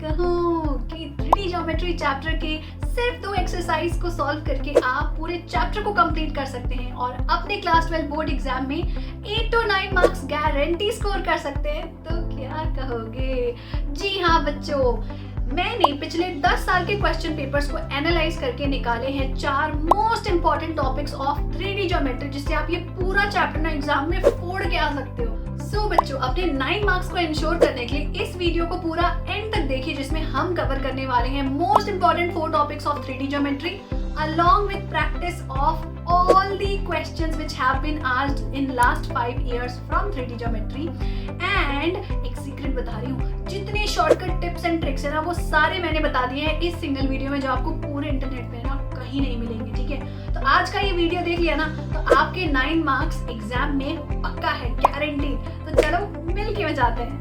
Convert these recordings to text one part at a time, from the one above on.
कहूँ कि 3D geometry chapter के सिर्फ 2 एक्सरसाइज को सॉल्व करके आप पूरे चैप्टर को कंप्लीट कर सकते हैं और अपने क्लास 12 बोर्ड एग्जाम में 8 to 9 मार्क्स गारंटी स्कोर कर सकते हैं। तो क्या कहोगे? जी हाँ बच्चों, मैंने पिछले 10 साल के क्वेश्चन पेपर्स को एनालाइज करके निकाले हैं 4 most important topics of 3D geometry, जिससे आप ये पूरा चैप्टर ना एग्जाम में फोड़ के आ सकते हो। सो बच्चों, अपने 9 मार्क्स को इंश्योर करने के लिए इस वीडियो को पूरा एंड तक देखिए, जिसमें हम कवर करने वाले हैं most important 4 topics of 3D geometry along with practice of all the questions which have been asked in last 5 years from 3D geometry। and एक सीक्रेट बता रही हूँ, जितने शॉर्टकट टिप्स एंड ट्रिक्स है ना वो सारे मैंने बता दिए हैं इस सिंगल वीडियो में, जो आपको पूरे इंटरनेट पे ना कहीं नहीं मिलेंगे। ठीक है, तो आज का ये वीडियो देख लिया ना तो आपके 9 मार्क्स एग्जाम में पक्का है, गारंटीड। तो चलो मिल के मचाते हैं।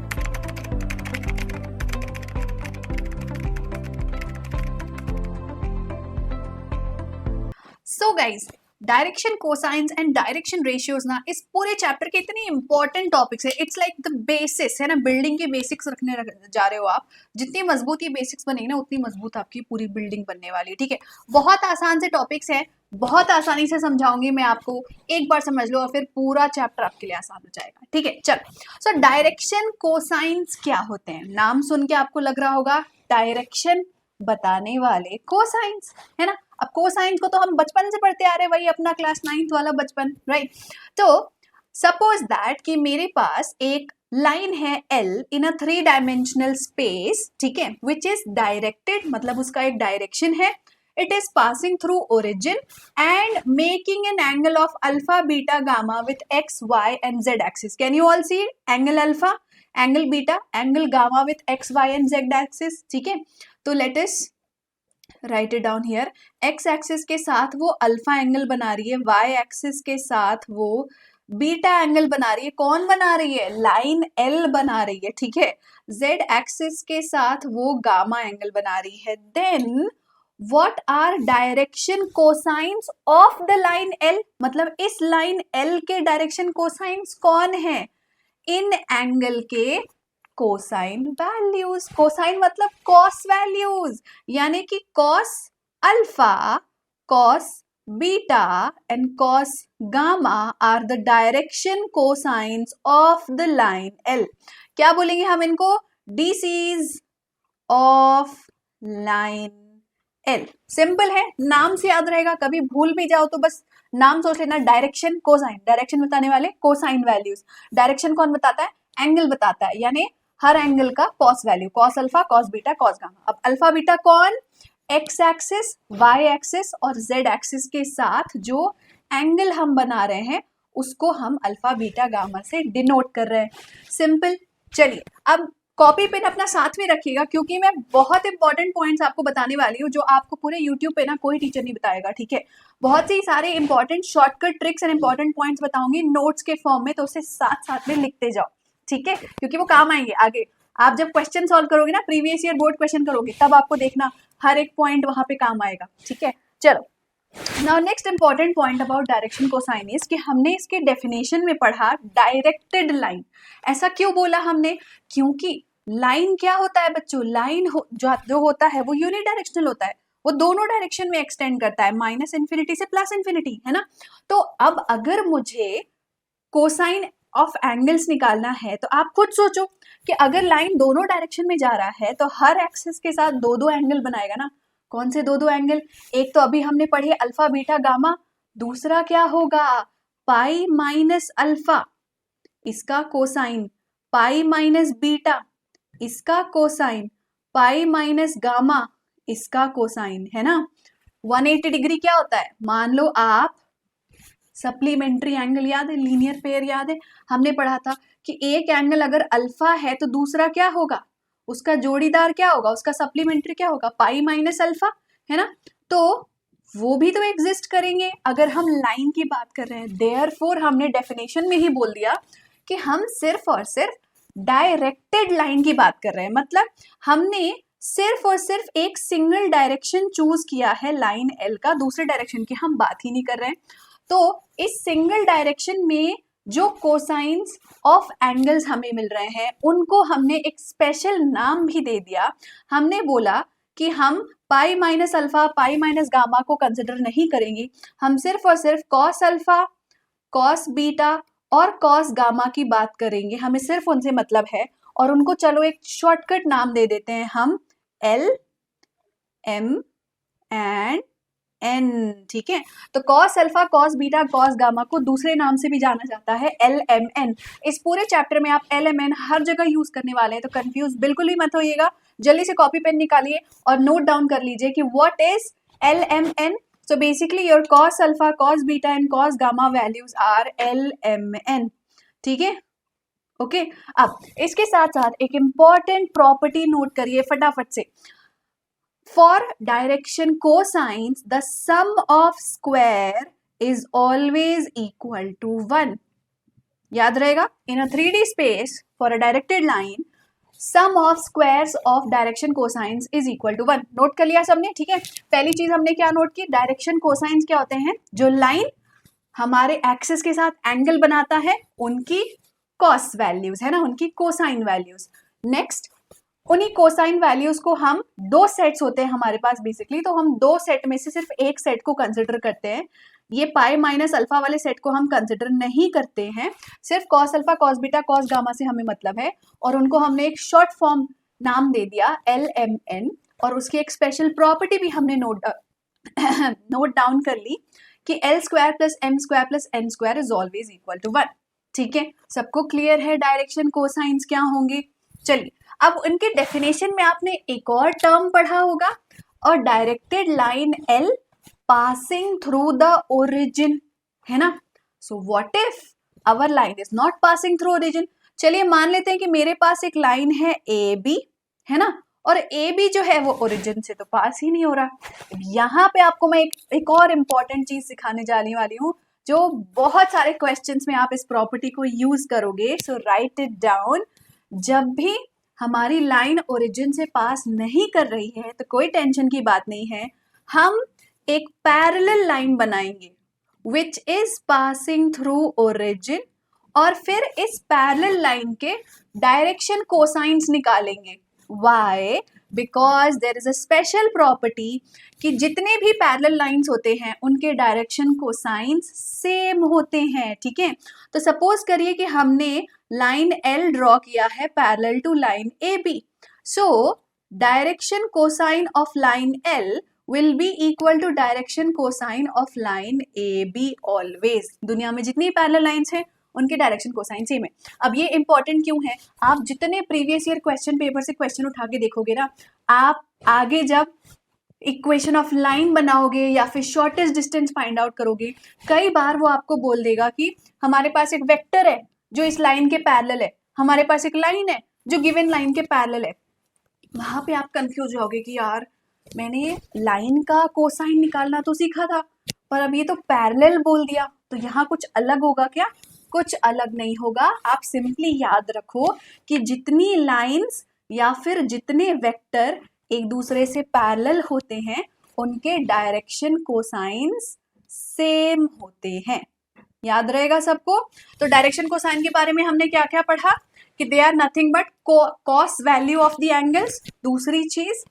So guys, direction cosines and direction ratios ना इस पूरे चैप्टर के इतने इंपॉर्टेंट टॉपिक्स है। इट्स लाइक द बेसिस है ना, बिल्डिंग के बेसिक्स रखने जा रहे हो आप। जितनी मजबूत ये बेसिक्स बनेगी ना उतनी मजबूत आपकी पूरी बिल्डिंग बनने वाली है। ठीक है, बहुत आसान से टॉपिक्स है, बहुत आसानी से समझाऊंगी मैं आपको, एक बार समझ लो और फिर पूरा चैप्टर आपके लिए आसान हो जाएगा। ठीक है, चलो। सो डायरेक्शन कोसाइंस क्या होते हैं? नाम सुन के आपको लग रहा होगा डायरेक्शन बताने वाले कोसाइंस, है ना। अब कोसाइंस को तो हम बचपन से पढ़ते आ रहे हैं, वही अपना क्लास 9th वाला बचपन, राइट। तो सपोज दैट कि मेरे पास एक लाइन है L इन अ 3 डायमेंशनल स्पेस, ठीक है, विच इज डायरेक्टेड, मतलब उसका एक डायरेक्शन है। It is passing through origin and making an angle of alpha beta gamma with x y and z axis. Can you all see angle alpha, angle beta, angle gamma with x y and z axis. ठीक है, तो let us write it down here. X axis के साथ वो alpha angle बना रही है, Y axis के साथ वो बीटा एंगल बना रही है। कौन बना रही है? लाइन एल बना रही है। ठीक है, जेड एक्सिस के साथ वो गामा एंगल बना रही है। Then what are direction cosines of the line L, मतलब इस लाइन एल के डायरेक्शन कोसाइंस कौन है? इन एंगल के कोसाइन वैल्यूज। कोसाइन मतलब कॉस वैल्यूज, यानी कि cos alpha, cos beta and cos gamma are the direction cosines of the line L. क्या बोलेंगे हम इनको? DCs of line L. Simple है, नाम से याद रहेगा, कभी भूल भी जाओ तो बस नाम सोच लेना, डायरेक्शन कोसाइन, डायरेक्शन बताने वाले कोसाइन वैल्यूज। डायरेक्शन कौन बताता है? एंगल बताता है, यानी हर एंगल का cos value, cos alpha, cos beta, cos gamma. अब अल्फा बीटा कौन? एक्स एक्सिस, वाई एक्सिस और जेड एक्सिस के साथ जो एंगल हम बना रहे हैं उसको हम अल्फा बीटा गामा से डिनोट कर रहे हैं। सिंपल। चलिए, अब कॉपी पेन अपना साथ में रखिएगा, क्योंकि मैं बहुत इंपॉर्टेंट पॉइंट्स आपको बताने वाली हूँ जो आपको पूरे यूट्यूब पे ना कोई टीचर नहीं बताएगा। ठीक है, बहुत सी सारे important shortcut tricks and important points बताऊंगी नोट्स के फॉर्म में, तो उसे साथ साथ में लिखते जाओ। ठीक है, क्योंकि वो काम आएंगे आगे। आप जब क्वेश्चन सॉल्व करोगे ना, प्रीवियस ईयर बोर्ड क्वेश्चन करोगे, तब आपको देखना हर एक पॉइंट वहां पे काम आएगा। ठीक है, चलो। Now next important point about direction cosine is कि हमने इसके डेफिनेशन में पढ़ा डायरेक्टेड लाइन। ऐसा क्यों बोला हमने? क्योंकि लाइन क्या होता है बच्चों? लाइन जो होता है वो यूनिडायरेक्शनल होता है, वो दोनों डायरेक्शन में एक्सटेंड करता है, माइनस इन्फिनिटी से प्लस इन्फिनिटी, है ना। तो अब अगर मुझे कोसाइन ऑफ एंगल्स निकालना है तो आप खुद सोचो कि अगर लाइन दोनों डायरेक्शन में जा रहा है तो हर एक्सिस के साथ 2-2 एंगल बनाएगा ना। कौन से 2-2 एंगल? एक तो अभी हमने पढ़े अल्फा बीटा गामा, दूसरा क्या होगा? पाई माइनस अल्फा, इसका कोसाइन, पाई माइनस बीटा, इसका कोसाइन, पाई माइनस गामा, इसका कोसाइन, है ना। 180 डिग्री क्या होता है? मान लो आप सप्लीमेंट्री एंगल याद है, लीनियर पेयर याद है, हमने पढ़ा था कि एक एंगल अगर अल्फा है तो दूसरा क्या होगा? उसका जोड़ीदार क्या होगा? उसका सप्लीमेंट्री क्या होगा? पाई माइनस अल्फा, है ना। तो वो भी तो एग्जिस्ट करेंगे अगर हम लाइन की बात कर रहे हैं। देयरफॉर हमने डेफिनेशन में ही बोल दिया कि हम सिर्फ और सिर्फ डायरेक्टेड लाइन की बात कर रहे हैं, मतलब हमने सिर्फ और सिर्फ एक सिंगल डायरेक्शन चूज किया है लाइन एल का, दूसरे डायरेक्शन की हम बात ही नहीं कर रहे हैं। तो इस सिंगल डायरेक्शन में जो कोसाइंस ऑफ एंगल्स हमें मिल रहे हैं उनको हमने एक स्पेशल नाम भी दे दिया। हमने बोला कि हम pi minus alpha, pi minus gamma को कंसिडर नहीं करेंगे, हम सिर्फ और सिर्फ कॉस अल्फा, कॉस बीटा और कॉस गामा की बात करेंगे, हमें सिर्फ उनसे मतलब है। और उनको चलो एक शॉर्टकट नाम दे देते हैं हम, एल, एम एंड एन। ठीक है, तो cos alpha, cos beta, cos gamma को दूसरे नाम से भी जाना जाता है एल एम एन। इस पूरे चैप्टर में आप एल एम एन हर जगह यूज करने वाले हैं, तो कंफ्यूज बिल्कुल भी मत होइएगा। जल्दी से कॉपी पेन निकालिए और नोट डाउन कर लीजिए कि what is L M N. So basically your cos alpha, cos beta and cos gamma values are L M N. ठीक है, ओके। अब इसके साथ साथ एक इंपॉर्टेंट प्रॉपर्टी नोट करिए फटाफट से। For direction cosines, the sum of square is always equal to 1. याद रहेगा, in a 3D space for a directed line, sum of squares of direction cosines is equal to 1. Note कर लिया सबने? ठीक है, पहली चीज हमने क्या नोट की, डायरेक्शन कोसाइंस क्या होते हैं, जो लाइन हमारे एक्सिस के साथ एंगल बनाता है उनकी कॉस वैल्यूज है ना, उनकी कोसाइन वैल्यूज। नेक्स्ट, उन्हीं कोसाइन वैल्यूज को हम दो सेट्स होते हैं हमारे पास बेसिकली, तो हम दो सेट में से सिर्फ एक सेट को कंसिडर करते हैं। ये पाई माइनस अल्फा वाले सेट को हम कंसिडर नहीं करते हैं, सिर्फ cos alpha, cos beta, cos gamma से हमें मतलब है। और उनको हमने एक शॉर्ट फॉर्म नाम दे दिया एल एम एन, और उसकी एक स्पेशल प्रॉपर्टी भी हमने नोट डाउन कर ली कि L square plus M square plus N square is always equal to 1। ठीक है, सबको क्लियर है डायरेक्शन कोसाइंस क्या होंगे? चलिए, अब उनके डेफिनेशन में आपने एक और टर्म पढ़ा होगा, और directed line L passing through the origin, है ना। So what if our line is not passing through origin? चलिए मान लेते हैं कि मेरे पास एक लाइन है ए बी, है ना, और ए बी जो है वो ओरिजिन से तो पास ही नहीं हो रहा। यहाँ पे आपको मैं एक और इम्पॉर्टेंट चीज सिखाने जाने वाली हूँ, जो बहुत सारे क्वेश्चंस में आप इस प्रॉपर्टी को यूज करोगे। सो राइट इट डाउन। जब भी हमारी लाइन ओरिजिन से पास नहीं कर रही है तो कोई टेंशन की बात नहीं है, हम एक पैरेलल लाइन बनाएंगे which is passing through origin, और फिर इस पैरेलल लाइन के डायरेक्शन कोसाइंस निकालेंगे। Why? Because there is a special property कि जितने भी पैरेलल लाइंस होते हैं उनके डायरेक्शन कोसाइंस सेम होते हैं। ठीक है, तो सपोज करिए कि हमने लाइन एल ड्रॉ किया है parallel to line A B, so direction cosine of line L will be equal to direction cosine of line AB always। दुनिया में जितनी पैरेलल लाइंस हैं उनके डायरेक्शन कोसाइन सेम है। अब ये इंपॉर्टेंट क्यों है, आप जितने प्रीवियस ईयर क्वेश्चन पेपर से क्वेश्चन उठा के देखोगे ना, आप आगे जब इक्वेशन ऑफ लाइन बनाओगे या फिर शॉर्टेस्ट डिस्टेंस फाइंड आउट करोगे, कई बार वो आपको बोल देगा कि हमारे पास एक वेक्टर है जो इस लाइन के पैरेलल है, हमारे पास एक लाइन है जो गिवन लाइन के पैरेलल है। वहां पे आप कंफ्यूज होगे कि यार मैंने लाइन का कोसाइन निकालना तो सीखा था, पर अब ये तो पैरेलल बोल दिया, तो यहाँ कुछ अलग होगा क्या? कुछ अलग नहीं होगा। आप सिंपली याद रखो कि जितनी लाइंस या फिर जितने वेक्टर एक दूसरे से पैरेलल होते हैं उनके डायरेक्शन कोसाइंस सेम होते हैं। याद रहेगा सबको। तो डायरेक्शन कोसाइन के बारे में हमने क्या क्या पढ़ा कि they are nothing but cos value of the angles. दूसरी चीज,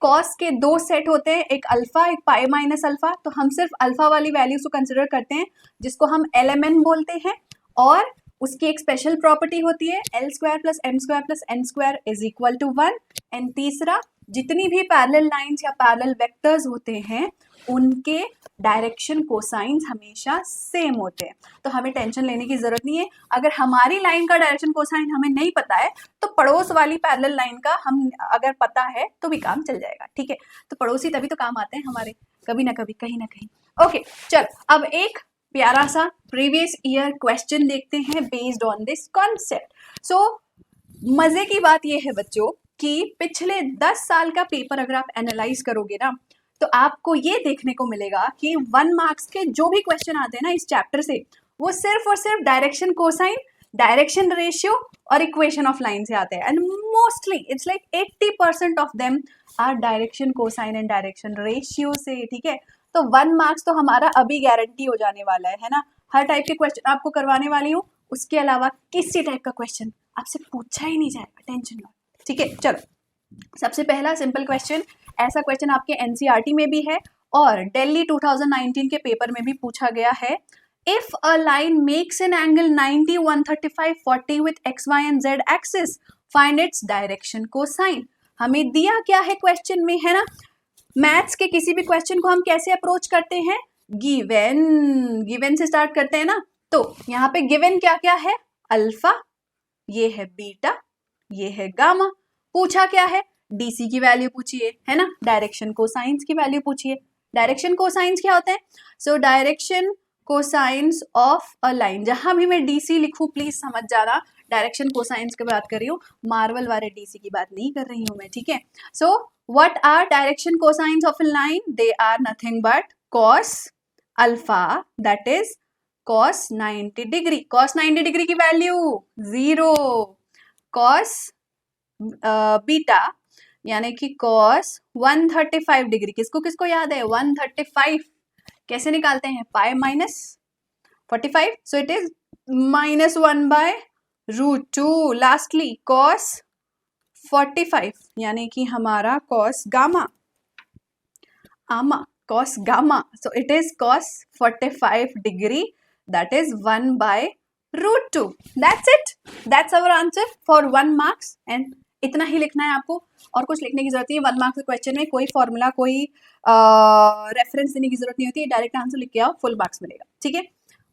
कॉस के दो सेट होते हैं, एक अल्फा एक पाई माइनस अल्फा, तो हम सिर्फ अल्फा वाली वैल्यूज को कंसिडर करते हैं जिसको हम LMN बोलते हैं, और उसकी एक स्पेशल प्रॉपर्टी होती है L square plus M square plus N square is equal to 1। And तीसरा, जितनी भी पैरेलल लाइंस या पैरेलल वेक्टर्स होते हैं उनके डायरेक्शन कोसाइंस हमेशा सेम होते हैं। तो हमें टेंशन लेने की जरूरत नहीं है। अगर हमारी लाइन का डायरेक्शन कोसाइन हमें नहीं पता है तो पड़ोस वाली पैरेलल लाइन का हम अगर पता है तो भी काम चल जाएगा। ठीक है, तो पड़ोसी तभी तो काम आते हैं हमारे, कभी ना कभी, कहीं ना कहीं। ओके, चल अब एक प्यारा सा प्रीवियस ईयर क्वेश्चन देखते हैं बेस्ड ऑन दिस कॉन्सेप्ट। सो मजे की बात यह है बच्चों कि पिछले 10 साल का पेपर अगर आप एनालाइज करोगे ना, तो आपको ये देखने को मिलेगा कि 1 मार्क्स के जो भी क्वेश्चन आते हैं ना इस चैप्टर से, वो सिर्फ और सिर्फ डायरेक्शन कोसाइन, डायरेक्शन रेशियो और इक्वेशन ऑफ लाइन से आते हैं। And mostly it's like 80% of them are direction cosine and direction ratio से। ठीक है, तो 1 मार्क्स तो हमारा अभी गारंटी हो जाने वाला है ना। हर टाइप के क्वेश्चन आपको करवाने वाली हूँ, उसके अलावा किसी टाइप का क्वेश्चन आपसे पूछा ही नहीं जाएगा, टेंशन लो, ठीक है। चलो सबसे पहला सिंपल क्वेश्चन, ऐसा क्वेश्चन आपके एनसीईआरटी में भी है और दिल्ली 2019 के पेपर में भी पूछा गया है। If a line makes an angle 90, 135, 40 with X Y and Z axis, find its direction cosine. हमें दिया क्या है क्वेश्चन में, है ना। मैथ्स के किसी भी क्वेश्चन को हम कैसे अप्रोच करते हैं, गिवन से स्टार्ट करते हैं ना। तो यहाँ पे गिवन क्या क्या है, अल्फा, ये है बीटा, ये है गामा। पूछा क्या है, डीसी की वैल्यू पूछिए, है ना। डायरेक्शन कोसाइंस की वैल्यू पूछिए। डायरेक्शन कोसाइंस क्या होता है, so direction cosines of a line. जहां भी मैं डीसी लिखूं प्लीज समझ जाना, डायरेक्शन कोसाइंस की बात कर रही हूँ, मार्वल वाले डीसी की बात नहीं कर रही हूँ मैं, ठीक है। So what are direction cosines of a line, they are nothing but cos alpha, that is cos 90 degree. cos 90 degree की वैल्यू 0, cos बीटा यानी कि cos 135 डिग्री, किसको किसको याद है 135 कैसे निकालते हैं, pi minus 45, so it is -1/√2। Lastly cos 45 यानी कि हमारा cos gamma, cos gamma, so it is cos 45 degree, that is 1/√2. That's it, that's our answer for 1 marks and इतना ही लिखना है आपको, और कुछ लिखने की जरूरत नहीं है। 1 मार्क्स के क्वेश्चन में कोई फॉर्मूला, कोई रेफरेंस देने की जरूरत नहीं होती है, डायरेक्ट आंसर लिख के आओ, फुल मार्क्स मिलेगा, ठीक है।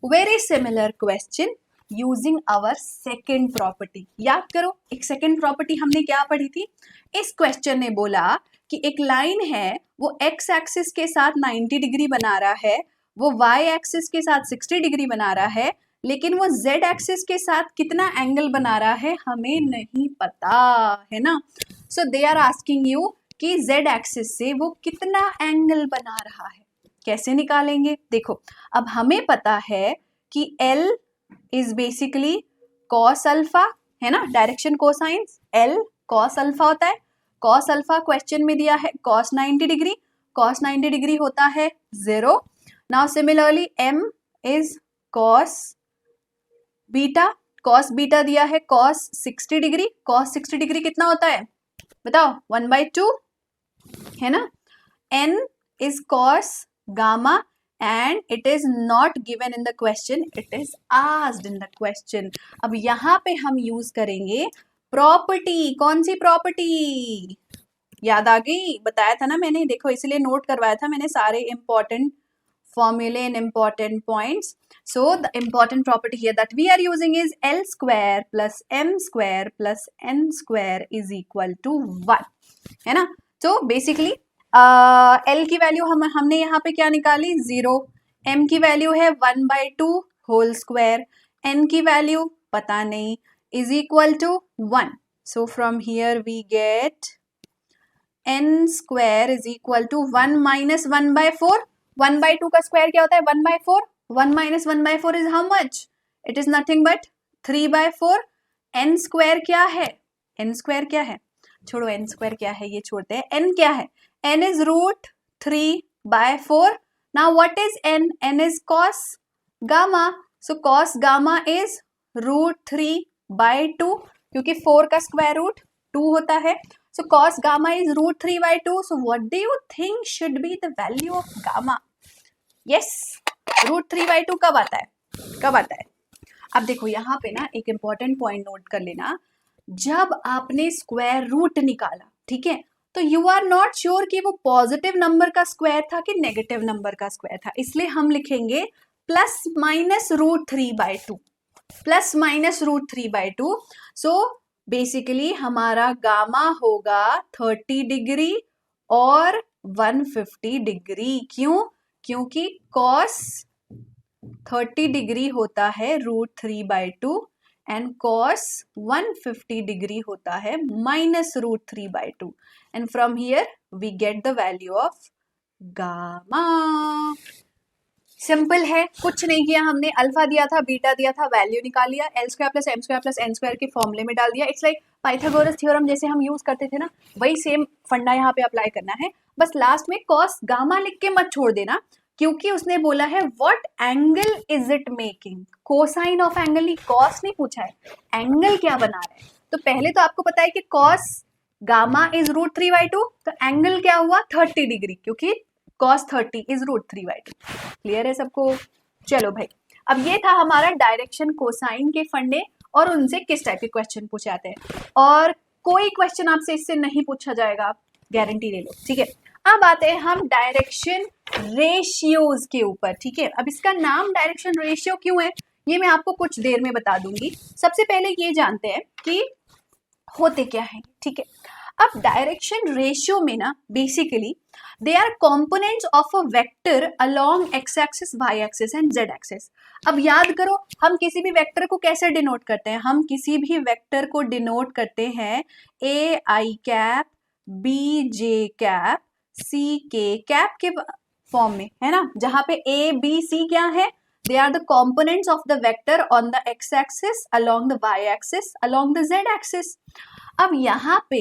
Very similar question using our second property. याद करो एक सेकेंड प्रॉपर्टी हमने क्या पढ़ी थी। इस क्वेश्चन ने बोला कि एक लाइन है, वो एक्स एक्सिस के साथ 90 डिग्री बना रहा है, वो वाई एक्सिस के साथ 60 डिग्री बना रहा है, लेकिन वो जेड एक्सिस के साथ कितना एंगल बना रहा है हमें नहीं पता, है ना। So they are asking you कि जेड एक्सिस से वो कितना एंगल बना रहा है, कैसे निकालेंगे। देखो अब हमें पता है कि L is basically cos alpha, है ना, direction cosines L cos alpha होता है। कॉस अल्फा क्वेश्चन में दिया है cos 90 डिग्री, cos 90 डिग्री होता है 0। Now similarly m is cos beta, cos beta दिया है cos 60 डिग्री, cos 60 डिग्री कितना होता है बताओ 1/2, है ना। n is cos gamma and it is not given in the question, it is asked in the question। अब यहाँ पे हम यूज करेंगे प्रॉपर्टी, कौन सी प्रॉपर्टी, याद आ गई, बताया था ना मैंने, देखो इसलिए नोट करवाया था मैंने सारे important formulae and important points. So the important property here that we are using is L square plus m square plus n square is equal to 1, है ना। तो बेसिकली L की वैल्यू हमने यहाँ पे क्या निकाली 0, m की वैल्यू है 1/2 होल स्क्वायर, n की वैल्यू पता नहीं is equal to 1. So from here we get n square is equal to 1 minus 1/4. 1/2 का स्क्वायर क्या होता है 1/4, 1 minus 1/4 is how much, it is nothing but 3/4। n square क्या है, n स्क्वायर क्या है, छोड़ो n स्क्वायर क्या है ये छोड़ते हैं, n क्या है, n is √3/4। now what is n, n is cos gamma, so cos gamma is √3/2 क्योंकि 4 का स्क्वायर रूट 2 होता है। So cos gamma is √3/2. So what do you think should be the value of gamma? Yes, √3/2 कब आता है, कब आता है। अब देखो यहाँ पे ना एक इंपॉर्टेंट पॉइंट नोट कर लेना, जब आपने स्क्वायर रूट निकाला, ठीक है, तो यू आर नॉट श्योर कि वो पॉजिटिव नंबर का स्क्वायर था कि नेगेटिव नंबर का स्क्वायर था, इसलिए हम लिखेंगे plus minus √3/2, plus minus √3/2। So basically हमारा गामा होगा 30 डिग्री और 150 डिग्री, क्यों, क्योंकि cos 30 डिग्री होता है √3/2 एंड cos 150 डिग्री होता है minus √3/2 and from here we get the value of gamma. Simple है, कुछ नहीं किया हमने, अल्फा दिया था, बीटा दिया था, वैल्यू निकाल लिया, L square plus m square plus n square के फॉर्मूले में डाल दिया। इट्स लाइक पाइथागोरस थ्योरम जैसे हम यूज करते थे ना, वही सेम फंडा यहाँ पे अप्लाई करना है। बस लास्ट में cos गामा लिख के मत छोड़ देना, क्योंकि उसने बोला है what angle is it making, cosine of angle नहीं, कॉस नहीं पूछा है, एंगल क्या बना रहा है। तो पहले तो आपको पता है कि कॉस गामा इज √3/2, तो एंगल क्या हुआ 30 डिग्री, क्योंकि cos 30 इज √3/2। क्लियर है सबको? चलो भाई, अब ये था हमारा डायरेक्शन कोसाइन के फंडे और उनसे किस टाइप के क्वेश्चन पूछे जाते हैं, और कोई क्वेश्चन आपसे इससे नहीं पूछा जाएगा, गारंटी ले लो, ठीक है। अब आते हैं हम डायरेक्शन रेशियोज के ऊपर, ठीक है। अब इसका नाम डायरेक्शन रेशियो क्यों है ये मैं आपको कुछ देर में बता दूंगी। सबसे पहले ये जानते हैं कि होते क्या है, ठीक है। अब डायरेक्शन रेशियो में ना basically they are components of a vector along X axis, Y axis and Z axis. अब याद करो हम किसी भी वेक्टर को कैसे डिनोट करते हैं, हम किसी भी वेक्टर को डिनोट करते हैं ए I cap, B J cap, C K cap के फॉर्म में, है ना, जहां पे ए बी सी क्या है, they are the components of the vector on the x axis, along the y axis, along the z axis। अब यहाँ पे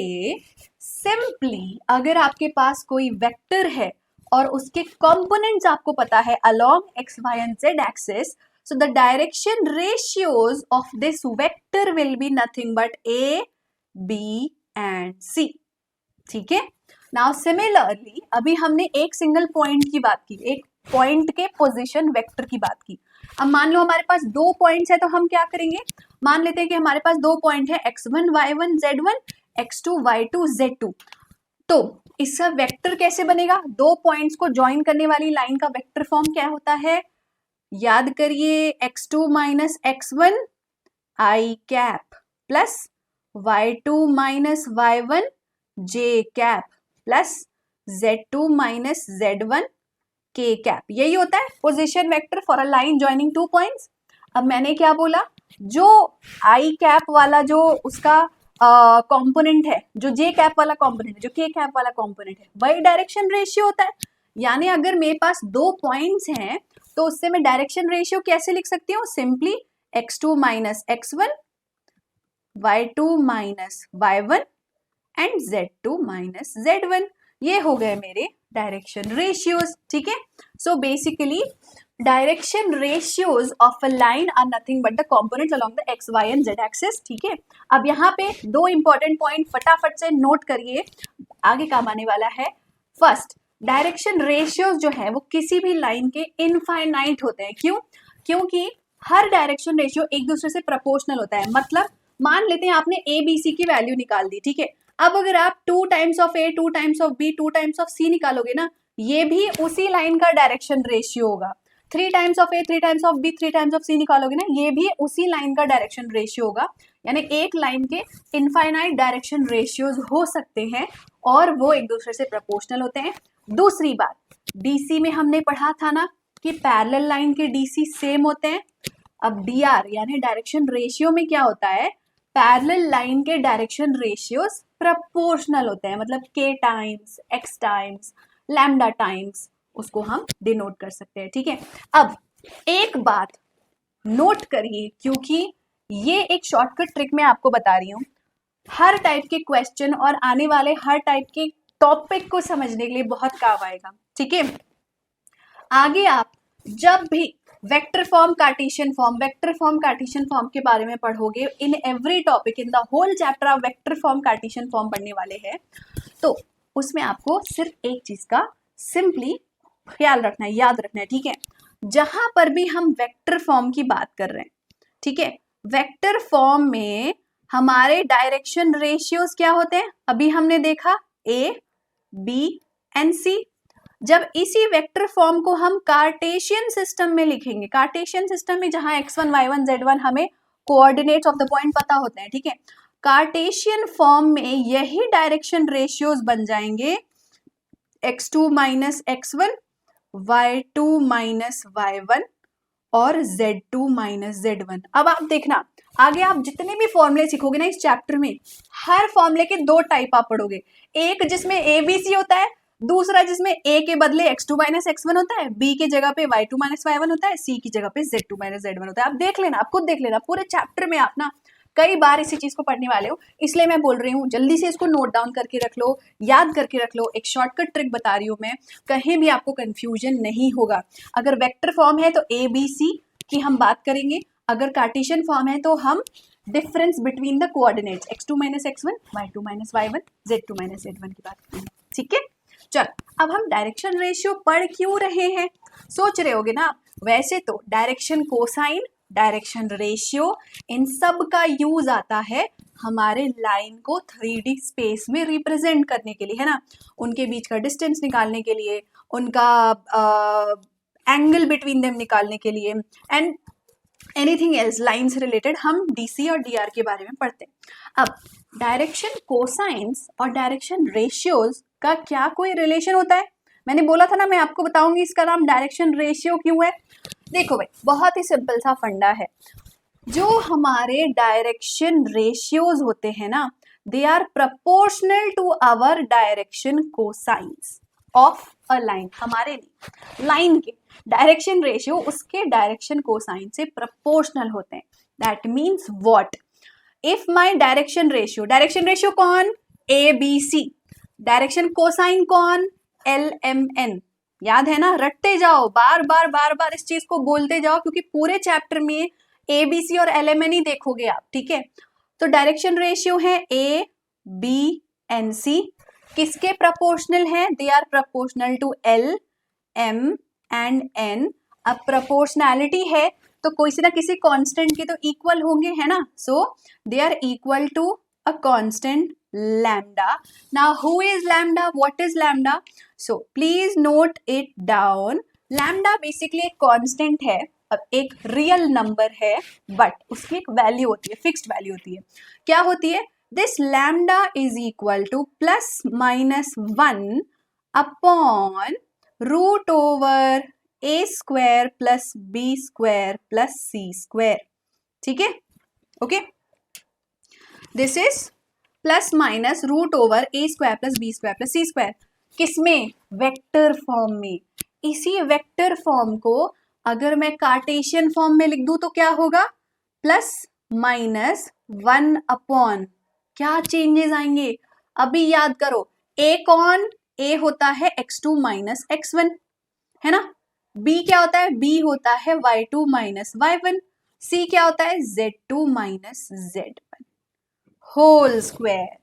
सिंपली अगर आपके पास कोई वेक्टर है और उसके कंपोनेंट्स आपको पता है along x, y and z axis, so the direction ratios of this vector will be nothing but a, b and c, ठीक है। नाउ सिमिलरली अभी हमने एक सिंगल पॉइंट की बात की, एक पॉइंट के पोजीशन वेक्टर की बात की। अब मान लो हमारे पास दो पॉइंट्स है, तो हम क्या करेंगे, मान लेते हैं कि हमारे पास दो पॉइंट है x1 y1 z1, x2 y2 z2। तो इसका वेक्टर कैसे बनेगा, दो पॉइंट्स को ज्वाइन करने वाली लाइन का वेक्टर फॉर्म क्या होता है, याद करिए x2 minus x1 i cap plus y2 minus y1 j cap plus z2 minus z1 k cap, यही होता है position vector for a line joining two points. अब मैंने क्या बोला, जो i कैप वाला जो उसका कंपोनेंट है, जो j कैप वाला कंपोनेंट है, जो k कैप वाला कंपोनेंट है, वही डायरेक्शन रेशियो होता है। यानी अगर मेरे पास दो पॉइंट्स हैं तो उससे मैं डायरेक्शन रेशियो कैसे लिख सकती हूँ, simply x2 minus x1, y2 minus y1 and z2 minus z1, ये हो गए मेरे डायरेक्शन रेशियोज, ठीक है। So basically direction ratios of a line are nothing but the components along the X Y and Z axis, ठीक है। अब यहाँ पे दो इंपॉर्टेंट पॉइंट फटाफट से नोट करिए, आगे काम आने वाला है। फर्स्ट, डायरेक्शन रेशियोज जो है वो किसी भी लाइन के इनफाइनाइट होते हैं, क्यों, क्योंकि हर डायरेक्शन रेशियो एक दूसरे से प्रोपोर्शनल होता है। मतलब मान लेते हैं आपने ए बी सी की वैल्यू निकाल दी, ठीक है। अब अगर आप 2 times of A, 2 times of B, 2 times of C निकालोगे ना, ये भी उसी लाइन का डायरेक्शन रेशियो होगा। 3 times of A, 3 times of B, 3 times of C निकालोगे ना, ये भी उसी लाइन का डायरेक्शन रेशियो होगा। यानी एक लाइन के इनफाइनाइट डायरेक्शन रेशियोज हो सकते हैं और वो एक दूसरे से प्रोपोर्शनल होते हैं। दूसरी बात, डीसी में हमने पढ़ा था ना कि पैरेलल लाइन के डीसी सेम होते हैं। अब डीआर यानी डायरेक्शन रेशियो में क्या होता है, पैरेलल लाइन के डायरेक्शन रेशियोज प्रोपोर्शनल होते हैं, मतलब k times, x times, lambda times, उसको हम डिनोट कर सकते हैं, ठीक है। अब एक बात नोट करिए, क्योंकि ये एक शॉर्टकट ट्रिक मैं आपको बता रही हूँ, हर टाइप के क्वेश्चन और आने वाले हर टाइप के टॉपिक को समझने के लिए बहुत काम आएगा, ठीक है। आगे आप जब भी vector form, Cartesian form, vector form, Cartesian form के बारे में पढ़ोगे, in every topic in the whole chapter आप वेक्टर फॉर्म, कार्टेशियन फॉर्म पढ़ने वाले हैं, तो उसमें आपको सिर्फ एक चीज का सिंपली ख्याल रखना है, याद रखना है, ठीक है। जहां पर भी हम वेक्टर फॉर्म की बात कर रहे हैं, ठीक है, वेक्टर फॉर्म में हमारे डायरेक्शन रेशियोज क्या होते हैं, अभी हमने देखा ए, बी एंड सी। जब इसी वेक्टर फॉर्म को हम कार्टेशियन सिस्टम में लिखेंगे, कार्टेशियन सिस्टम में जहां x1 y1 z1 हमें कोऑर्डिनेट्स ऑफ द पॉइंट पता होते हैं, ठीक है, कार्टेशियन फॉर्म में यही डायरेक्शन रेशियोज बन जाएंगे x2 minus x1, y2 minus y1 और z2 माइनस z1। अब आप देखना आगे आप जितने भी फॉर्मूले सीखोगे ना इस चैप्टर में, हर फॉर्मूले के दो टाइप आप पढ़ोगे, एक जिसमें ए बी सी होता है, दूसरा जिसमें ए के बदले x2 माइनस x1 होता है, बी की जगह पे y2 माइनस y1 होता है, सी की जगह पे z2 माइनस z1 होता है। आप देख लेना, आप खुद देख लेना, पूरे चैप्टर में आप ना कई बार इसी चीज को पढ़ने वाले हो, इसलिए मैं बोल रही हूँ जल्दी से इसको नोट डाउन करके रख लो, याद करके रख लो। एक शॉर्टकट ट्रिक बता रही हूँ मैं, कहीं भी आपको कंफ्यूजन नहीं होगा। अगर वेक्टर फॉर्म है तो ए बी सी की हम बात करेंगे, अगर कार्टेशियन फॉर्म है तो हम difference between the coordinates x2 minus x1, y2 minus y1, z2 minus z1 की बात करेंगे। ठीक है, चल अब हम डायरेक्शन रेशियो पढ़ क्यों रहे हैं, सोच रहे होगे ना। वैसे तो डायरेक्शन कोसाइन, डायरेक्शन रेशियो, इन सब का यूज आता है हमारे लाइन को 3D स्पेस में रिप्रेजेंट करने के लिए, है ना। उनके बीच का डिस्टेंस निकालने के लिए, उनका एंगल बिटवीन देम निकालने के लिए, एंड एनीथिंग एल्स लाइन से रिलेटेड हम डीसी और डीआर के बारे में पढ़ते हैं। अब डायरेक्शन कोसाइंस और डायरेक्शन रेशियोज का क्या कोई रिलेशन होता है? मैंने बोला था ना मैं आपको बताऊंगी इसका नाम डायरेक्शन रेशियो क्यों है। देखो भाई, बहुत ही सिंपल सा फंडा है। जो हमारे डायरेक्शन रेशियोज होते हैं ना, they are proportional to our direction cosines of a line. हमारे लाइन के डायरेक्शन रेशियो उसके डायरेक्शन कोसाइन से प्रपोर्शनल होते हैं। That means what? If my direction ratio कौन? A B C. Direction cosine कौन? L M N. याद है ना, रटते जाओ, बार बार इस चीज को बोलते जाओ, क्योंकि पूरे चैप्टर में ए बी सी और एल एम एन ही देखोगे आप। ठीक है, तो डायरेक्शन रेशियो है ए बी एन सी, किसके प्रपोर्शनल है? They are proportional to L M and N. अब प्रपोर्शनैलिटी है तो कोई से ना किसी कांस्टेंट के तो इक्वल होंगे, है ना। So they are equal to a constant lambda. Now who is lambda? What is lambda? So please note it down. Lambda basically एक कांस्टेंट है, अब एक रियल नंबर है, बट उसकी एक वैल्यू होती है, फिक्स्ड वैल्यू होती है। क्या होती है? This lambda is equal to plus minus 1 upon root over A square plus B square plus C square. ठीक है, okay. This is plus minus root over A square plus B square plus C square. किसमें? Vector form में। इसी vector form को अगर मैं Cartesian form में लिख दूं तो क्या होगा? प्लस माइनस 1 अपॉन, क्या चेंजेस आएंगे अभी याद करो। ए कौन? ए होता है x2 माइनस x1, है ना। b क्या होता है? b होता है y2 माइनस y1। c क्या होता है? z2 minus z1 whole square.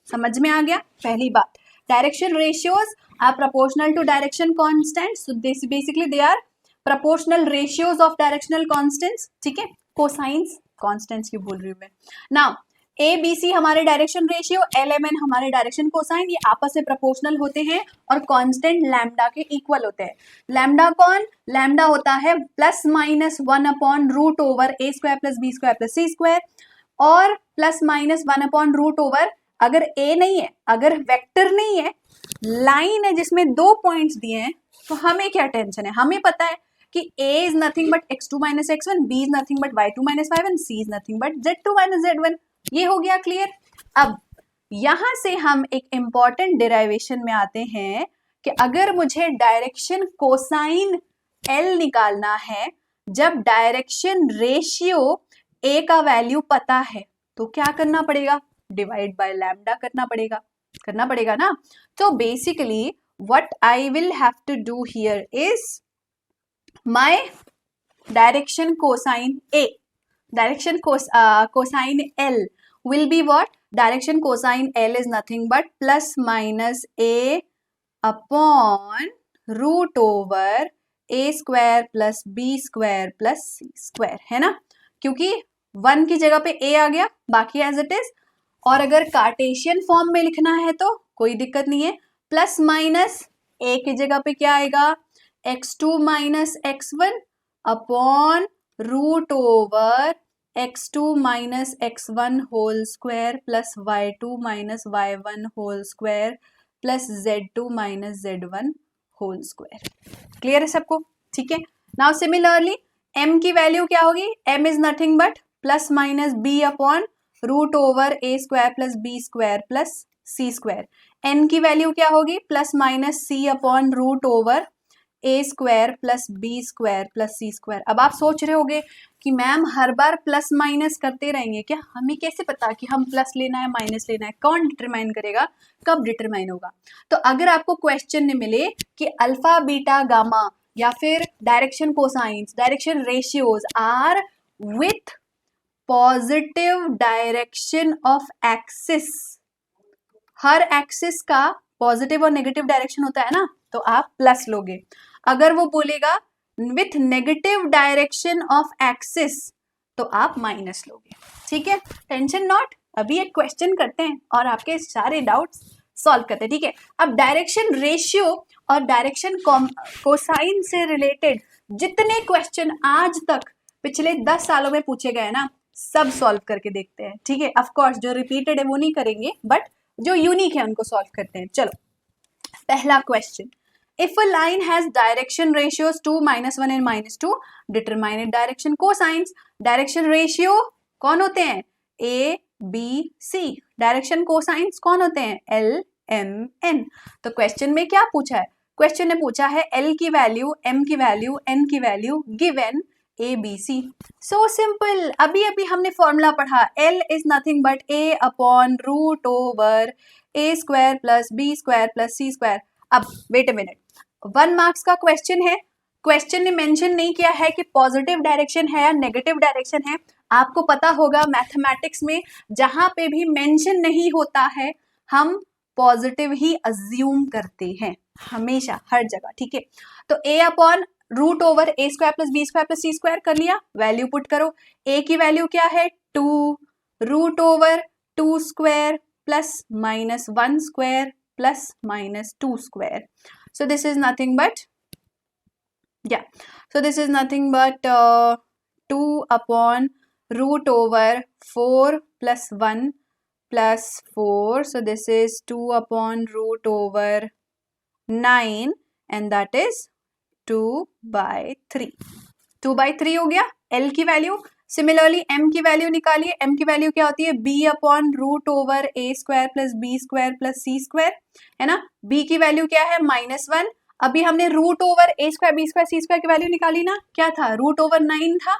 समझ में आ गया? पहली बात, direction ratios are proportional to direction constants, so basically they are proportional ratios of directional constants. ठीक है, कोसाइंस कांस्टेंट्स क्यों बोल रही हूं मैं। नाउ ए बी सी हमारे direction ratio, L M N हमारे डायरेक्शन कोसाइन, ये आपस में प्रोपोर्शनल होते हैं और कांस्टेंट लैम्डा के इक्वल होते हैं। लैम्डा कौन? लैम्डा होता है plus minus 1 upon root over A square plus B square plus C square, और plus minus 1 upon root over, अगर ए नहीं है, अगर वेक्टर नहीं है, लाइन है जिसमें 2 पॉइंट्स दिए हैं, तो हमें क्या टेंशन है? हमें पता है कि a is nothing but x2 minus x1, b is nothing but y2 minus y1, c is nothing but z2 minus z1। ये हो गया क्लियर। अब यहां से हम एक इंपॉर्टेंट डेरिवेशन में आते हैं कि अगर मुझे डायरेक्शन कोसाइन L निकालना है, जब डायरेक्शन रेशियो A का वैल्यू पता है, तो क्या करना पड़ेगा? डिवाइड बाय लैम्डा करना पड़ेगा ना। तो basically what I will have to do here is my direction cosine A, direction cosine L will be what? Direction cosine L is nothing but plus minus A upon root over A square plus B square plus C square, है ना, क्योंकि 1 की जगह पे A आ गया, बाकी as it is. और अगर कार्टेशियन फॉर्म में लिखना है तो कोई दिक्कत नहीं है, प्लस माइनस A की जगह पे क्या आएगा? x2 minus x1 upon root over x2 minus x1 whole square plus y2 minus y1 whole square plus z2 minus z1 whole square. Clear है सबको? ठीक है। नाउ सिमिलरली m की वैल्यू क्या होगी? m is nothing but plus minus b upon root over a square plus b square plus c square. n की value क्या होगी? Plus minus c upon root over A square plus B square plus C square. अब आप सोच रहे होगे कि ma'am हर बार plus minus करते रहेंगे क्या, हमें कैसे पता कि हम प्लस लेना है माइनस लेना है, कौन डिटरमाइन करेगा, कब डिटरमाइन होगा। तो अगर आपको क्वेश्चन में मिले कि अल्फा बीटा गामा या फिर direction cosines direction ratios are with positive direction of axis, हर एक्सिस का पॉजिटिव और नेगेटिव डायरेक्शन होता है ना, तो आप प्लस लोगे। अगर वो बोलेगा with negative direction of axis तो आप माइनस लोगे। ठीक है, टेंशन नॉट, अभी एक क्वेश्चन करते हैं और आपके सारे डाउट्स सॉल्व करते हैं। ठीक है, अब डायरेक्शन रेशियो और डायरेक्शन कोसाइन से रिलेटेड जितने क्वेश्चन आज तक पिछले 10 सालों में पूछे गए ना, सब सॉल्व करके देखते हैं। ठीक है, ऑफ कोर्स जो रिपीटेड है वो नहीं करेंगे, बट जो यूनिक है उनको सॉल्व करते हैं। चलो, पहला question, if a line has direction ratios 2, -1 and -2, determine it direction cosines. Direction ratio कौन होते हैं, A B C. Direction cosines कौन होते हैं, एल एम एन। तो क्वेश्चन में क्या पूछा है, क्वेश्चन ने पूछा है एल की वैल्यू, एम की वैल्यू, एन की value given A B C. So simple, अभी अभी हमने फॉर्मूला पढ़ा, L is nothing but A upon root over A square plus B square plus C square. अब वेट अ मिनट, 1 मार्क्स का question है, question ने mention नहीं किया है कि पॉजिटिव डायरेक्शन है या नेगेटिव डायरेक्शन है। आपको पता होगा मैथमेटिक्स में जहां पे भी मेंशन नहीं होता है हम पॉजिटिव ही अज्यूम करते हैं हमेशा, हर जगह। ठीक है, तो A upon root over A square plus B square plus C square कर लिया, वैल्यू पुट करो। ए की वैल्यू क्या है 2, root over 2 square plus -1 square plus -2 square. So this is nothing but, yeah, so this is nothing but 2 upon root over 4 plus 1 plus 4. So this is 2 upon root over 9 and that is 2/3. 2/3 हो गया L की value. Similarly M की value निकालिए, M की value क्या होती है, B upon root over A square plus B square plus C square, है ना। B की वैल्यू क्या है -1। अभी हमने root over A square B square C square की वैल्यू निकाली ना, क्या था, रूट ओवर 9 था,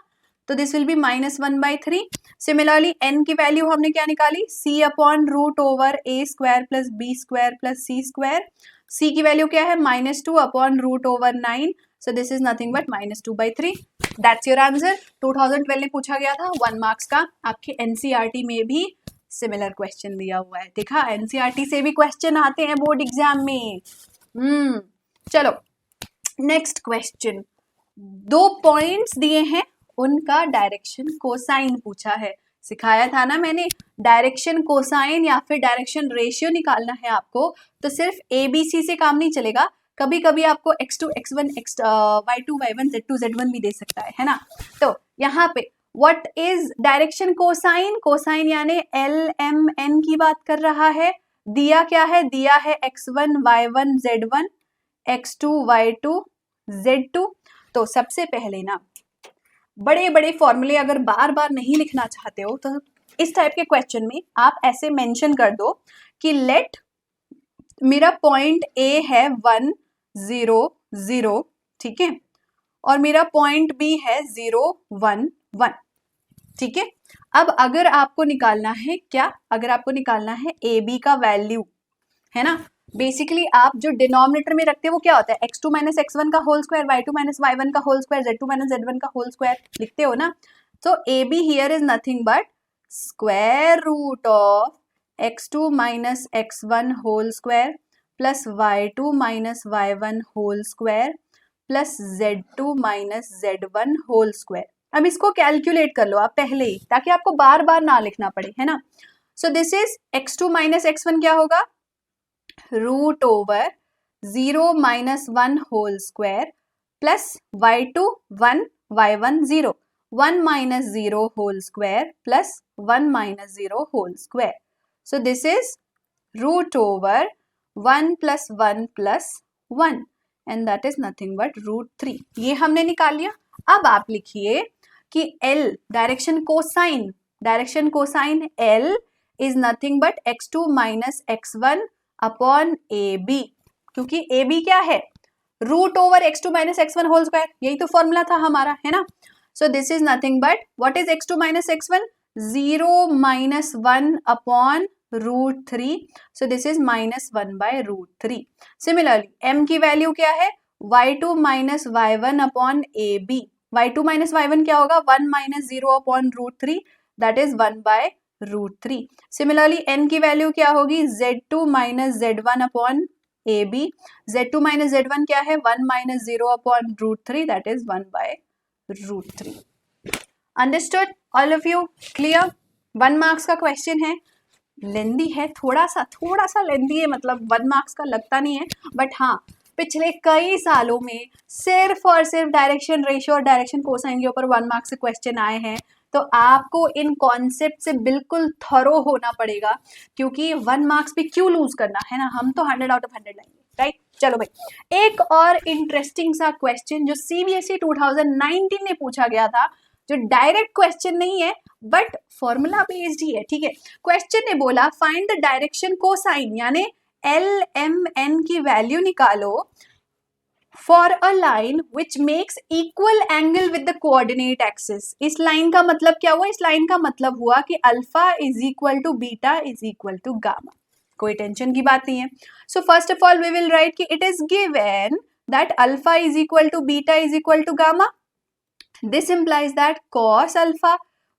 तो this will be -1/3। Similarly N की वैल्यू हमने क्या निकाली, C upon root over A square plus B square plus C square. C की वैल्यू क्या है, -2 upon root over 9, so this is nothing but -2/3. That's your answer. 2012 में पूछा गया था 1 मार्क्स का, आपके NCERT में भी सिमिलर क्वेश्चन दिया हुआ है। देखा, NCERT से भी क्वेश्चन आते हैं बोर्ड एग्जाम में। चलो नेक्स्ट क्वेश्चन, 2 पॉइंट्स दिए हैं, उनका डायरेक्शन कोसाइन पूछा है। सिखाया था ना मैंने, डायरेक्शन कोसाइन या फिर डायरेक्शन रेशियो निकालना है आपको, तो सिर्फ ABC से काम नहीं चलेगा, कभी कभी आपको x2 x1 y2 y1 z2 z1 भी दे सकता है ना। तो यहाँ पे what is direction cosine, cosine यानी LMN की बात कर रहा है। दिया क्या है, दिया है x1 y1 z1 x2 y2 z2। तो सबसे पहले ना बड़े बड़े फॉर्मूले अगर बार बार नहीं लिखना चाहते हो तो इस टाइप के क्वेश्चन में आप ऐसे मेंशन कर दो कि लेट मेरा पॉइंट A है 1 0 0, ठीक है, और मेरा पॉइंट B है 0 1 1, ठीक है। अब अगर आपको निकालना है क्या, अगर आपको निकालना है AB का वैल्यू, है ना, बेसिकली आप जो डिनोमिनेटर में रखते हो वो क्या होता है, x2 - x1 का होल स्क्वायर, y2 - y1 का होल स्क्वायर, z2 - z1 का होल स्क्वायर लिखते हो ना। तो AB here is nothing but square root of x2 - x1 whole square plus y2 - y1 whole square plus z2 - z1 whole square. अब इसको calculate कर लो आप पहले ही, ताकि आपको बार बार ना लिखना पड़े, है ना। So this is x2 - x1 क्या होगा, root over 0 - 1 whole square plus y2 1 y1 0 1 - 0 whole square plus 1 - 0 whole square. So this is root over 1 + 1 + 1 and that is nothing but √3। ये हमने निकाल लिया। अब आप लिखिए कि L direction cosine L is nothing but x2 - x1 upon AB, क्योंकि AB क्या है, root over x2 minus x1 whole square, यही तो फॉर्मूला था हमारा, है ना. So this is nothing but what is x2 minus x1, 0 minus 1 upon root 3. So this is minus 1 by root 3. Similarly m की वैल्यू क्या है, y2 minus y1 upon ab. y2 minus y1 क्या होगा, 1 minus 0 upon root 3, that is 1 by root 3. Similarly n की value क्या होगी, z2 minus z1 upon AB. z2 minus z1 क्या है, 1 minus 0 upon root 3, that is 1 by root 3. Understood all of you, clear. 1 marks का question है, lengthy है, थोड़ा सा लेंदी है, मतलब 1 मार्क्स का लगता नहीं है, बट हाँ पिछले कई सालों में सिर्फ और सिर्फ डायरेक्शन रेशियो और डायरेक्शन कोसाइन के ऊपर 1 मार्क्स से क्वेश्चन आए हैं. तो आपको इन कॉन्सेप्ट से बिल्कुल थरो होना पड़ेगा, क्योंकि 1 मार्क्स भी क्यों लूज करना है ना, हम तो 100 आउट ऑफ 100 लाएंगे, राइट. चलो भाई, एक और इंटरेस्टिंग सा क्वेश्चन जो CBSE 2019 में पूछा गया था, जो डायरेक्ट क्वेश्चन नहीं है बट फॉर्मूला बेस्ड ही है, ठीक है. क्वेश्चन ने बोला फाइंड द डायरेक्शन कोसाइन, यानी LMN की वैल्यू निकालो for a line which makes equal angle with the coordinate axis. इस लाइन का मतलब क्या हुआ, इस लाइन का मतलब हुआ कि alpha is equal to beta is equal to gamma. कोई टेंशन की बात नहीं है. So first of all we will write कि it is given that alpha is equal to beta is equal to gamma. This implies that cos alpha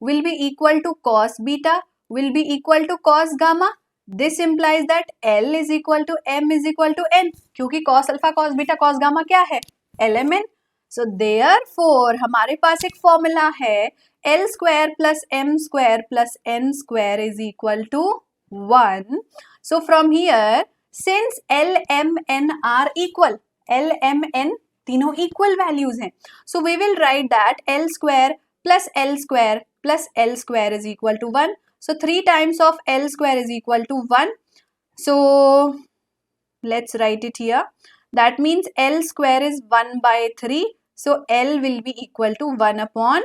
will be equal to cos beta will be equal to cos gamma. This implies that L is equal to M is equal to N, क्योंकि cos alpha cos beta cos gamma क्या है, LMN. So therefore हमारे पास एक formula है L square plus M square plus N square is equal to 1. So from here since L M N are equal, L M N तीनों equal values हैं, so we will write that L square plus L square plus L square is equal to 1. So 3 times of L square is equal to 1. So let's write it here. That means L square is 1 by 3. So L will be equal to 1 upon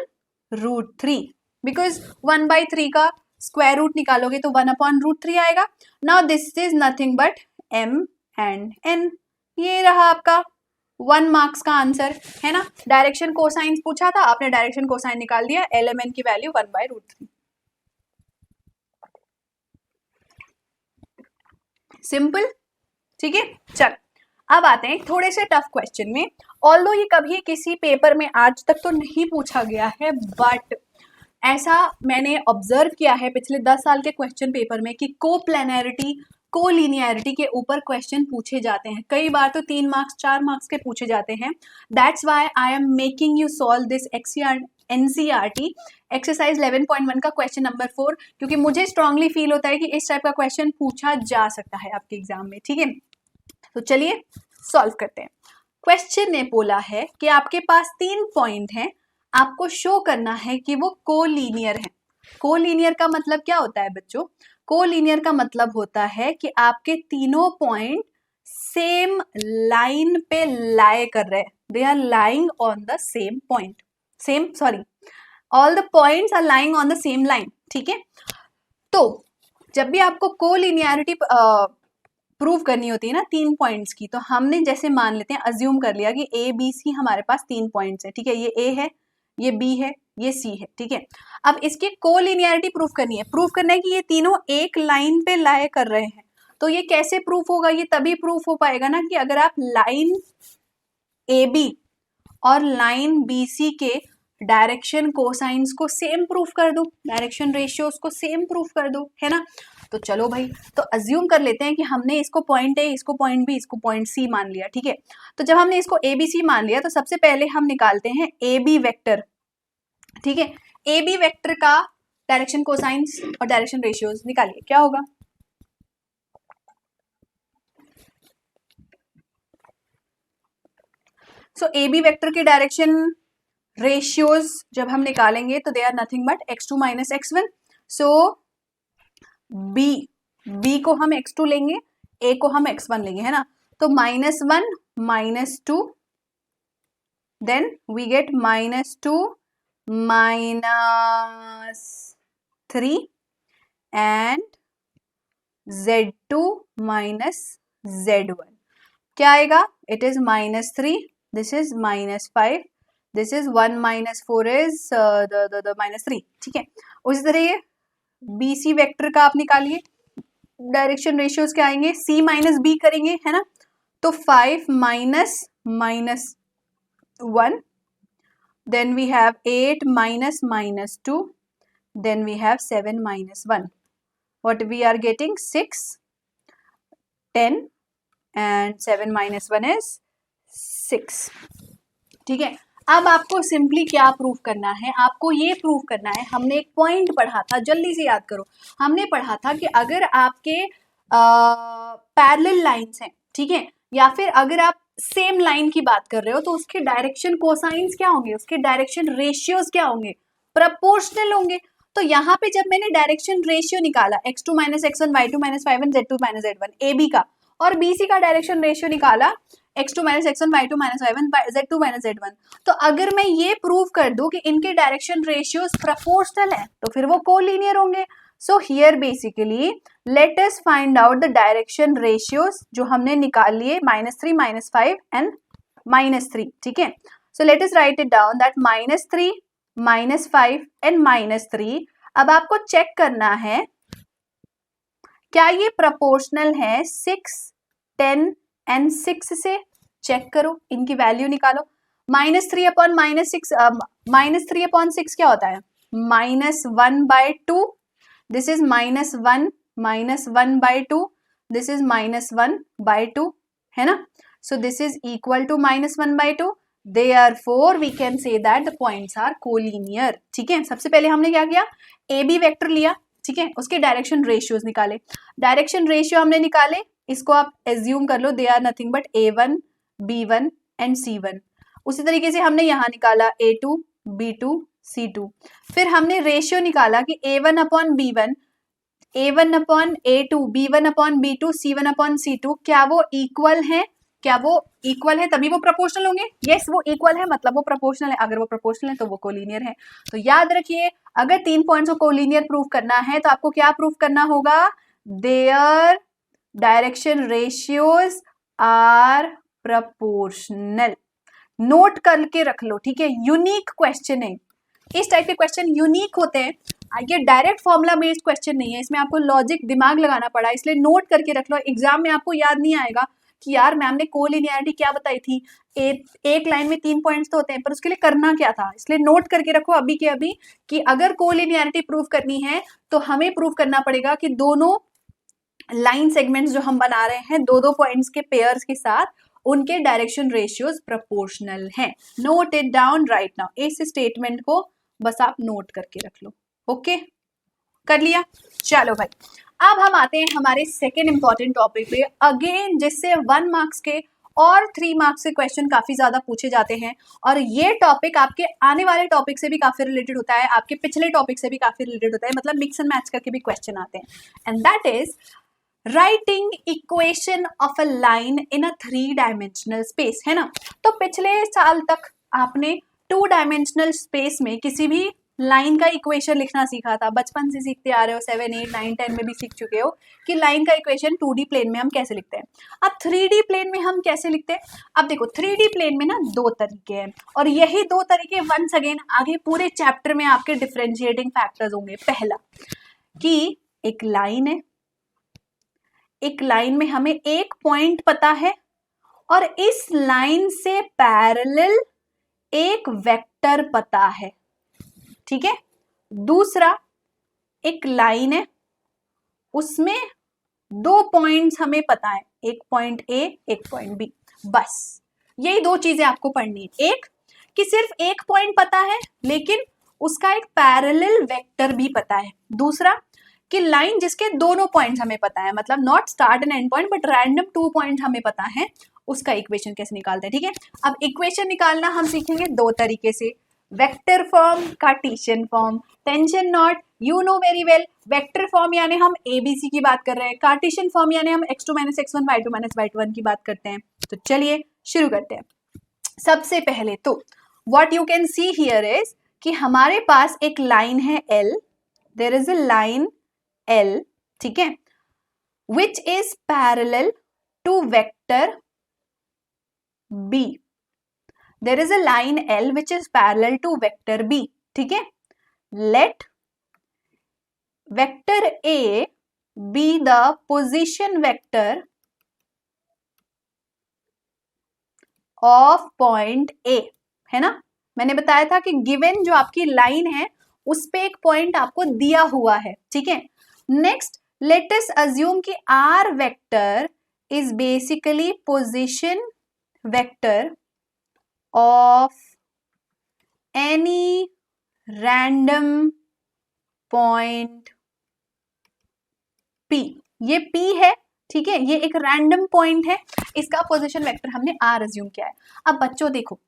root 3, because 1 by 3 का square root निकालोगे तो 1 upon root 3 आएगा. Now this is nothing but M and N. ये रहा आपका 1 marks का answer, है ना. डायरेक्शन कोसाइन पूछा था, आपने डायरेक्शन कोसाइन निकाल दिया, LMN की वैल्यू 1 बाय रूट 3. सिंपल, ठीक है. चल अब आते हैं थोड़े से टफ क्वेश्चन में. ऑल्दो ये कभी किसी पेपर में आज तक तो नहीं पूछा गया है, बट ऐसा मैंने ऑब्जर्व किया है पिछले 10 साल के क्वेश्चन पेपर में कि कोप्लेनैरिटी कोलिनियरिटी के ऊपर क्वेश्चन पूछे जाते हैं. कई बार तो 3 मार्क्स 4 मार्क्स के पूछे जाते हैं. That's why I am making you solve this NCERT exercise 11.1 का क्वेश्चन नंबर 4, क्योंकि मुझे स्ट्रांगली फील होता है कि इस टाइप का क्वेश्चन पूछा जा सकता है आपके एग्जाम में, ठीक है. तो चलिए सॉल्व करते हैं. क्वेश्चन ने बोला है कि आपके पास 3 पॉइंट हैं, आपको शो करना है कि वो कोलिनियर है. कोलिनियर का मतलब क्या होता है बच्चों, कोलिनियर का मतलब होता है कि आपके तीनों पॉइंट सेम लाइन पे लाई कर रहे हैं. They are lying on the same point, all the points are lying on the same line, ठीक है. तो जब भी आपको कोलिनियरिटी प्रूव करनी होती है ना 3 पॉइंट्स की, तो हमने जैसे मान लेते हैं, अज्यूम कर लिया कि ABC हमारे पास 3 पॉइंट्स है, ठीक है. ये A है, ये B है, ये C है, ठीक है. अब इसकी कोलिनियरिटी प्रूफ करनी है. प्रूफ करना है कि ये तीनों एक लाइन पे लाई कर रहे हैं. तो ये कैसे प्रूफ होगा, ये तभी प्रूफ हो पाएगा ना कि अगर आप लाइन AB और लाइन BC के डायरेक्शन कोसाइंस को सेम प्रूफ कर दो, डायरेक्शन रेशियोज को सेम प्रूफ कर दो, है ना. तो चलो भाई, तो अज्यूम कर लेते हैं कि हमने इसको पॉइंट A, इसको पॉइंट B, इसको पॉइंट C मान लिया, ठीक है. तो जब हमने इसको ABC मान लिया तो सबसे पहले हम निकालते हैं AB वेक्टर, ठीक है. AB वेक्टर का डायरेक्शन कोसाइंस और डायरेक्शन रेशियोज निकालिए, क्या होगा. सो AB वेक्टर के डायरेक्शन रेशियोज जब हम निकालेंगे तो they are nothing but x2 minus x1. So B को हम x2 लेंगे, A को हम x1 लेंगे, है ना. तो -1 -2, then we get -2 -3 and Z2 minus Z1. क्या आएगा, it is -3, this is -5, this is 1 - 4 is -3, ठीक है। उसी तरह BC वेक्टर का आप निकालिए, डायरेक्शन रेशियोज क्या आएंगे, C - B करेंगे, है ना, तो 5 - -1, then we have 8 - -2, then we have 7 - 1. What we are getting, 6, 10 and 7 - 1 is 6, ठीक है। अब आपको सिंपली क्या प्रूव करना है, आपको ये प्रूव करना है, हमने एक पॉइंट पढ़ा था, जल्दी से याद करो, हमने पढ़ा था कि अगर आपके पैरेलल लाइंस हैं, ठीक है, या फिर अगर आप सेम लाइन की बात कर रहे हो तो उसके डायरेक्शन कोसाइंस क्या होंगे, उसके डायरेक्शन रेशियोज क्या होंगे, प्रोपोर्शनल होंगे। तो यहाँ पे जब मैंने डायरेक्शन रेशियो निकाला x2 - x1 y2 - y1 z2 - z1 AB का, और BC का डायरेक्शन रेशियो निकाला x2 - x1 y2 - y1 z2 - z1, तो अगर मैं ये प्रूव कर दूं कि इनके डायरेक्शन रेशियोज प्रोपोर्शनल है तो फिर वो कोलिनियर होंगे। So here basically let us find out the direction ratios जो हमने निकाल लिए, -3 -5 एंड -3, ठीक है। So let us write it down that -3 -5 and -3। अब आपको चेक करना है क्या ये प्रोपोर्शनल है 6, 10 एंड 6 से, चेक करो, इनकी वैल्यू निकालो। -3 अपॉन -6 क्या होता है, -1/2, दिस इज -1 -1/2, दिस इज -1/2, है ना। So this is equal to -1/2, therefore we can say that the points are collinear, ठीक है। सबसे पहले हमने क्या किया, AB वेक्टर लिया, ठीक है, उसके डायरेक्शन रेशियोज निकाले, डायरेक्शन रेशियो हमने निकाले, इसको आप एज्यूम कर लो, they are nothing but A1 B1 and C1। उसी तरीके से हमने यहाँ निकाला A2 B2 C2, फिर हमने रेशियो निकाला कि A1 upon B1, A1 upon A2, B1 upon B2, C1 upon C2, क्या वो इक्वल है, क्या वो इक्वल है तभी वो प्रोपोर्शनल होंगे। यस वो इक्वल है मतलब वो प्रोपोर्शनल है, अगर वो प्रोपोर्शनल है तो वो कोलिनियर है। तो याद रखिए अगर 3 पॉइंट्स को कोलिनियर प्रूव करना है तो आपको क्या प्रूव करना होगा, their direction ratios are proportional. Note करके रख लो, ठीक है, यूनिक क्वेश्चन है, इस टाइप के क्वेश्चन यूनिक होते हैं, ये डायरेक्ट फॉर्मूला बेस्ड क्वेश्चन नहीं है, इसमें आपको लॉजिक दिमाग लगाना पड़ा, इसलिए नोट करके रख लो, एग्जाम में आपको याद नहीं आएगा कि यार मैम ने कोलिनियरिटी क्या बताई थी, एक लाइन में 3 पॉइंट्स तो होते हैं पर उसके लिए करना क्या था, इसलिए नोट करके रखो अभी के अभी कि अगर कोलिनियरिटी प्रूव करनी है तो हमें प्रूव करना पड़ेगा कि दोनों लाइन सेगमेंट्स जो हम बना रहे हैं 2-2 पॉइंट्स के पेयर्स के साथ उनके डायरेक्शन रेशियोज प्रोपोर्शनल हैं। Note it down right now, इस स्टेटमेंट को बस आप नोट करके रख लो, ओके कर लिया। चलो भाई अब हम आते हैं हमारे सेकेंड इंपॉर्टेंट टॉपिक पे, अगेन जिससे 1 मार्क्स के और 3 मार्क्स के क्वेश्चन काफी ज्यादा पूछे जाते हैं, और ये टॉपिक आपके आने वाले टॉपिक से भी काफी रिलेटेड होता है, आपके पिछले टॉपिक से भी काफी रिलेटेड होता है, मतलब मिक्स एंड मैच करके भी क्वेश्चन आते हैं, and that is writing equation of a line in a 3 dimensional space, है ना। तो पिछले साल तक आपने 2 डायमेंशनल स्पेस में किसी भी लाइन का इक्वेशन लिखना सीखा था, बचपन से सीखते आ रहे हो, 7, 8, 9, 10 में भी सीख चुके हो कि लाइन का इक्वेशन 2D प्लेन में हम कैसे लिखते हैं। अब 3D प्लेन में हम कैसे लिखते हैं, अब देखो 3D प्लेन में ना 2 तरीके हैं, और यही 2 तरीके वंस अगेन आगे पूरे चैप्टर में आपके डिफरेंशिएटिंग फैक्टर्स होंगे। पहला कि एक लाइन है, एक लाइन में हमें एक पॉइंट पता है और इस लाइन से पैरेलल एक वेक्टर पता है, ठीक है। दूसरा एक लाइन है उसमें 2 पॉइंट्स हमें पता है, एक पॉइंट ए एक पॉइंट बी, बस यही 2 चीजें आपको पढ़नी है। एक कि सिर्फ एक पॉइंट पता है लेकिन उसका एक पैरेलल वेक्टर भी पता है, दूसरा कि लाइन जिसके दोनों पॉइंट्स हमें पता है, मतलब not start and and point but random 2 point हमें पता है, उसका इक्वेशन कैसे निकालते हैं, ठीक है। अब इक्वेशन निकालना हम सीखेंगे 2 तरीके से, vector form, Cartesian form. Tension not, you know very well, vector form यानी हम ABC की बात कर रहे हैं, कार्टेशियन फॉर्म यानी हम x2 - x1 y2 - y1 की बात करते हैं। तो चलिए शुरू करते हैं। सबसे पहले तो what you can see here is कि हमारे पास एक लाइन है L, there is a line L, ठीक है, which is parallel to vector B. There is a line L which is parallel to vector B. ठीक है, let vector A be the position vector of point A. है ना, मैंने बताया था कि गिवन जो आपकी लाइन है उस पे एक पॉइंट आपको दिया हुआ है, ठीक है। नेक्स्ट लेट अस अज्यूम कि R vector is basically position vector of any random point P। ये P है, ठीक है, ये एक रैंडम पॉइंट है, इसका पोजीशन वेक्टर हमने R अज्यूम किया है। अब बच्चों देखो,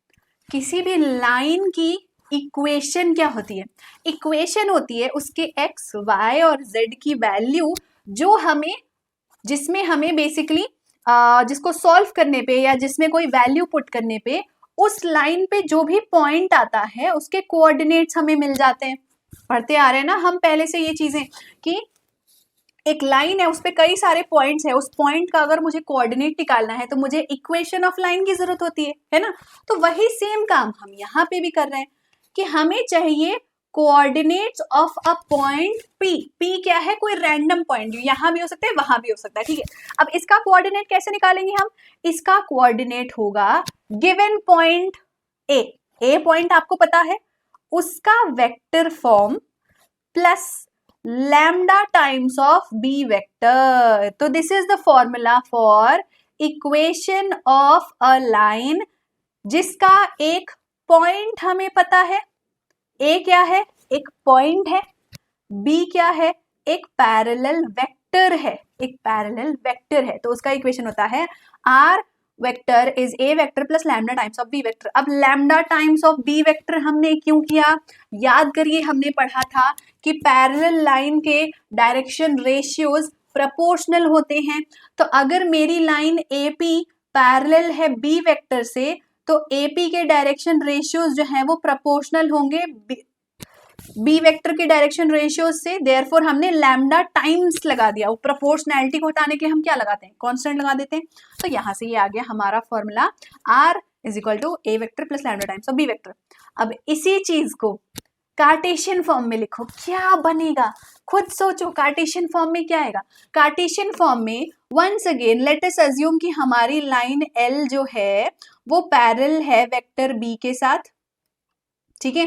किसी भी लाइन की इक्वेशन क्या होती है? इक्वेशन होती है उसके x, y और z की वैल्यू जो हमें, जिसमें हमें बेसिकली जिसको सॉल्व करने पे या जिसमें कोई वैल्यू पुट करने पे उस लाइन पे जो भी पॉइंट आता है उसके कोऑर्डिनेट्स हमें मिल जाते हैं। पढ़ते आ रहे हैं ना हम पहले से ये चीजें कि एक लाइन है उस पे कई सारे पॉइंट्स है, उस पॉइंट का अगर मुझे कोऑर्डिनेट निकालना है तो मुझे इक्वेशन ऑफ लाइन की जरूरत होती है ना। तो वही सेम काम हम यहाँ पे भी कर रहे हैं कि हमें चाहिए coordinates of a point P। P क्या है? कोई रैंडम पॉइंट, यहाँ भी हो सकता है वहां भी हो सकता है, ठीक है। अब इसका कोऑर्डिनेट कैसे निकालेंगे हम? इसका कोऑर्डिनेट होगा गिवन पॉइंट ए पॉइंट आपको पता है, उसका vector form plus lambda times of B vector. तो this is the formula for equation of a line जिसका एक पॉइंट हमें पता है। ए क्या है? एक पॉइंट है। बी क्या है? एक पैरेलल वेक्टर है, एक पैरेलल वेक्टर है। तो उसका इक्वेशन होता है R vector is A vector plus lambda times of B vector. अब lambda times of B vector हमने क्यों किया? याद करिए, हमने पढ़ा था कि पैरेलल लाइन के डायरेक्शन रेशियोज प्रोपोर्शनल होते हैं। तो अगर मेरी लाइन एपी पैरेलल है बी वेक्टर से तो एपी के डायरेक्शन रेशियोज जो हैं वो प्रोपोर्शनल होंगे बी वेक्टर के डायरेक्शन रेशियोज से। देयरफॉर हमने लैम्डा टाइम्स लगा दिया। वो प्रोपोर्शनैलिटी को हटाने के लिए हम क्या लगाते हैं? कांस्टेंट लगा देते हैं। तो यहां से ये आ गया हमारा formula R is equal to A vector plus lambda times of B vector. अब इसी चीज को कार्टेशियन फॉर्म में लिखो, क्या बनेगा? खुद सोचो, कार्टेशियन फॉर्म में क्या आएगा? कार्टेशियन फॉर्म में once again let us assume कि हमारी लाइन एल जो है वो पैरेलल है वेक्टर बी के साथ, ठीक है।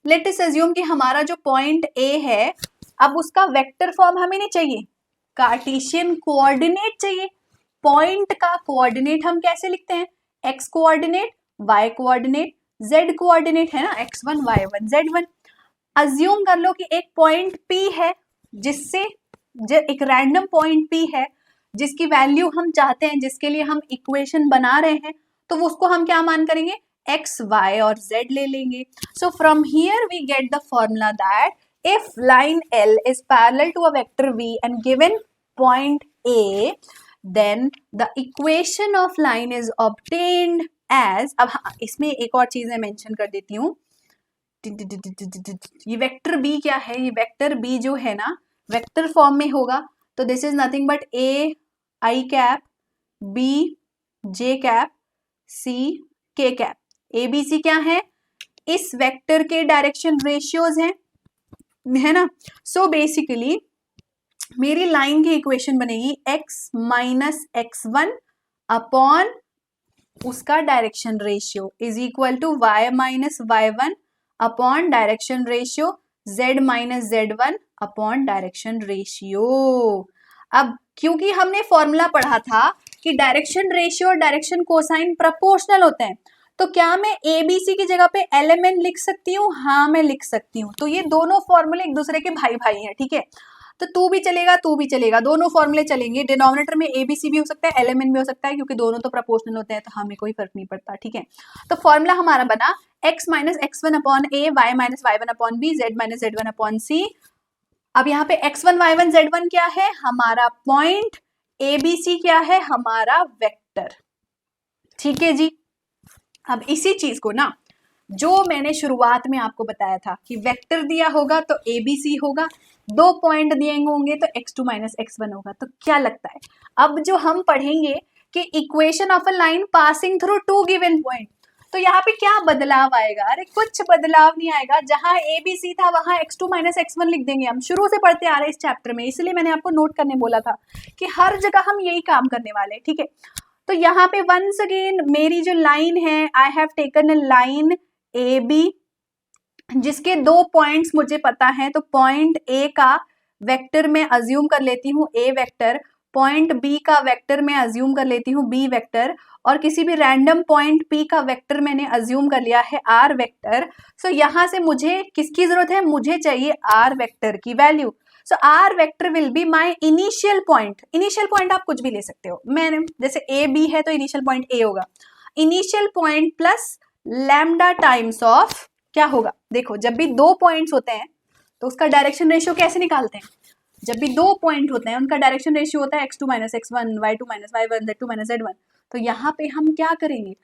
लेट अस अज्यूम कि हमारा जो पॉइंट ए है, अब उसका वेक्टर फॉर्म हमें नहीं चाहिए, कार्टेशियन कोऑर्डिनेट चाहिए। पॉइंट का कोऑर्डिनेट हम कैसे लिखते हैं? X coordinate, Y coordinate, Z coordinate, है ना, x1 y1 z1। अज्यूम कर लो कि एक पॉइंट P है जिससे एक रैंडम पॉइंट P है जिसकी वैल्यू हम चाहते हैं, जिसके लिए हम इक्वेशन बना रहे हैं, तो वो उसको हम क्या मान करेंगे? x, y और z ले लेंगे। So from here we get the formula that if line L is parallel to a vector V and given point A, then the equation of line is obtained as, अब हाँ इसमें एक और चीज मैं मेंशन कर देती हूँ। ये वेक्टर B क्या है? ये वेक्टर B जो है ना वेक्टर फॉर्म में होगा, तो this is nothing but A I cap, B J cap, C K cap. ABC क्या है? इस वेक्टर के डायरेक्शन रेशियोज हैं, है ना। सो बेसिकली मेरी लाइन की इक्वेशन बनेगी x माइनस x1 अपॉन उसका direction ratio is equal to y minus y1 upon direction ratio z minus z1 upon direction ratio. अब क्योंकि हमने फॉर्मूला पढ़ा था कि डायरेक्शन रेशियो और डायरेक्शन कोसाइन प्रोपोर्शनल होते हैं, तो क्या मैं ABC की जगह पे LMN लिख सकती हूँ? हाँ मैं लिख सकती हूँ। तो ये दोनों फॉर्मूले एक दूसरे के भाई भाई हैं, ठीक है। तो तू भी चलेगा, तू भी चलेगा, दोनों फॉर्मूले चलेंगे। डिनोमिनेटर में ABC भी हो सकता है, LMN भी हो सकता है, क्योंकि दोनों तो प्रोपोर्शनल होते हैं, तो हमें कोई फर्क नहीं पड़ता, ठीक है। तो फॉर्मूला हमारा बना x minus x1 upon a, y minus y1 upon b, z minus z1 upon c। अब यहाँ पे x1 y1 z1 क्या है? हमारा पॉइंट। ABC क्या है? हमारा वेक्टर, ठीक है जी। अब इसी चीज को ना जो मैंने शुरुआत में आपको बताया था कि वेक्टर दिया होगा तो ABC होगा, दो पॉइंट दिए होंगे तो x2 माइनस x1 होगा। तो क्या लगता है अब जो हम पढ़ेंगे कि equation of a line passing through two given point. तो यहाँ पे क्या बदलाव आएगा? अरे कुछ बदलाव नहीं आएगा, जहां ए बी सी था वहां x2 माइनस x1 लिख देंगे। हम शुरू से पढ़ते आ रहे हैं इस चैप्टर में, इसलिए मैंने आपको नोट करने बोला था कि हर जगह हम यही काम करने वाले हैं, ठीक है। तो यहाँ पे वंस अगेन मेरी जो लाइन है, I have taken a line A B जिसके 2 पॉइंट्स मुझे पता है। तो पॉइंट ए का वेक्टर में अज्यूम कर लेती हूँ ए वेक्टर, पॉइंट बी का वेक्टर में अज्यूम कर लेती हूँ बी वेक्टर, और किसी भी रैंडम पॉइंट पी का वेक्टर मैंने अज्यूम कर लिया है आर वेक्टर। सो यहाँ से मुझे किसकी जरूरत है? मुझे चाहिए आर वेक्टर की value. So R vector will be my initial point. Initial point आप कुछ भी ले सकते हो, मैंने जैसे ए बी है तो इनिशियल पॉइंट ए होगा, initial point plus lambda times of क्या होगा? देखो जब भी 2 पॉइंट्स होते हैं तो उसका डायरेक्शन रेशियो कैसे निकालते हैं? जब भी 2 पॉइंट होते हैं उनका डायरेक्शन रेशियो होता है x2 minus x1, y2 minus y1, z2 minus z1। तो यहाँ पे हम क्या करेंगे?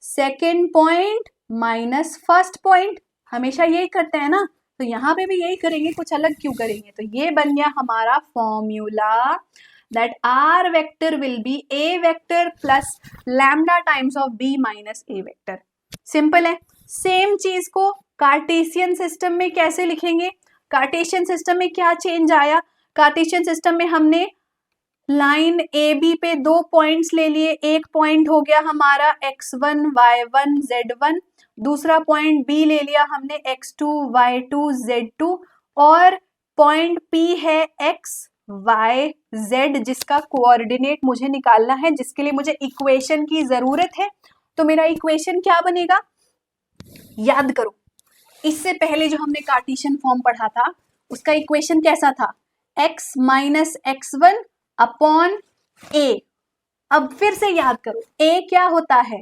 Second point minus first point, हमेशा यही करते हैं ना, तो यहाँ पे भी यही करेंगे, कुछ अलग क्यों करेंगे? तो ये बन गया हमारा formula that R vector will be A vector plus lambda times of B minus A vector. Simple है। सेम चीज को कार्टेशियन सिस्टम में कैसे लिखेंगे? कार्टेशियन सिस्टम में क्या चेंज आया? कार्टेशियन सिस्टम में हमने लाइन ए बी पे 2 पॉइंट्स ले लिए, एक पॉइंट हो गया हमारा x1 y1 z1, दूसरा पॉइंट बी ले लिया हमने x2 y2 z2, और पॉइंट p है x y z जिसका कोऑर्डिनेट मुझे निकालना है, जिसके लिए मुझे इक्वेशन की जरूरत है। तो मेरा इक्वेशन क्या बनेगा? याद करो, इससे पहले जो हमने कार्टेशियन फॉर्म पढ़ा था उसका इक्वेशन कैसा था? x minus x1 upon a। अब फिर से याद करो, a क्या होता है?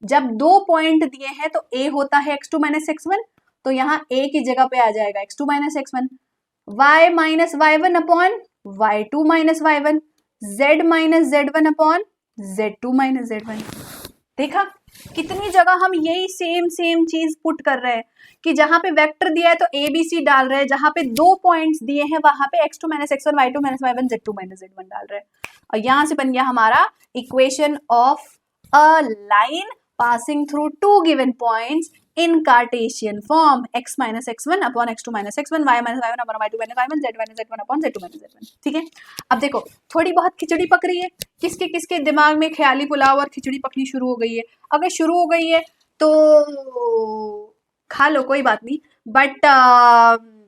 जब 2 पॉइंट दिए हैं तो a होता है x2 माइनस x1, तो यहाँ a की जगह पे आ जाएगा x2 minus x1, y minus y1 upon y2 minus y1, z minus z1 upon z2 minus z1। देखा कितनी जगह हम यही सेम चीज पुट कर रहे हैं कि जहां पे वेक्टर दिया है तो ए बी सी डाल रहे हैं, जहां पे 2 पॉइंट्स दिए हैं वहां पे x2 minus x1 y2 minus y1 z2 minus z1 डाल रहे हैं। और यहां से बन गया हमारा equation of a line passing through 2 given points in Cartesian form, x minus x1 upon x2 minus x1, y minus y1 upon y2 minus y1, z minus z1 upon z2 minus z1। ठीक है, अब देखो थोड़ी बहुत खिचड़ी पक रही है, किसके किसके दिमाग में ख्याली पुलाव और खिचड़ी पकनी शुरू हो गई है? अगर शुरू हो गई है तो खा लो, कोई बात नहीं, बट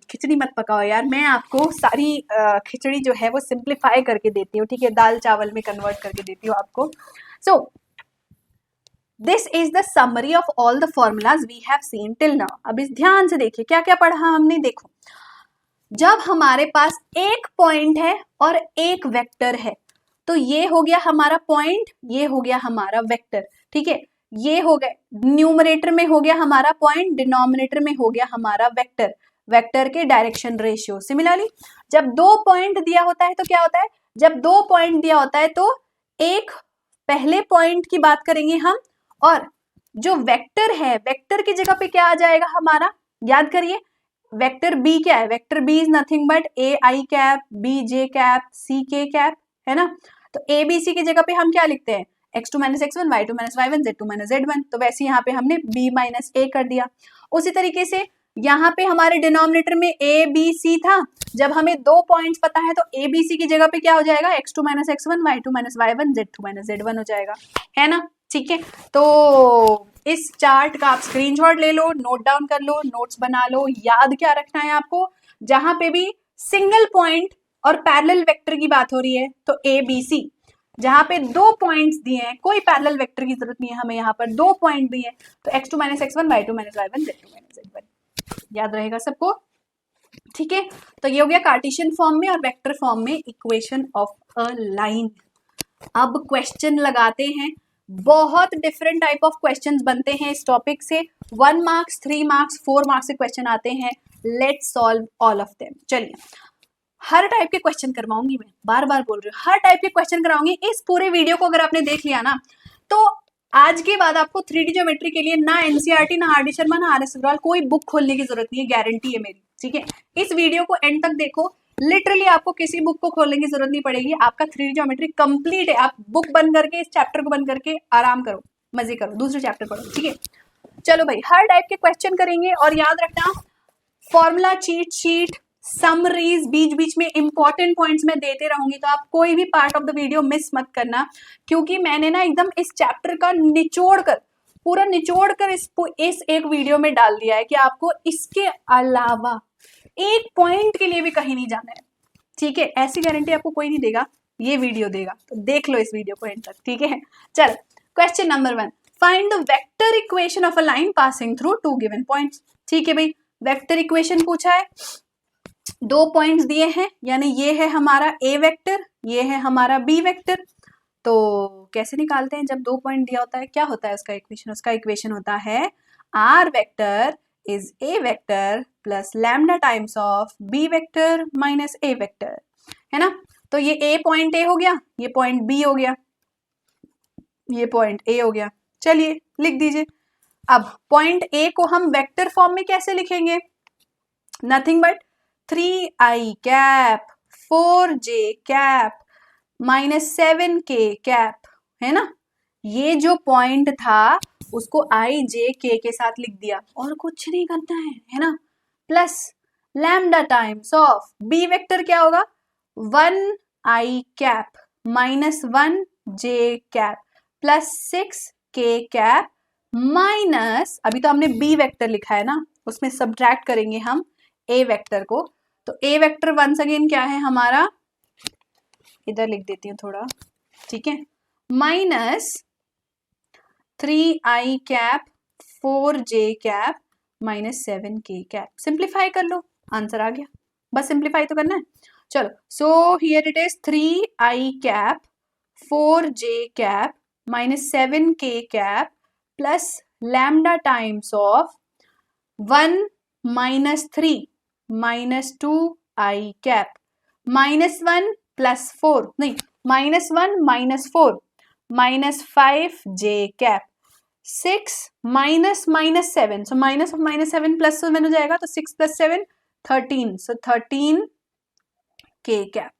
खिचड़ी मत पकाओ यार। मैं आपको सारी खिचड़ी जो है वो सिंप्लीफाई करके देती हूँ, ठीक है, दाल चावल में कन्वर्ट करके देती हूँ आपको। So this is the summary of all the formulas we have seen till now. अब इस ध्यान से देखिए क्या क्या पढ़ा हमने। देखो, जब हमारे पास एक पॉइंट है और एक वेक्टर है तो ये हो गया हमारा पॉइंट, ये हो गया हमारा वेक्टर, ठीक है। ये हो गया न्यूमरेटर में हो गया हमारा पॉइंट, डिनोमिनेटर में हो गया हमारा वेक्टर, वेक्टर के डायरेक्शन रेशियो। सिमिलरली जब 2 पॉइंट दिया होता है तो क्या होता है? जब 2 पॉइंट दिया होता है तो एक पहले पॉइंट की बात करेंगे हम, और जो वेक्टर है वेक्टर की जगह पे क्या आ जाएगा हमारा? याद करिए, वेक्टर बी क्या है? Vector B is nothing but A I cap, B J cap, C K cap, है ना। तो ए बी सी की जगह पे हम क्या लिखते हैं? x2 minus x1, y2 minus y1, z2 minus z1। तो वैसे यहाँ पे हमने b माइनस a कर दिया। उसी तरीके से यहाँ पे हमारे डिनोमिनेटर में a b c था, जब हमें 2 पॉइंट्स पता है तो a b c की जगह पे क्या हो जाएगा? x2 minus x1, y2 minus y1, z2 minus z1 हो जाएगा, है ना। ठीक है, तो इस चार्ट का आप स्क्रीनशॉट ले लो, नोट डाउन कर लो, नोट्स बना लो। याद क्या रखना है आपको? जहां पे भी सिंगल पॉइंट और पैरेलल वेक्टर की बात हो रही है तो ए बी सी, जहां पे 2 पॉइंट्स दिए हैं, कोई पैरेलल वेक्टर की जरूरत नहीं है हमें, यहाँ पर 2 पॉइंट दिए हैं तो x2 minus x1, y2 minus y1, z2 minus z1। याद रहेगा सबको? ठीक है, तो ये हो गया कार्टेशियन फॉर्म में और वेक्टर फॉर्म में इक्वेशन ऑफ अ लाइन। अब क्वेश्चन लगाते हैं, बहुत डिफरेंट टाइप ऑफ क्वेश्चंस बनते हैं इस टॉपिक से। 1 मार्क्स, 3 मार्क्स, 4 मार्क्स के क्वेश्चन आते हैं। Let's solve all of them. चलिए, हर टाइप के क्वेश्चन करवाऊंगी, मैं बार बार बोल रही हूँ, हर टाइप के क्वेश्चन कराऊंगी। इस पूरे वीडियो को अगर आपने देख लिया ना तो आज के बाद आपको 3D ज्योमेट्री के लिए ना एनसीईआरटी, ना आर डी शर्मा, ना आर एस अग्रवाल, कोई बुक खोलने की जरूरत नहीं है, गारंटी है मेरी। ठीक है, इस वीडियो को एंड तक देखो, लिटरली आपको किसी बुक को खोलने की जरूरत नहीं पड़ेगी, आपका 3D ज्योमेट्री कंप्लीट है। आप बुक बंद करके, इस चैप्टर को बंद करके आराम करो, मजे करो, दूसरे चैप्टर पढ़ो, ठीक है। चलो भाई, हर टाइप के क्वेश्चन करेंगे और याद रखना फॉर्मूला चीट शीट समरीज बीच बीच में इंपॉर्टेंट पॉइंट्स में देते रहूंगी, तो आप कोई भी part of the video miss मत करना, क्योंकि मैंने ना एकदम इस चैप्टर का निचोड़ कर, पूरा निचोड़ कर इस एक वीडियो में डाल दिया है कि आपको इसके अलावा एक पॉइंट के लिए भी कहीं नहीं जाना है, ठीक है। ऐसी गारंटी आपको कोई नहीं देगा, ये वीडियो देगा, तो देख लो इस वीडियो को एंड तक, ठीक है। चल, question number 1, find the vector equation of a line passing through 2 given points. ठीक है भाई, वेक्टर इक्वेशन पूछा है, 2 पॉइंट्स दिए हैं, यानी ये है हमारा ए वेक्टर, ये है हमारा बी वेक्टर। तो कैसे निकालते हैं, जब 2 पॉइंट दिया होता है क्या होता है उसका इक्वेशन? उसका इक्वेशन होता है R vector is A vector plus lambda times of B vector minus A vector, है ना। तो ये ए पॉइंट ए हो गया, ये पॉइंट बी हो गया, ये पॉइंट ए हो गया। चलिए लिख दीजिए। अब पॉइंट ए को हम वेक्टर फॉर्म में कैसे लिखेंगे? Nothing but 3i cap 4j cap minus 7k cap, है ना। ये जो पॉइंट था उसको i j k के साथ लिख दिया और कुछ नहीं करना है ना। Plus lambda times of B vector क्या होगा? 1i cap minus 1j cap plus 6k cap minus, अभी तो हमने बी वेक्टर लिखा है ना, उसमें सब्ट्रैक्ट करेंगे हम ए वेक्टर को। तो ए वेक्टर वंस अगेन क्या है हमारा, इधर लिख देती हूँ थोड़ा, ठीक है, minus 3i cap 4j cap minus 7k cap. Simplify कर लो, आंसर आ गया, बस सिंप्लीफाई तो करना है। चलो, so here it is 3i cap 4j cap minus 7k cap plus lambda times of 1 minus 3 minus 2i cap minus 1 plus 4 नहीं, minus 1 minus 4 minus 5j cap 6 minus minus 7, so minus of minus 7 plus 7 हो जाएगा, तो 6 plus 7 13, सो 13k cap.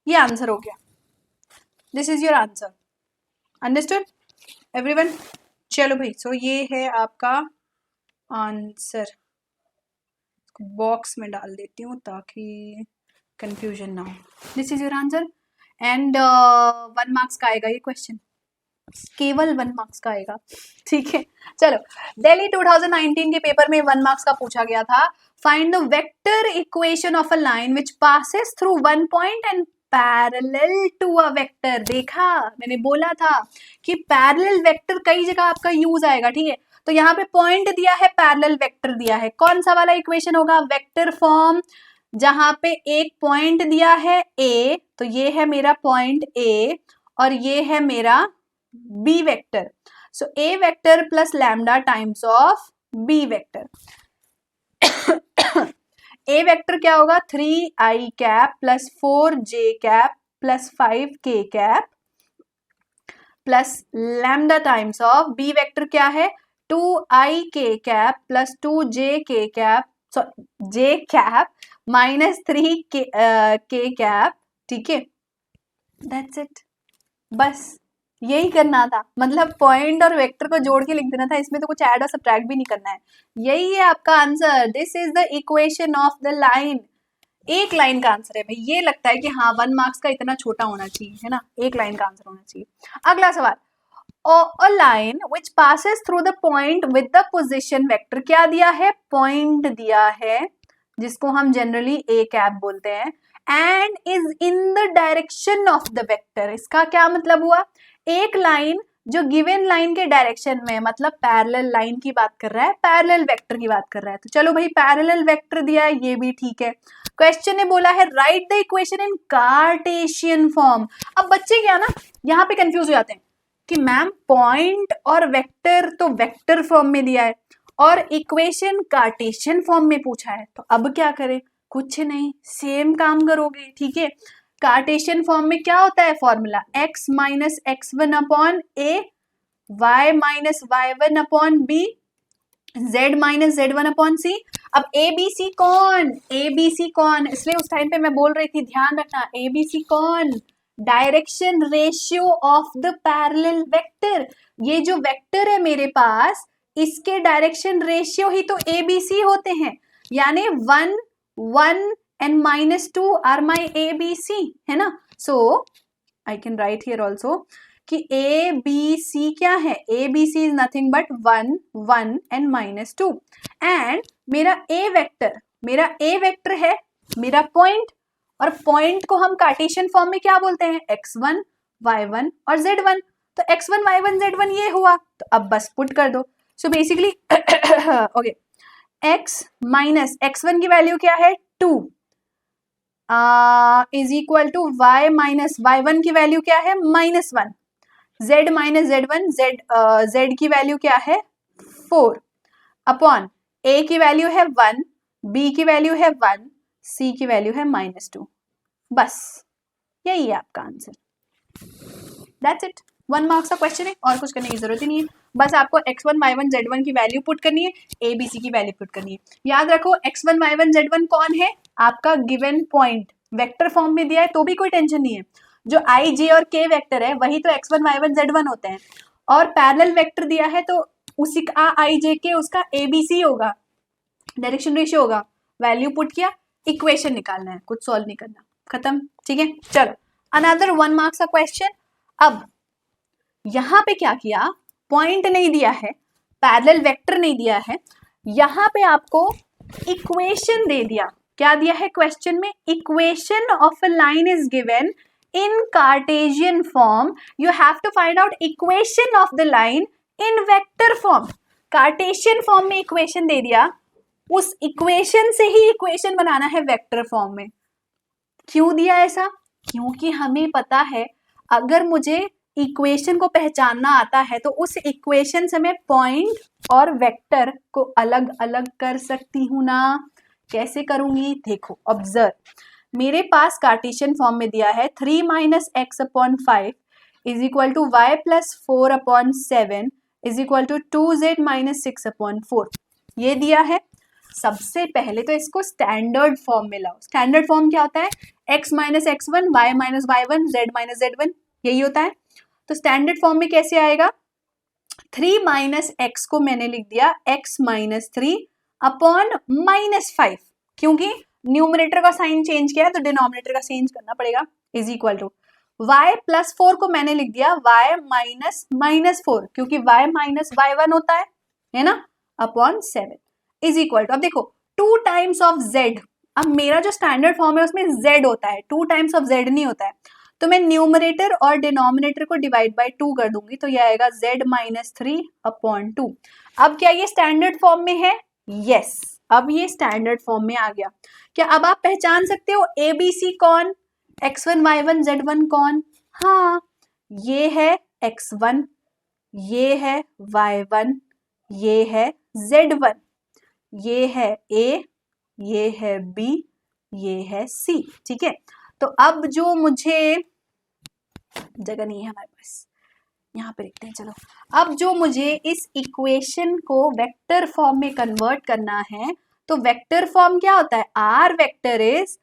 ये answer हो गया, this is your answer. Understood everyone? चलो भाई, सो ये है आपका आंसर। बॉक्स में डाल देती हूँ ताकि कंफ्यूजन ना हो। This is your answer and 1 marks का आएगा ये क्वेश्चन, केवल 1 मार्क्स का आएगा, ठीक है। चलो, दिल्ली 2019 के पेपर में 1 मार्क्स का पूछा गया था, find the vector equation of a line which passes through 1 point and parallel to a vector. देखा, मैंने बोला था कि पैरेलल वेक्टर कई जगह आपका यूज आएगा, ठीक है। तो यहाँ पे पॉइंट दिया है, पैरेलल वेक्टर दिया है, कौन सा वाला इक्वेशन होगा? वेक्टर फॉर्म, जहां पे एक पॉइंट दिया है ए, तो ये है मेरा पॉइंट ए और ये है मेरा B vector. So A vector plus lambda times of B vector. A vector क्या होगा? 3i cap plus 4j cap plus 5k cap plus lambda times of B vector क्या है? 2ik cap plus 2jk cap, j cap minus 3k cap, ठीक है। That's it, बस यही करना था, मतलब पॉइंट और वेक्टर को जोड़ के लिख देना था, इसमें तो कुछ ऐड और सब्ट्रैक्ट भी नहीं करना है। यही है आपका answer, this is the equation of the line. एक लाइन का आंसर है भाई, ये लगता है कि हाँ 1 मार्क्स का इतना छोटा होना चाहिए, है ना, एक लाइन का आंसर होना चाहिए। अगला सवाल, a line which passes through the point with the position vector, क्या दिया है? पॉइंट दिया है जिसको हम जनरली a कैप बोलते हैं, and is in the direction of the vector। इसका क्या मतलब हुआ? एक लाइन जो गिवन लाइन के डायरेक्शन में, मतलब पैरेलल लाइन की बात कर रहा है, पैरेलल वेक्टर की बात कर रहा है। तो चलो भाई, पैरेलल वेक्टर दिया है, ये भी ठीक है। क्वेश्चन ने बोला है right the equation in Cartesian form. अब बच्चे क्या ना यहाँ पे कंफ्यूज हो जाते हैं कि मैम पॉइंट और वेक्टर तो वेक्टर फॉर्म में दिया है और इक्वेशन कार्टेशियन फॉर्म में पूछा है, तो अब क्या करें? कुछ नहीं, सेम काम करोगे, ठीक है। कार्टेशियन फॉर्म में क्या होता है formula? x minus x1 upon a, y minus y1 upon b, z minus z1 upon c। अब ए बी सी कौन, ए बी सी कौन, इसलिए उस टाइम पे मैं बोल रही थी ध्यान रखना, ए बी सी कौन, direction ratio of the parallel vector. ये जो वेक्टर है मेरे पास, इसके डायरेक्शन रेशियो ही तो ए बी सी होते हैं, यानी 1 1 and -2 are my A B C, है ना। So I can write here also कि ए बी सी क्या है, A B C is nothing but 1 1 and -2 and मेरा ए वेक्टर है मेरा पॉइंट, और पॉइंट को हम कार्टेशियन फॉर्म में क्या बोलते हैं, x1 y1 और z1। तो x1 y1 z1 ये हुआ, तो अब बस पुट कर दो। So basically okay, x minus x1 की वैल्यू क्या है 2 is equal to y minus y1 की वैल्यू क्या है -1, z माइनस z1 z की वैल्यू क्या है 4 अपॉन a की वैल्यू है 1, b की वैल्यू है 1, c की वैल्यू है -2। बस यही है आपका आंसर, दैट्स इट। 1 मार्क्स का क्वेश्चन है, और कुछ करने की जरूरत ही नहीं है, बस आपको x1 y1 z1 की वैल्यू पुट करनी है, a b c की वैल्यू पुट करनी है। याद रखो x1 y1 z1 कौन है, आपका गिवन पॉइंट, वेक्टर फॉर्म में दिया है तो भी कोई टेंशन नहीं है, जो i j और k वेक्टर है वही तो x1 y1 z1 होते हैं, और पैरेलल वेक्टर दिया है तो उसी का i j k उसका a b c होगा, डायरेक्शन रेशियो होगा, वैल्यू पुट किया, इक्वेशन निकालना है, कुछ सॉल्व नहीं करना, खत्म, ठीक है। चलो अनदर 1 मार्क्स का क्वेश्चन। अब यहां पे क्या किया, पॉइंट नहीं दिया है, पैरेलल वेक्टर नहीं दिया है, यहां पे आपको इक्वेशन दे दिया। क्या दिया है क्वेश्चन में, equation of a line is given in Cartesian form, you have to find out equation of the line in vector form. Cartesian form में इक्वेशन दे दिया, उस इक्वेशन से ही इक्वेशन बनाना है वेक्टर फॉर्म में। क्यों दिया ऐसा, क्योंकि हमें पता है अगर मुझे इक्वेशन को पहचानना आता है तो उस इक्वेशन से मैं पॉइंट और वेक्टर को अलग अलग कर सकती हूं ना। कैसे करूंगी, देखो ऑब्जर्व, मेरे पास कार्टेशियन फॉर्म में दिया है 3 - x/5 is equal to y + 4/7 is equal to 2z - 6/4, ये दिया है। सबसे पहले तो इसको स्टैंडर्ड फॉर्म में लाओ। स्टैंडर्ड फॉर्म क्या होता है, x - x1 y - y1 z - z1, यही होता है। तो स्टैंडर्ड फॉर्म में कैसे आएगा, 3 - x को मैंने लिख दिया x - 3 अपॉन -5, क्योंकि न्यूमरेटर का साइन चेंज किया है तो डिनोमिनेटर का चेंज करना पड़ेगा, इज इक्वल टू y + 4 को मैंने लिख दिया y - -4, क्योंकि y - y1 होता है ना, अपॉन 7 इज इक्वल टू, अब देखो 2 टाइम्स ऑफ z, अब मेरा जो स्टैंडर्ड फॉर्म है उसमें z होता है, 2 टाइम्स ऑफ z नहीं होता है, तो मैं न्यूमरेटर और डिनोमिनेटर को डिवाइड बाय 2 कर दूंगी, तो यह आएगा z - 3/2। अब क्या ये स्टैंडर्ड फॉर्म में है, यस, अब ये स्टैंडर्ड फॉर्म में आ गया। क्या अब आप पहचान सकते हो ए बी सी कौन, x1 y1 z1 कौन, हाँ ये है x1, ये है y1, ये है z1, ये है A, ये है B, ये है C, ठीक है। तो अब जो मुझे, जगह नहीं है हमारे पास, यहाँ पे लिखते हैं, चलो अब जो मुझे इस इक्वेशन को वेक्टर फॉर्म में कन्वर्ट करना है, तो वेक्टर फॉर्म क्या होता है, आर वेक्टर इज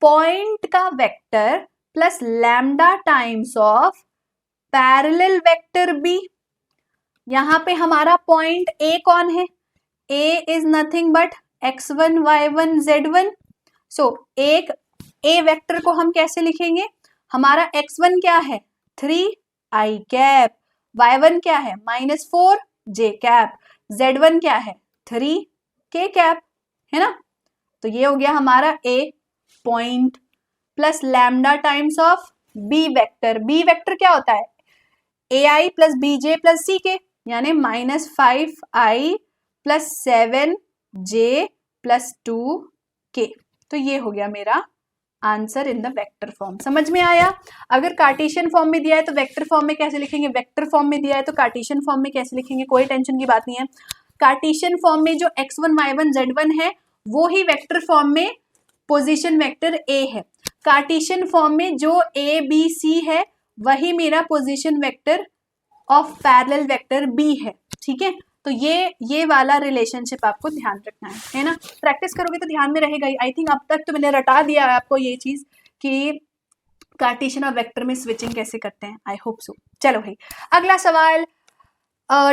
पॉइंट का vector plus lambda times of parallel vector B। यहाँ पे हमारा पॉइंट A कौन है, A is nothing but x1 y1 z1। सो एक A वेक्टर को हम कैसे लिखेंगे, हमारा x1 क्या है 3i कैप, y1 क्या है -4j कैप, z1 क्या है 3k कैप, है ना। तो ये हो गया हमारा A point plus lambda times of B vector. B vector क्या होता है, ai + bj + ck, यानी -5i + 7j + 2k। तो ये हो गया मेरा answer in the vector form. समझ में आया। अगर कार्टेशियन फॉर्म में दिया है तो वेक्टर फॉर्म में कैसे लिखेंगे, वेक्टर फॉर्म में दिया है तो कार्टेशियन फॉर्म में कैसे लिखेंगे, कोई टेंशन की बात नहीं है। कार्टेशियन फॉर्म में जो x1 y1 z1 है वो ही वेक्टर फॉर्म में पोजीशन वेक्टर a है। कार्टेशियन फॉर्म में जो a b c है वही मेरा position vector of parallel vector b है, ठीक है। तो ये वाला रिलेशनशिप आपको ध्यान रखना है ना। प्रैक्टिस करोगे तो ध्यान में रहेगा ही। आई थिंक अब तक तो मैंने रटा दिया है आपको ये चीज कि कार्टेशियन और वेक्टर में स्विचिंग कैसे करते हैं। I hope so. चलो भाई अगला सवाल,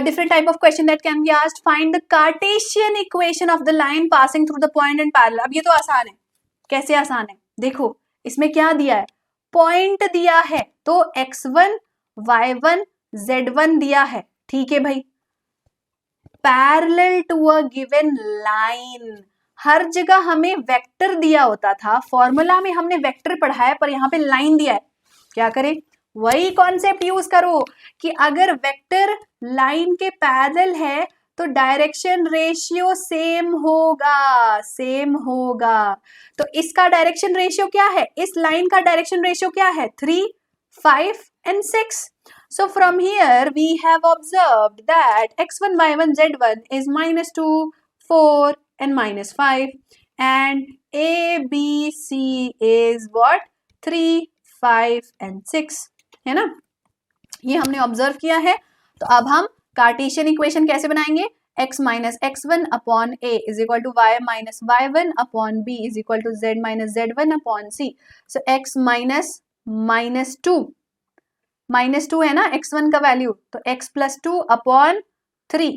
different type of question that can be asked. Find the Cartesian equation of the line passing through the point and parallel. अब ये तो आसान है। कैसे आसान है, देखो इसमें क्या दिया है, पॉइंट दिया है, तो x1 y1 z1 दिया है, ठीक है भाई। Parallel to a given line, हर जगह हमें वेक्टर दिया होता था, फॉर्मूला में हमने वेक्टर पढ़ा है, पर यहाँ पे लाइन दिया है। क्या करें, वही कॉन्सेप्ट यूज करो कि अगर वेक्टर लाइन के पैरेलल है तो डायरेक्शन रेशियो सेम होगा। तो इसका डायरेक्शन रेशियो क्या है, इस लाइन का डायरेक्शन रेशियो क्या है, 3, 5 and 6. So from here we have observed that x1, y1, z1 is -2, 4 and -5 and a, b, c is what, 3, 5 and 6, है ना। ये हमने ऑब्जर्व किया है। तो अब हम कार्टेशियन इक्वेशन कैसे बनाएंगे, x minus x1 upon a is equal to y minus y1 upon b is equal to z minus z1 upon c। So x minus -2 है ना x1 का वैल्यू, तो x plus 2 upon 3,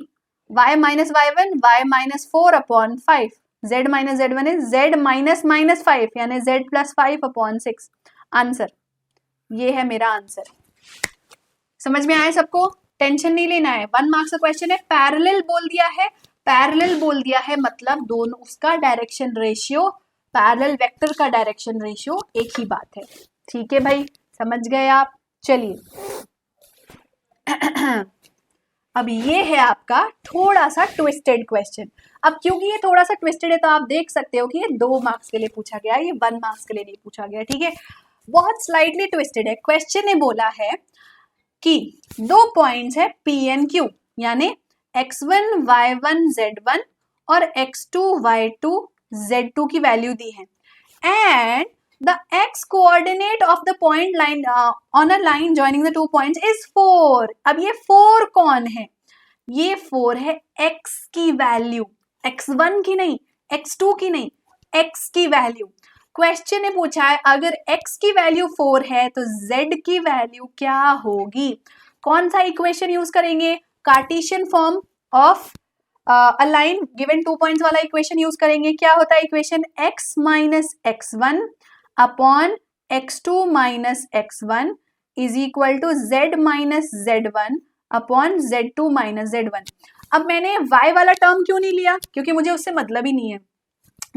y minus y1 y minus 4 upon 5, z minus z1 है z minus -5 यानी z plus 5 upon 6। Answer ये है मेरा answer. समझ में आया सबको, टेंशन नहीं लेना है। 1 मार्क्स का क्वेश्चन है, पैरेलल बोल दिया है मतलब दोनों उसका डायरेक्शन रेशियो, पैरेलल वेक्टर का डायरेक्शन रेशियो एक ही बात है, ठीक है भाई, समझ गए आप। चलिए अब ये है आपका थोड़ा सा ट्विस्टेड क्वेश्चन। अब क्योंकि ये थोड़ा सा ट्विस्टेड है तो आप देख सकते हो कि ये 2 मार्क्स के लिए पूछा गया, ये 1 मार्क्स के लिए नहीं पूछा गया, ठीक है। बहुत स्लाइटली ट्विस्टेड है। क्वेश्चन ने बोला है कि 2 पॉइंट्स है P and Q, यानी x1 y1 z1 और x2 y2 z2 की वैल्यू दी है, and the x coordinate of the point line on a line joining the 2 points is 4। अब ये 4 कौन है, ये 4 है x की वैल्यू, x1 की नहीं, x2 की नहीं, x की वैल्यू। क्वेश्चन ने पूछा है अगर x की वैल्यू 4 है तो z की वैल्यू क्या होगी। कौन सा इक्वेशन यूज करेंगे, Cartesian form of a line given 2 points वाला इक्वेशन यूज करेंगे। क्या होता है equation, x minus x1 upon x2 minus x1 is equal to z minus z1 upon z2 minus z1। अब मैंने y वाला टर्म क्यों नहीं लिया, क्योंकि मुझे उससे मतलब ही नहीं है,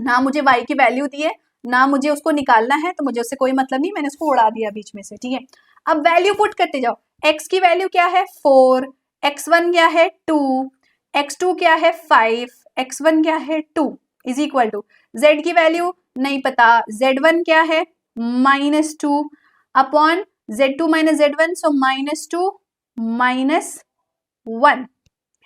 ना मुझे y की वैल्यू दी है ना मुझे उसको निकालना है, तो मुझे उससे कोई मतलब नहीं, मैंने उसको उड़ा दिया बीच में से, ठीक है। अब वैल्यू पुट करते जाओ, x की वैल्यू क्या है 4, x1 क्या है 2, x2 क्या है 5, x1 क्या है 2 इज इक्वल टू z की वैल्यू नहीं पता, z1 क्या है -2 अपॉन z2 माइनस z1, सो -2 -1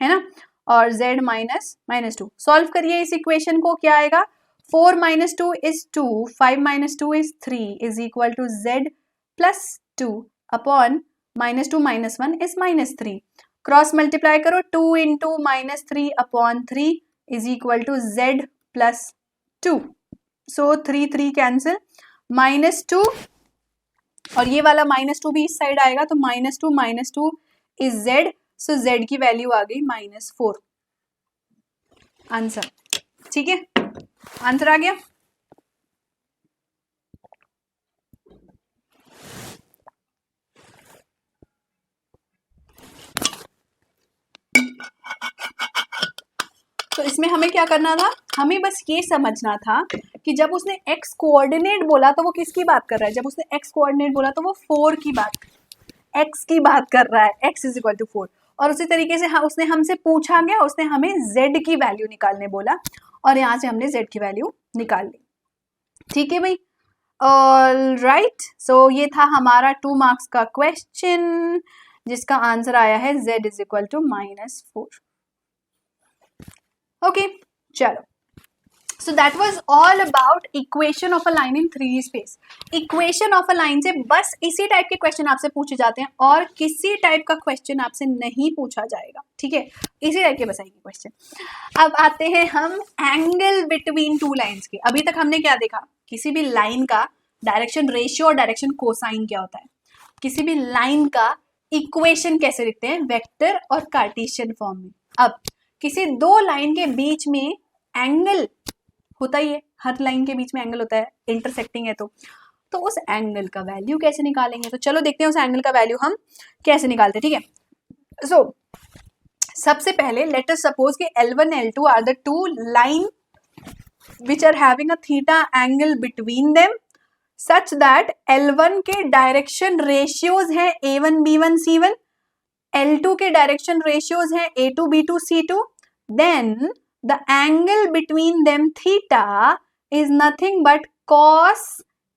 है ना, और z -2। सॉल्व करिए इस इक्वेशन को, क्या आएगा, 4 minus 2 is 2, 5 minus 2 is 3 is equal to z plus 2 upon -2 minus 1 is -3. Cross multiply करो, 2 into -3 upon 3 is equal to z plus 2. So 3 cancel, -2 और ये वाला -2 भी इस साइड आएगा, तो -2 is z, so z की वैल्यू आ गई -4। आंसर, ठीक है, आंसर आ गया। तो इसमें हमें क्या करना था, हमें बस ये समझना था कि जब उसने x कोऑर्डिनेट बोला तो वो किसकी बात कर रहा है, जब उसने x कोऑर्डिनेट बोला तो वो 4 की बात, x की बात कर रहा है, x इज इक्वल टू 4। और उसी तरीके से उसने हमसे पूछा गया, उसने हमें z की वैल्यू निकालने बोला और यहाँ से हमने z की वैल्यू निकाल ली, ठीक है भाई। ऑलराइट, सो ये था हमारा 2 मार्क्स का क्वेश्चन जिसका आंसर आया है z is equal to -4। Okay, चलो so that was all about equation of a line in 3D space. Equation of a line से बस इसी टाइप के क्वेश्चन आपसे पूछे जाते हैं और किसी टाइप का क्वेश्चन आपसे नहीं पूछा जाएगा, ठीक है, इसी टाइप के बस आएंगे क्वेश्चन। अब आते हैं हम एंगल बिटवीन टू लाइन्स के। अभी तक हमने क्या देखा, किसी भी लाइन का डायरेक्शन रेशियो और डायरेक्शन कोसाइन क्या होता है, किसी भी लाइन का इक्वेशन कैसे लिखते हैं, वेक्टर और कार्टेशियन फॉर्म में। अब किसी दो लाइन के बीच में एंगल होता ही है, हर लाइन के बीच में एंगल होता है, इंटरसेक्टिंग है तो उस एंगल का वैल्यू कैसे निकालेंगे। तो चलो देखते हैं उस एंगल का वैल्यू हम कैसे निकालते हैं, ठीक है। सो सबसे पहले लेट अस सपोज कि L1 L2 are the two line which are having a theta angle between them such that L1 के डायरेक्शन रेशियोज हैं A1 B1 C1, L2 के डायरेक्शन रेशियोज हैं A2 B2 C2, then the angle between them theta is nothing but cos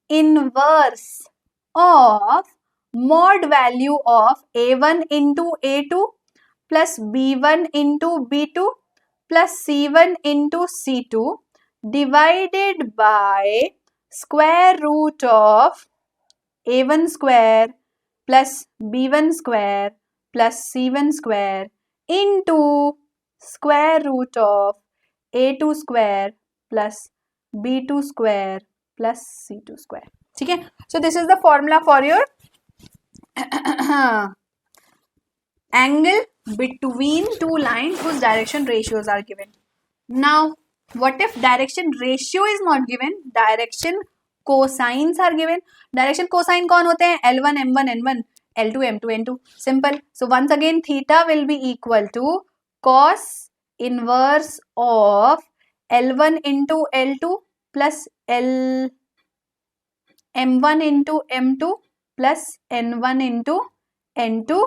inverse of mod value of A1 into A2 plus B1 into B2 plus C1 into C2 divided by square root of A1 square plus B1 square plus C1 square into square root of A2 square plus B2 square plus C2 square, ठीक है। So this is the formula for your angle between two lines whose direction ratios are given. Now what if direction ratio is not given, direction cosines are given. Direction cosine कौन होते हैं, L1 M1 N1, L2 M2 N2, simple. So once again theta will be equal to cos inverse of L1 into L2 plus L M1 into M2 plus N1 into N2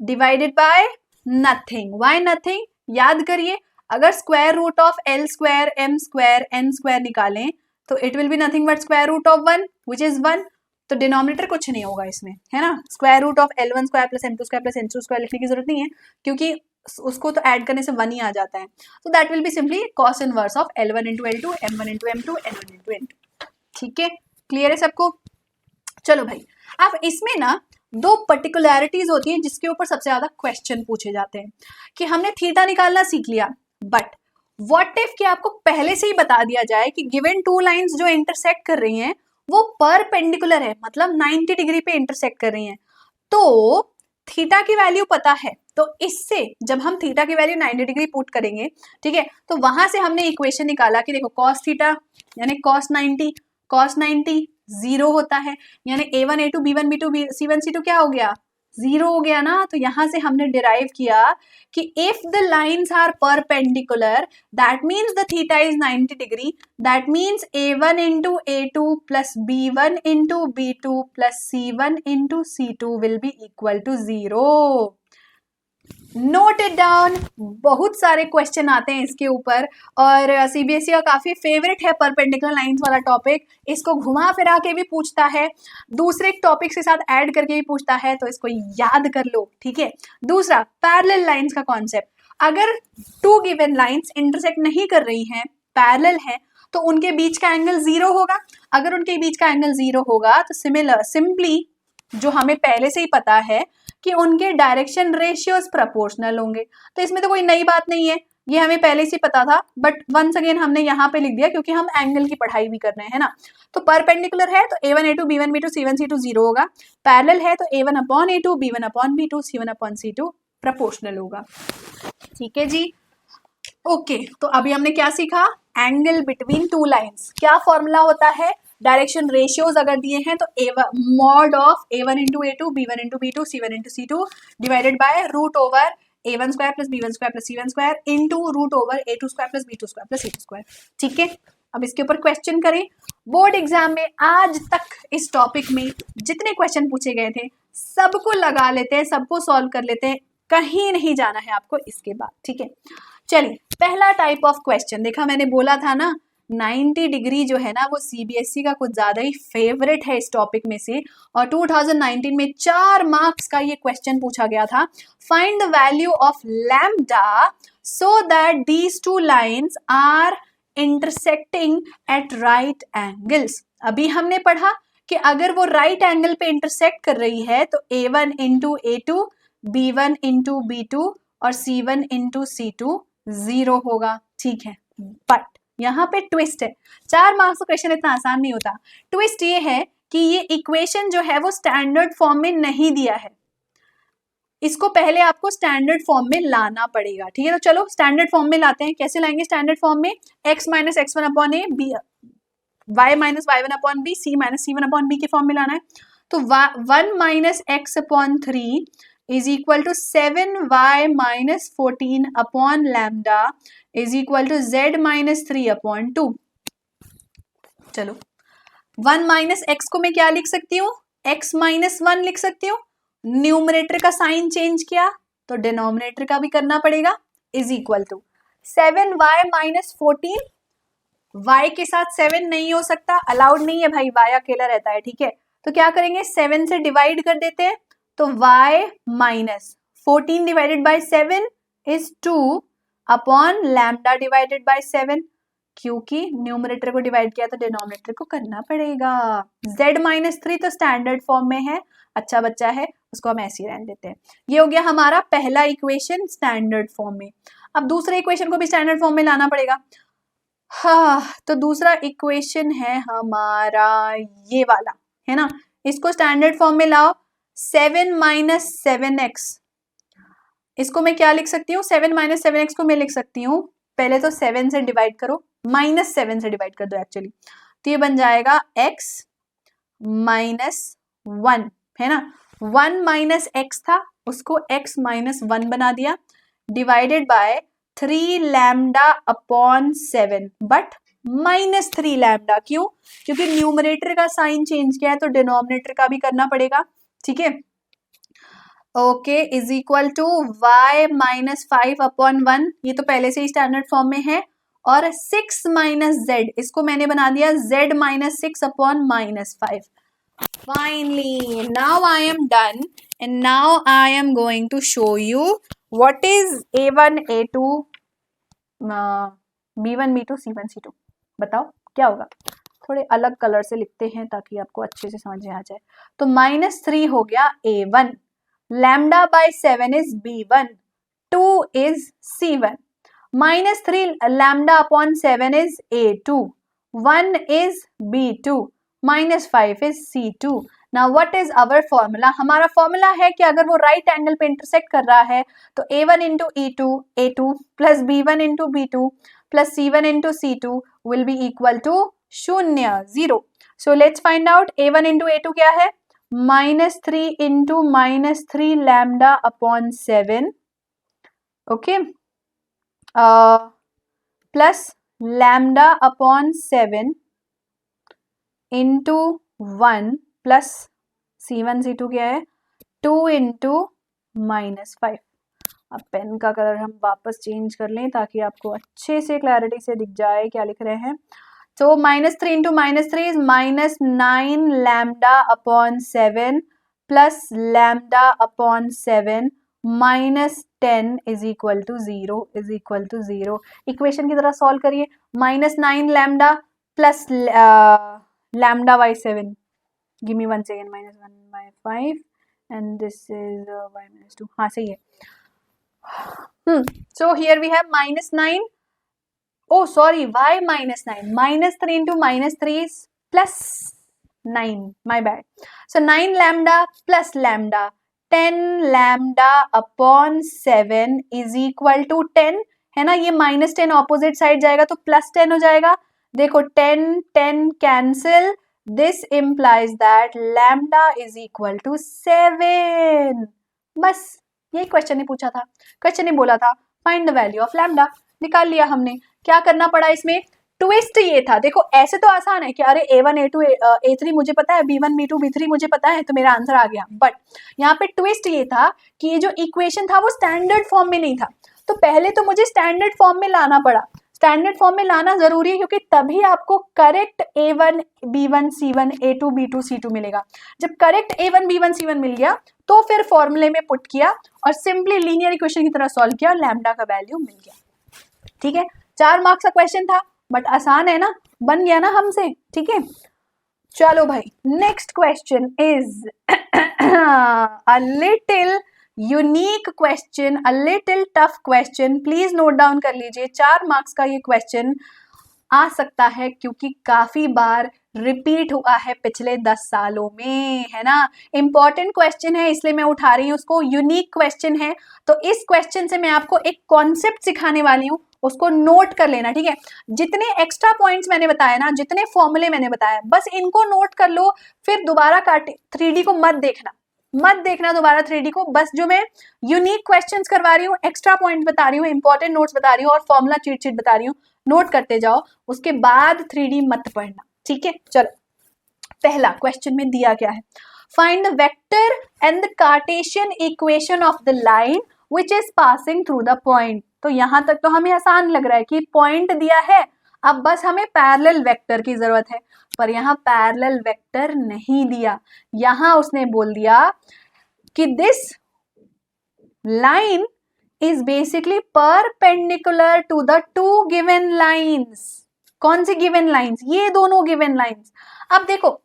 divided by nothing. Why nothing? याद करिए, अगर square root of L square M square N square निकालें तो it will be nothing but square root of 1 which is 1, तो denominator कुछ नहीं होगा इसमें, है ना। Square root of L1 square plus M2 square plus N2 square लिखने की जरूरत नहीं है क्योंकि उसको तो ऐड करने से 1 ही आ जाता है। तो that will be simply cos inverse of L1 into L2 M1 into M2 N1 into N2, ठीक है, क्लियर है सबको। चलो भाई, अब इसमें ना दो पर्टिकुलरिटीज होती हैं जिसके ऊपर सबसे ज्यादा क्वेश्चन पूछे जाते हैं कि हमने थीटा निकालना सीख लिया, बट व्हाट इफ कि आपको पहले से ही बता दिया जाए कि गिवन टू लाइंस जो इंटरसेक्ट कर रही हैं वो परपेंडिकुलर है, मतलब 90 डिग्री पे इंटरसेक्ट कर रही हैं, तो थीटा की वैल्यू पता है, तो इससे जब हम थीटा की वैल्यू 90 डिग्री पुट करेंगे, ठीक है, तो वहां से हमने इक्वेशन निकाला कि देखो cos थीटा यानी cos 90 जीरो होता है, यानी A1 A2 B1 B2 C1 C2 क्या हो गया, जीरो हो गया ना। तो यहां से हमने डिराइव किया कि if the lines are perpendicular that means the theta is 90 degree, that means A1 into A2 plus B1 into B2 plus C1 into C2 will be equal to 0। Note it down, बहुत सारे question आते हैं इसके ऊपर और CBSE का काफी favourite है परपेंडिकुलर लाइंस वाला टॉपिक, इसको घुमा फिरा के भी पूछता है, दूसरे टॉपिक के साथ ऐड करके भी पूछता है, तो इसको याद कर लो, ठीक है। दूसरा पैरेलल लाइंस का कॉन्सेप्ट, अगर टू गिवन लाइंस इंटरसेक्ट नहीं कर रही हैं, पैरेलल है, तो उनके बीच का एंगल 0 होगा। अगर उनके बीच का एंगल 0 होगा तो सिंपली जो हमें पहले से ही पता है कि उनके डायरेक्शन रेशियोज प्रोपोर्शनल होंगे, तो इसमें तो कोई नई बात नहीं है, ये हमें पहले से पता था, बट वंस अगेन हमने यहाँ पे लिख दिया क्योंकि हम एंगल की पढ़ाई भी कर रहे हैं ना। तो परपेंडिकुलर है तो A1 A2 B1 B2 C1 C2 0 होगा, पैरेलल है तो A1 upon A2 B1 upon B2 C1 upon C2 proportional होगा, ठीक है जी। ओके, तो अभी हमने क्या सीखा, एंगल बिटवीन टू लाइंस, क्या फॉर्मूला होता है, डायरेक्शन रेशियोज अगर दिए हैं तो mod of A1 into A2 B1 into B2 C1 into C2 divided by root over A1 square plus B1 square plus C1 square into root over A2 square plus B2 square plus C2 square, ठीक है। अब इसके ऊपर question करें, board exam में आज तक इस टॉपिक में जितने क्वेश्चन पूछे गए थे सबको लगा लेते हैं, सबको सॉल्व कर लेते हैं, कहीं नहीं जाना है आपको इसके बाद, ठीक है। चलिए, पहला टाइप ऑफ क्वेश्चन देखा, मैंने बोला था ना 90 डिग्री जो है ना वो सीबीएसई का कुछ ज्यादा ही फेवरेट है इस टॉपिक में से, और 2019 में 4 मार्क्स का ये क्वेश्चन पूछा गया था। Find the value of lambda so that these two lines are intersecting at right angles. अभी हमने पढ़ा कि अगर वो राइट एंगल पे इंटरसेक्ट कर रही है तो A1 into A2, B1 into B2 और C1 इंटू C2 0 होगा, ठीक है। बट यहाँ पे ट्विस्ट है, 4 मार्क्स का क्वेश्चन इतना आसान नहीं होता। ट्विस्ट ये है कि ये इक्वेशन जो है वो स्टैंडर्ड फॉर्म में नहीं दिया है, इसको पहले आपको स्टैंडर्ड फॉर्म में लाना पड़ेगा, ठीक है। तो चलो स्टैंडर्ड फॉर्म में लाते हैं। कैसे लाएंगे स्टैंडर्ड फॉर्म में? x minus X one upon A, B y minus Y one upon B, C minus C one upon B के फॉर्म में लाना है। तो 1 minus X upon 3 is equal to 7y minus 14 upon lambda is equal to z minus 3 upon 2। चलो 1 minus x को मैं क्या लिख सकती हूँ? x माइनस 1 लिख सकती हूँ। न्यूमरेटर का साइन चेंज किया तो डिनोमिनेटर का भी करना पड़ेगा, is equal to 7y minus 14। y के साथ 7 नहीं हो सकता, अलाउड नहीं है भाई, y अकेला रहता है, ठीक है। तो क्या करेंगे, 7 से डिवाइड कर देते हैं, तो y minus 14 divided by 7 is 2 upon lambda divided by 7, क्योंकि न्यूमरेटर को डिवाइड किया तो डिनोमिनेटर को करना पड़ेगा। z माइनस 3 तो स्टैंडर्ड फॉर्म में है, अच्छा बच्चा है, उसको हम ऐसे ही रहने देते हैं। ये हो गया हमारा पहला इक्वेशन स्टैंडर्ड फॉर्म में। अब दूसरे इक्वेशन को भी स्टैंडर्ड फॉर्म में लाना पड़ेगा। हाँ, तो दूसरा इक्वेशन है हमारा ये वाला, है ना। इसको स्टैंडर्ड फॉर्म में लाओ, 7 माइनस 7x, इसको मैं क्या लिख सकती हूँ? 7 माइनस 7x को मैं लिख सकती हूँ, पहले तो 7 से डिवाइड करो, माइनस 7 से डिवाइड कर दो एक्चुअली, तो ये बन जाएगा x माइनस 1, है ना। 1 माइनस x था, उसको x माइनस 1 बना दिया, divided by 3 lambda upon 7, but minus 3 lambda, क्यों? क्योंकि न्यूमरेटर का साइन चेंज किया है तो डिनोमिनेटर का भी करना पड़ेगा, ठीक है। Okay, is equal to y minus 5 upon 1, ये तो पहले से ही स्टैंडर्ड फॉर्म में है, और 6 माइनस z, इसको मैंने बना दिया z minus 6 upon minus 5। Finally, now I am done and now I am going to show you what is A1, A2, B1, B2, C1, C2। बताओ क्या होगा? थोड़े अलग कलर से लिखते हैं ताकि आपको अच्छे से समझ में आ जाए। तो -3 हो गया A1, lambda by 7 is B1, 2 is C1, -3 lambda upon 7 is A2, 1 is B2, -5 is C2। Now what is our formula? हमारा फॉर्मूला है कि अगर वो राइट एंगल पे इंटरसेक्ट कर रहा है तो A1 into A2 plus B1 into B2 plus C1 into C2 will be equal to 0। So let's find out A1 into A2 क्या है? -3 into -3 lambda upon 7, okay, plus lambda upon 7 into 1 plus C1 C2 क्या है? 2 into -5। अब pen का colour हम वापस change कर लें ताकि आपको अच्छे से क्लैरिटी से दिख जाए क्या लिख रहे हैं। तो -3 into -3 is -9 lambda upon 7 plus lambda upon 7 -10 is equal to 0 equation की तरह सॉल्व करिए। -9 lambda plus lambda by 7, give me 1 second, -1 by 5 and this is y minus 2, हाँ सही है। So here we have -9, oh sorry, y -9, -3 into -3 is plus 9, my bad, so 9 lambda plus lambda, 10 lambda upon 7 is equal to 10, है ना। ये -10 opposite side जाएगा तो +10 हो जाएगा। देखो 10 cancel, this implies that lambda is equal to 7। बस यही क्वेश्चन ने पूछा था, क्वेश्चन ने बोला था find the value of lambda, निकाल लिया हमने। क्या करना पड़ा इसमें? ट्विस्ट ये था, देखो ऐसे तो आसान है कि अरे A1 A2 A3 मुझे पता है, B1 B2 B3 मुझे पता है, तो मेरा आंसर आ गया। बट यहाँ पे ट्विस्ट ये था कि ये जो इक्वेशन था वो स्टैंडर्ड फॉर्म में नहीं था, तो पहले तो मुझे स्टैंडर्ड फॉर्म में लाना पड़ा। स्टैंडर्ड फॉर्म में लाना जरूरी है क्योंकि तभी आपको correct A1 B1 C1 A2 B2 C2 मिलेगा। जब करेक्ट A1 B1 C1 मिल गया तो फिर फॉर्मूले में पुट किया और सिंपली लीनियर इक्वेशन की तरह सॉल्व किया और लैम्डा का वैल्यू मिल गया। ठीक है, 4 मार्क्स का क्वेश्चन था बट आसान है ना, बन गया ना हमसे, ठीक है। चलो भाई, next question is a little unique question, a little tough question, please note down कर लीजिए। 4 मार्क्स का ये क्वेश्चन आ सकता है क्योंकि काफी बार रिपीट हुआ है पिछले 10 सालों में, है ना। इंपॉर्टेंट क्वेश्चन है इसलिए मैं उठा रही हूँ उसको, यूनिक क्वेश्चन है। तो इस क्वेश्चन से मैं आपको एक कॉन्सेप्ट सिखाने वाली हूँ, उसको नोट कर लेना, ठीक है। जितने एक्स्ट्रा पॉइंट्स मैंने बताया ना, जितने फॉर्मूले मैंने बताया, बस इनको नोट कर लो, फिर दोबारा 3D को मत देखना दोबारा 3D को। बस जो मैं यूनिक क्वेश्चंस करवा रही हूँ, एक्स्ट्रा पॉइंट बता रही हूँ, इंपॉर्टेंट नोट्स बता रही हूँ और फॉर्मूला चीट शीट बता रही हूँ, नोट करते जाओ, उसके बाद 3D मत पढ़ना, ठीक है। चलो, पहला क्वेश्चन में दिया क्या है, find the vector and the Cartesian equation of the line which is passing through the point. तो यहां तक तो हमें आसान लग रहा है कि पॉइंट दिया है, अब बस हमें पैरेलल वेक्टर की जरूरत है, पर यहाँ पैरेलल वेक्टर नहीं दिया। यहां उसने बोल दिया कि this line is basically perpendicular to the two given lines। कौन सी given lines? ये दोनों given lines। अब देखो,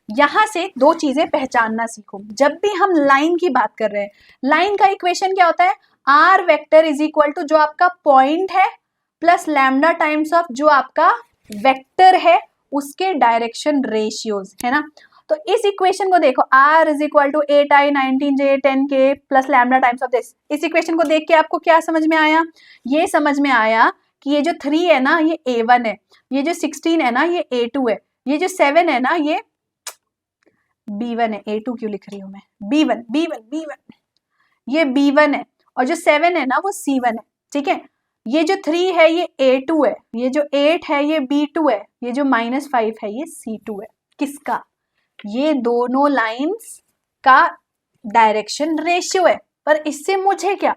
यहां से 2 चीजें पहचानना सीखो। जब भी हम लाइन की बात कर रहे हैं, लाइन का इक्वेशन क्या होता है, R vector is equal to जो आपका पॉइंट है प्लस लैम्डा टाइम्स ऑफ जो आपका वेक्टर है उसके डायरेक्शन रेशियोज, है ना। तो इस इक्वेशन को देखो, r is equal to 8i 19j 10k plus lambda times of this. इस इक्वेशन को देख के आपको क्या समझ में आया, ये समझ में आया कि ये जो 3 है ना ये a1 है, ये जो 16 है ना ये a2 है, ये जो 7 है ना ये b1 है। a2 क्यों लिख रही हूं मैं, b1 ये b1 है, और जो 7 है ना वो c1 है, ठीक है। ये जो 3 है ये a2 है, ये जो 8 है ये b2 है, ये जो -5 है ये c2 है। किसका, ये दोनों लाइंस का डायरेक्शन रेशियो है। पर इससे मुझे क्या,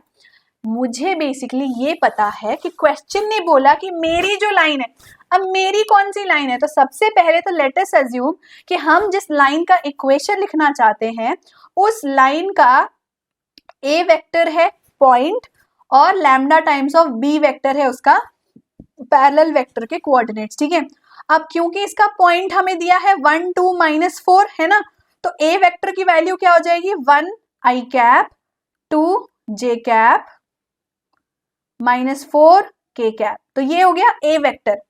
मुझे बेसिकली ये पता है कि क्वेश्चन ने बोला कि मेरी जो लाइन है, अब मेरी कौन सी लाइन है, तो सबसे पहले तो लेट अस अज्यूम कि हम जिस लाइन का इक्वेशन लिखना चाहते हैं उस लाइन का ए वेक्टर है पॉइंट और lambda times of B vector है उसका पैरेलल वेक्टर के कोऑर्डिनेट्स, ठीक है। अब क्योंकि इसका पॉइंट हमें दिया है 1 2 -4 है ना, तो ए वेक्टर की वैल्यू क्या हो जाएगी, 1 i cap 2 j cap -4 k cap. तो ये हो गया ए वेक्टर।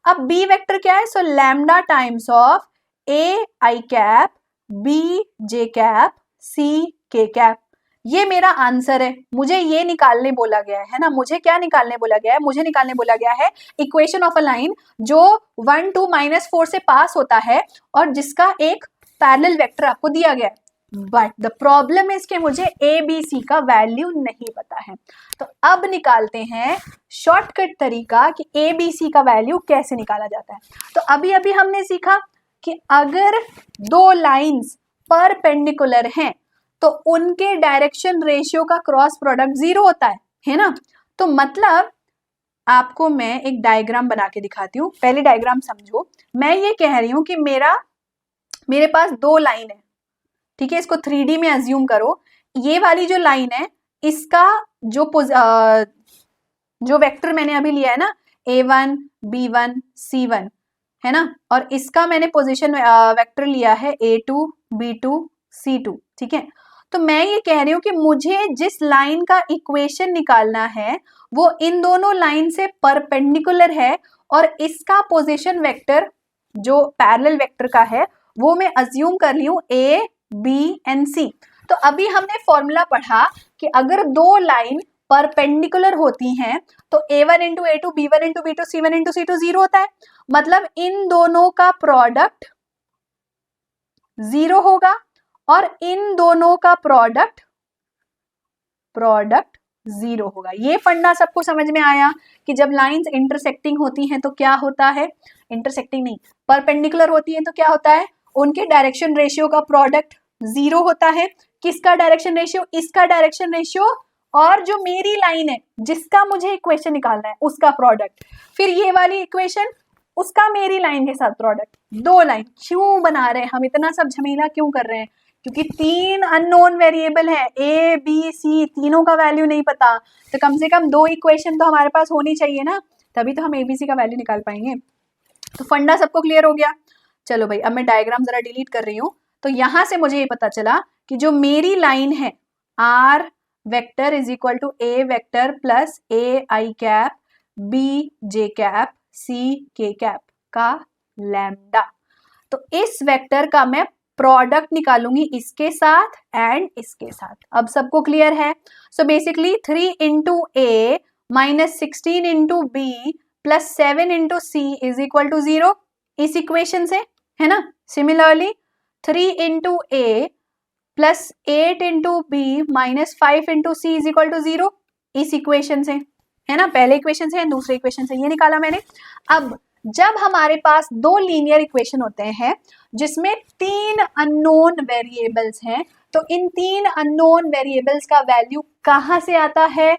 अब बी वेक्टर क्या है, so lambda times of A I cap B J cap C K cap. ये मेरा आंसर है, मुझे ये निकालने बोला गया है ना। मुझे क्या निकालने बोला गया है, मुझे निकालने बोला गया है इक्वेशन ऑफ अ लाइन जो 1 2 -4 से पास होता है और जिसका एक पैरेलल वेक्टर आपको दिया गया है। बट द प्रॉब्लम इज कि मुझे ए बी सी का वैल्यू नहीं पता है। तो अब निकालते हैं शॉर्टकट तरीका कि ए बी सी का वैल्यू कैसे निकाला जाता है। तो अभी अभी हमने सीखा कि अगर 2 लाइंस परपेंडिकुलर हैं तो उनके डायरेक्शन रेशियो का क्रॉस प्रोडक्ट 0 होता है ना। तो मतलब आपको मैं एक डायग्राम बना के दिखाती हूँ, पहले डायग्राम समझो। मैं ये कह रही हूँ कि मेरे पास 2 लाइन है, ठीक है। इसको 3D में अज्यूम करो। ये वाली जो लाइन है इसका जो वेक्टर मैंने अभी लिया है ना a1 b1 c1 है ना, और इसका मैंने पोजीशन वेक्टर लिया है a2 b2 c2, ठीक है। तो मैं ये कह रही हूँ कि मुझे जिस लाइन का इक्वेशन निकालना है वो इन दोनों लाइन से परपेंडिकुलर है और इसका पोजीशन वेक्टर जो पैरेलल वेक्टर का है वो मैं अज्यूम कर ली हूँ a b and c। तो अभी हमने फॉर्मूला पढ़ा कि अगर 2 लाइन परपेंडिकुलर होती हैं तो a1 into a2 b1 into b2 c1 into c2 0 होता है। मतलब इन दोनों का प्रोडक्ट 0 होगा और इन दोनों का प्रोडक्ट 0 होगा। ये फंडा सबको समझ में आया कि जब लाइंस इंटरसेक्टिंग होती हैं तो क्या होता है, इंटरसेक्टिंग नहीं परपेंडिकुलर होती है तो क्या होता है, उनके डायरेक्शन रेशियो का प्रोडक्ट 0 होता है। किसका डायरेक्शन रेशियो, इसका डायरेक्शन रेशियो और जो मेरी लाइन है जिसका मुझे इक्वेशन निकालना है उसका प्रोडक्ट, फिर ये वाली इक्वेशन उसका मेरी लाइन के साथ प्रोडक्ट। 2 लाइन क्यों बना रहे हैं हम, इतना सब झमेला क्यों कर रहे हैं, क्योंकि 3 अननोन वेरिएबल है ए बी सी, तीनों का वैल्यू नहीं पता, तो कम से कम 2 इक्वेशन तो हमारे पास होनी चाहिए ना। तभी तो हम ABC का वैल्यू निकाल पाएंगे। तो फंडा सबको क्लियर हो गया। चलो भाई, अब मैं डायग्राम जरा डिलीट कर रही हूँ। तो यहां से मुझे ये पता चला कि जो मेरी लाइन है R vector is equal to A vector plus AI cap B J cap C K cap का लैम्डा। तो इस वेक्टर का मैं प्रोडक्ट निकालूंगी इसके साथ एंड इसके साथ। अब सबको क्लियर है? So basically 3 into A minus 16 into B plus 7 into C is equal to 0 इस इक्वेशन से, है ना। Similarly 3 into A plus 8 into B minus 5 into C is equal to 0 इस इक्वेशन से, है ना। पहले इक्वेशन से दूसरे इक्वेशन से ये निकाला मैंने। अब जब हमारे पास दो लीनियर इक्वेशन होते हैं जिसमें 3 अननोन वेरिएबल्स हैं, तो इन 3 अननोन वेरिएबल्स का वैल्यू कहां से आता है?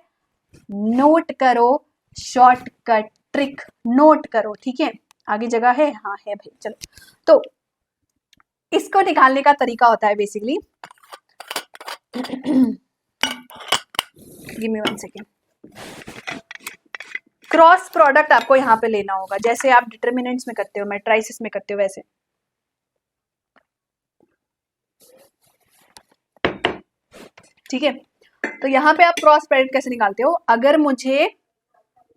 नोट करो, शॉर्टकट ट्रिक नोट करो, ठीक है। आगे जगह है? हाँ है भाई। चलो, तो इसको निकालने का तरीका होता है basically, give me 1 second. Cross product आपको यहाँ पे लेना होगा, जैसे आप डिटरमिनेंट्स में करते हो, मैट्राइसिस में करते हो, वैसे। ठीक है, तो यहाँ पे आप क्रॉस प्रोडक्ट कैसे निकालते हो? अगर मुझे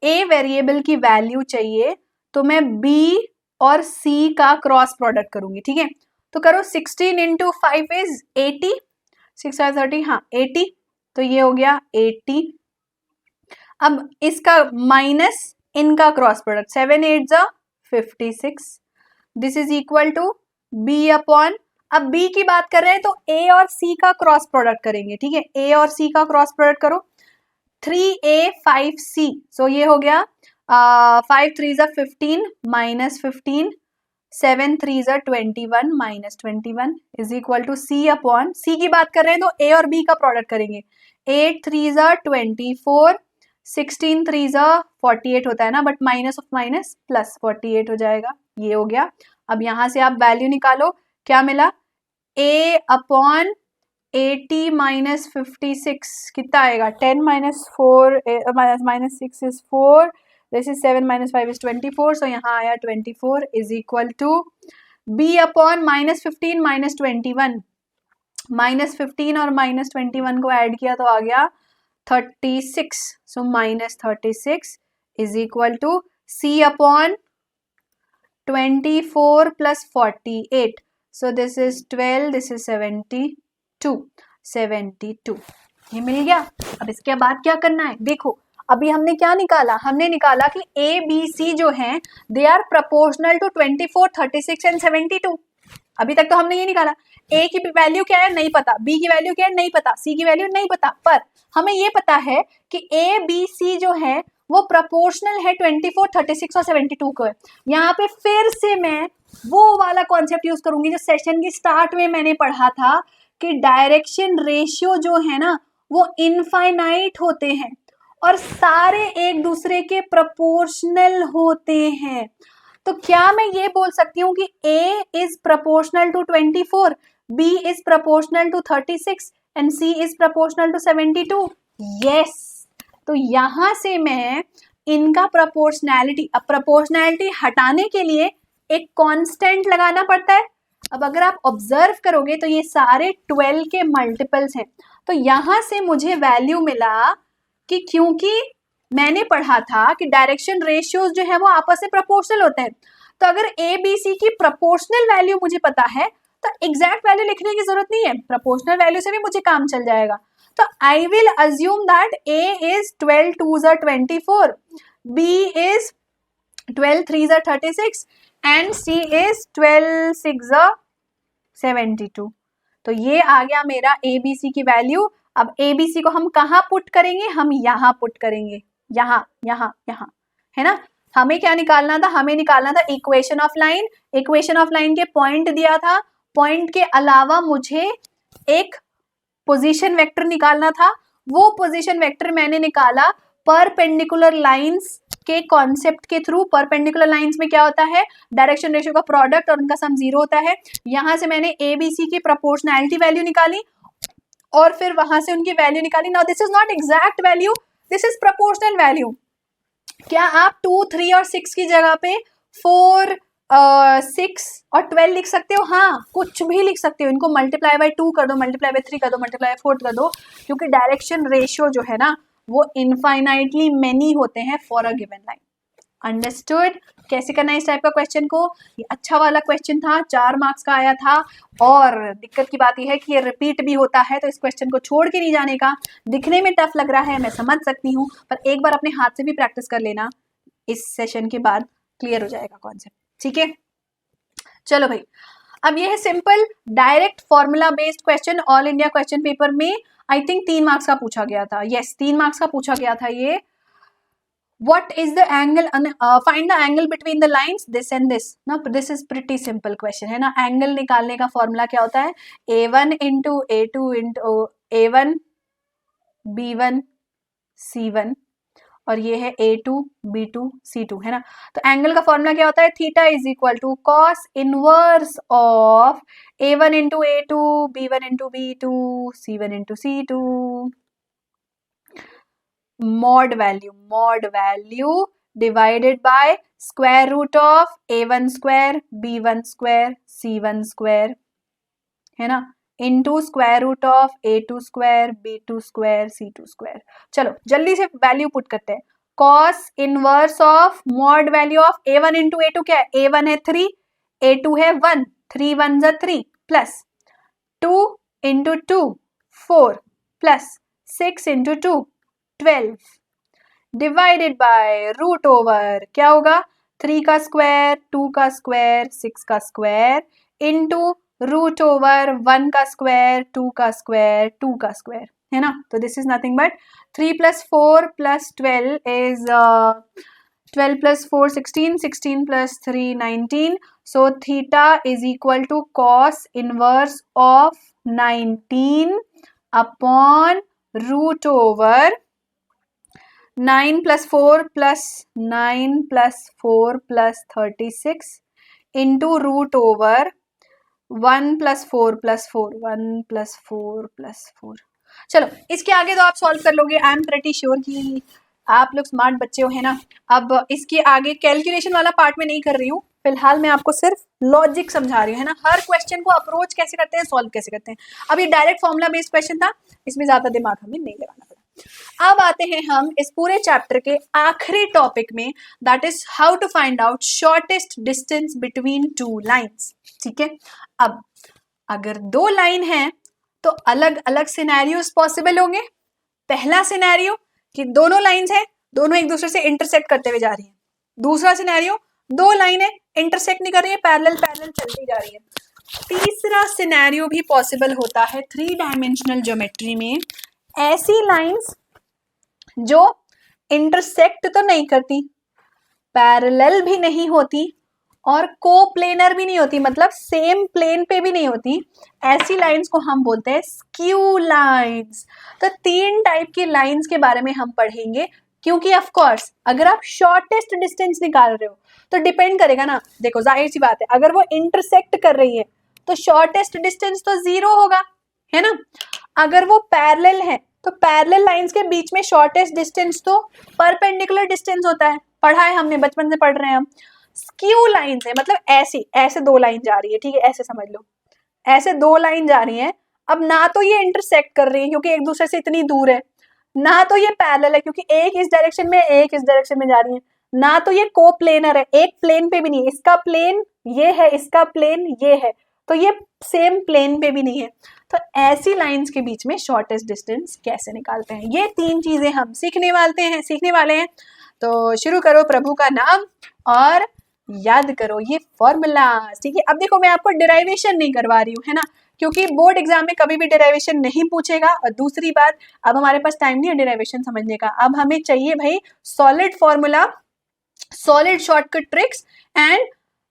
A वेरिएबल की वैल्यू चाहिए तो मैं B और C का क्रॉस प्रोडक्ट करूंगी, ठीक है। तो करो, 16 इंटू 5 इज 80, 6 5 30, हाँ 80, तो ये हो गया 80। अब इसका माइनस इनका क्रॉस प्रोडक्ट, 7 8 जा 56, this is equal to B upon, अब B की बात कर रहे हैं तो A और C का क्रॉस प्रोडक्ट करेंगे, ठीक है। A और C का क्रॉस प्रोडक्ट करो, 3A 5C, सो ये हो गया 5 3 जा 15 माइनस 15, 7 3 जा 21 minus 21 is equal to C upon, C की बात कर रहे हैं तो A और B का प्रोडक्ट करेंगे, 8 3 जा 24, 16 3 जा 48 होता है ना, but minus of minus plus 48 हो जाएगा, ये हो गया। अब यहां से आप वैल्यू निकालो, क्या मिला? A अपॉन 80 माइनस 56 कितना आएगा? 10 minus 4 minus 6 is 4, this is 7 minus 5 is 24, so यहाँ आया 24 is equal to B upon minus 15 minus 21, minus 15 और माइनस 21 को ऐड किया तो आ गया 36, so minus 36 is equal to C upon 24 plus 48, so this is 12, this is 72, ये मिल गया। अब इसके बाद क्या करना है? देखो, अभी हमने क्या निकाला? हमने निकाला कि A B C जो हैं they are proportional to 24 36 and 72। अभी तक तो हमने ये निकाला, A की वैल्यू क्या है नहीं पता, B की वैल्यू क्या है नहीं पता, C की वैल्यू नहीं पता, पर हमें ये पता है कि A B C जो है वो प्रपोर्शनल है 24 36 और 72 को। यहाँ पे फिर से मैं वो वाला कॉन्सेप्ट यूज करूंगी जो सेशन के स्टार्ट में मैंने पढ़ा था कि डायरेक्शन रेशियो जो है ना वो इनफाइनाइट होते हैं और सारे एक दूसरे के प्रपोर्शनल होते हैं। तो क्या मैं ये बोल सकती हूँ कि A is proportional to 24, B is proportional to 36 and C is proportional to 72? Yes. तो यहां से मैं इनका प्रोपोर्शनैलिटी, अब प्रोपोर्शनैलिटी हटाने के लिए एक कांस्टेंट लगाना पड़ता है। अब अगर आप ऑब्जर्व करोगे तो ये सारे 12 के मल्टीपल्स हैं। तो यहां से मुझे वैल्यू मिला कि क्योंकि मैंने पढ़ा था कि डायरेक्शन रेशियोज जो है वो आपस में प्रोपोर्शनल होते हैं, तो अगर A B C की प्रोपोर्शनल वैल्यू मुझे पता है तो एग्जैक्ट वैल्यू लिखने की जरूरत नहीं है, प्रोपोर्शनल वैल्यू से भी मुझे काम चल जाएगा। तो I will assume that A is 12 2s are 24, B is 12 3s are 36 and C is 12 6s are 72। तो ये आ गया मेरा ABC की वैल्यू। अब ABC को हम कहाँ पुट करेंगे? हम यहाँ पुट करेंगे, यहाँ यहाँ यहाँ, है ना। हमें क्या निकालना था? हमें निकालना था equation of line. Equation of line के पॉइंट दिया था, पॉइंट के अलावा मुझे एक पोजीशन वेक्टर निकालना था। वो पोजीशन वेक्टर मैंने निकाला परपेंडिकुलर लाइंस के कॉन्सेप्ट के थ्रू। परपेंडिकुलर लाइंस में क्या होता है? डायरेक्शन रेशियो का प्रोडक्ट और उनका सम 0 होता है। यहां से मैंने ABC की प्रोपोर्शनैलिटी वैल्यू निकाली और फिर वहां से उनकी वैल्यू निकाली। Now this is not exact value, this is proportional value. क्या आप 2, 3 और 6 की जगह पे 4, 6 और 12 लिख सकते हो? हाँ, कुछ भी लिख सकते हो। इनको मल्टीप्लाई बाय 2 कर दो, मल्टीप्लाई बाय 3 कर दो, मल्टीप्लाई बाय 4 कर दो, क्योंकि डायरेक्शन रेशियो जो है ना वो इनफाइनाइटली मेनी होते हैं for a given line. Understood? कैसे करना है इस टाइप का क्वेश्चन को? ये अच्छा वाला क्वेश्चन था, 4 मार्क्स का आया था, और दिक्कत की बात यह है कि ये रिपीट भी होता है, तो इस क्वेश्चन को छोड़ के नहीं जाने का। दिखने में टफ लग रहा है, मैं समझ सकती हूँ, पर एक बार अपने हाथ से भी प्रैक्टिस कर लेना, इस सेशन के बाद क्लियर हो जाएगा कॉन्सेप्ट। ठीक है, चलो भाई, अब ये है simple direct formula based question. All India question paper में आई थिंक 3 मार्क्स का पूछा गया था। यस, 3 मार्क्स का पूछा गया था ये। What is the angle? Find the angle between the lines this and this. Now this is pretty simple question है ना। एंगल निकालने का फॉर्मूला क्या होता है? A1 into A2 into A1 B1 C1, और ये है A2 B2 C2 है ना। तो एंगल का फॉर्मूला क्या होता है? Theta is equal to cos inverse of A1 into A2 B1 into B2 C1 into C2 mod value divided by square root of a1 square b1 square c1 square है ना, into square root of a2 square b2 square c2 square। चलो जल्दी से value put करते हैं। cos inverse of mod value of a1 into a2 क्या है? a1 है 3, a2 है 1, 3 1 जा 3 plus 2 into 2 4 plus 6 into 2 12 divided by root over क्या होगा? 3 का स्क्वायर, 2 का स्क्वायर, 6 का स्क्वायर इंटू रूट ओवर 1 का स्क्वायर, 2 का स्क्वायर, 2 का स्क्वायर है ना। तो this is nothing but 3 plus 4 plus 12 is 12 plus 4 16, 16 plus 3 19. So theta is equal to cos inverse of 19 upon root over 9 plus 4 plus 9 plus 4 plus 36 into root over 1 plus 4 plus 4 1 plus 4 plus 4। चलो इसके आगे तो आप solve कर लोगे, I am pretty sure कि आप लोग स्मार्ट बच्चे हो है ना। अब इसके आगे कैलकुलेशन वाला पार्ट में नहीं कर रही हूँ, फिलहाल मैं आपको सिर्फ लॉजिक समझा रही हूँ है ना। हर क्वेश्चन को अप्रोच कैसे करते हैं, सॉल्व कैसे करते हैं। अब ये डायरेक्ट फॉर्मूला बेस्ड क्वेश्चन था, इसमें ज्यादा दिमाग हमें नहीं लगाना पड़ा। अब आते हैं हम इस पूरे चैप्टर के आखिरी टॉपिक में, that is how to find out shortest distance between two lines. ठीक है, अब अगर 2 लाइन है तो अलग अलग सिनेरियोस पॉसिबल होंगे। पहला सिनेरियो कि दोनों लाइंस हैं, दोनों एक दूसरे से इंटरसेक्ट करते हुए जा रही हैं। दूसरा सिनेरियो 2 लाइन है, इंटरसेक्ट नहीं कर रही है, पैरेलल पैरेलल चलती जा रही है। तीसरा सिनेरियो भी पॉसिबल होता है 3 डायमेंशनल ज्योमेट्री में, ऐसी लाइंस जो इंटरसेक्ट तो नहीं करती, पैरेलल भी नहीं होती और कोप्लेनर भी नहीं होती, मतलब सेम प्लेन पे भी नहीं होती, ऐसी लाइंस को हम बोलते हैं स्क्यू लाइंस। तो 3 टाइप की लाइंस के बारे में हम पढ़ेंगे, क्योंकि ऑफ कोर्स अगर आप शॉर्टेस्ट डिस्टेंस निकाल रहे हो तो डिपेंड करेगा ना। देखो जाहिर सी बात है, अगर वो इंटरसेक्ट कर रही है तो शॉर्टेस्ट डिस्टेंस तो 0 होगा है ना। अगर वो पैरेलल है तो पैरेलल लाइंस के बीच में शॉर्टेस्ट डिस्टेंस तो परपेंडिकुलर डिस्टेंस होता है, पढ़ा है हमने, बचपन से पढ़ रहे हैं हम। स्क्यू लाइंस है मतलब ऐसे 2 लाइन जा रही है, ठीक है, ऐसे समझ लो, ऐसे 2 लाइन जा रही हैं। अब ना तो ये इंटरसेक्ट कर रही है क्योंकि एक दूसरे से इतनी दूर है, ना तो ये पैरेलल है क्योंकि एक इस डायरेक्शन में एक इस डायरेक्शन में जा रही है, ना तो ये कोप्लेनर है, एक प्लेन पे भी नहीं है, इसका प्लेन ये है, इसका प्लेन ये है, तो ये सेम प्लेन पे भी नहीं है। तो ऐसी लाइंस के बीच में शॉर्टेस्ट डिस्टेंस कैसे निकालते हैं, ये 3 चीजें हम सीखने वाले हैं। तो शुरू करो प्रभु का नाम और याद करो ये फॉर्मूला। ठीक है, अब देखो मैं आपको डेरिवेशन नहीं करवा रही हूँ है ना, क्योंकि बोर्ड एग्जाम में कभी भी डेरिवेशन नहीं पूछेगा। और दूसरी बात, अब हमारे पास टाइम नहीं है डेरिवेशन समझने का, अब हमें चाहिए भाई solid formula, solid shortcut tricks and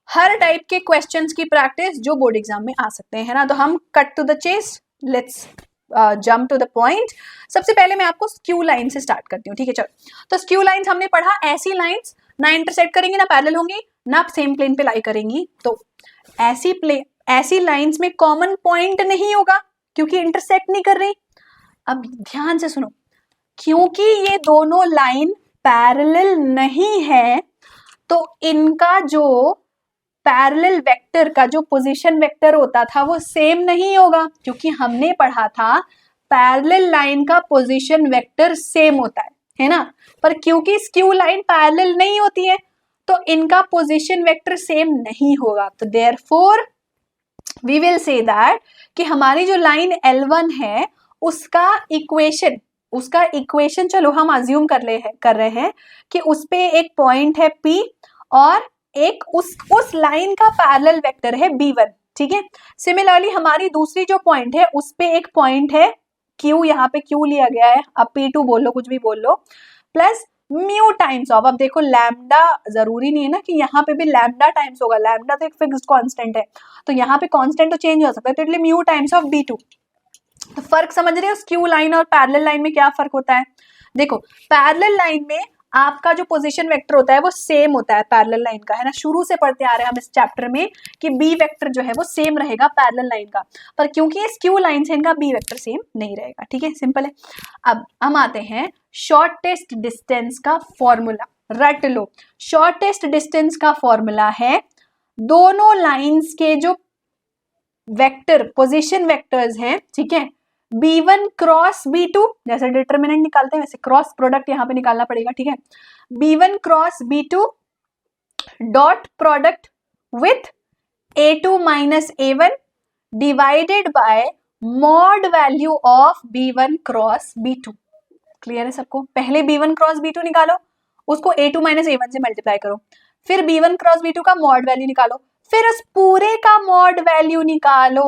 हर टाइप के क्वेश्चंस की प्रैक्टिस जो बोर्ड एग्जाम में आ सकते हैं है ना। तो हम cut to the chase, let's jump to the point. सबसे पहले मैं आपको स्क्यू लाइन से स्टार्ट करती हूँ, ठीक है। चलो, तो स्क्यू लाइंस हमने पढ़ा, ऐसी लाइंस ना इंटरसेक्ट करेंगी, ना पैरेलल होंगी, ना सेम प्लेन पे लाई करेंगी। तो ऐसी लाइंस में कॉमन पॉइंट नहीं होगा क्योंकि इंटरसेक्ट नहीं कर रही। अब ध्यान से सुनो, क्योंकि ये दोनों लाइन पैरेलल नहीं है तो इनका जो पैरेलल वेक्टर का जो पोजीशन वेक्टर होता था वो सेम नहीं होगा, क्योंकि हमने पढ़ा था पैरेलल लाइन का पोजीशन वेक्टर सेम होता है ना। पर क्योंकि स्क्यू लाइन पैरेलल नहीं होती है तो इनका पोजीशन वेक्टर सेम नहीं होगा। तो therefore we will say that कि हमारी जो लाइन L1 है उसका इक्वेशन चलो हम अज्यूम कर रहे हैं कि उस पे एक पॉइंट है P और एक उस लाइन का पैरेलल वेक्टर है B1, ठीक है। सिमिलरली हमारी दूसरी जो पॉइंट है उस पे एक पॉइंट है Q, यहाँ पे Q लिया गया है, अब P2 बोल लो, कुछ भी बोल लो, प्लस म्यू टाइम्स ऑफ, अब देखो लैम्डा जरूरी नहीं है ना कि यहाँ पे भी लैम्डा टाइम्स होगा, लैम्डा तो एक फिक्स्ड कांस्टेंट है, तो यहाँ पे कांस्टेंट तो चेंज हो सकता है, तो इसलिए म्यू टाइम्स ऑफ B2। तो फर्क समझ रहे हो स्क्यू लाइन और पैरेलल लाइन में क्या फर्क होता है? देखो पैरेलल लाइन में आपका जो पोजीशन वेक्टर होता है वो सेम होता है पैरेलल लाइन का, है ना। शुरू से पढ़ते आ रहे हैं हम इस चैप्टर में कि बी वेक्टर जो है वो सेम रहेगा पैरेलल लाइन का, पर क्योंकि ये स्क्यू लाइन से इनका बी वेक्टर सेम नहीं रहेगा, ठीक है, सिंपल है। अब हम आते हैं शॉर्टेस्ट डिस्टेंस का फॉर्मूला, रट लो। शॉर्टेस्ट डिस्टेंस का फॉर्मूला है दोनों लाइंस के जो वेक्टर पोजीशन वेक्टर्स हैं, ठीक है, B1 क्रॉस B2, जैसे डिटरमिनेंट निकालते हैं वैसे क्रॉस प्रोडक्ट यहाँ पे निकालना पड़ेगा, ठीक है। B1 cross B2 dot product with A2 minus A1 divided by mod value of B1 cross B2। Clear है सबको? पहले B1 क्रॉस B2 निकालो, उसको A2 माइनस A1 से मल्टीप्लाई करो, फिर B1 क्रॉस B2 का मॉड वैल्यू निकालो, फिर उस पूरे का मॉड वैल्यू निकालो।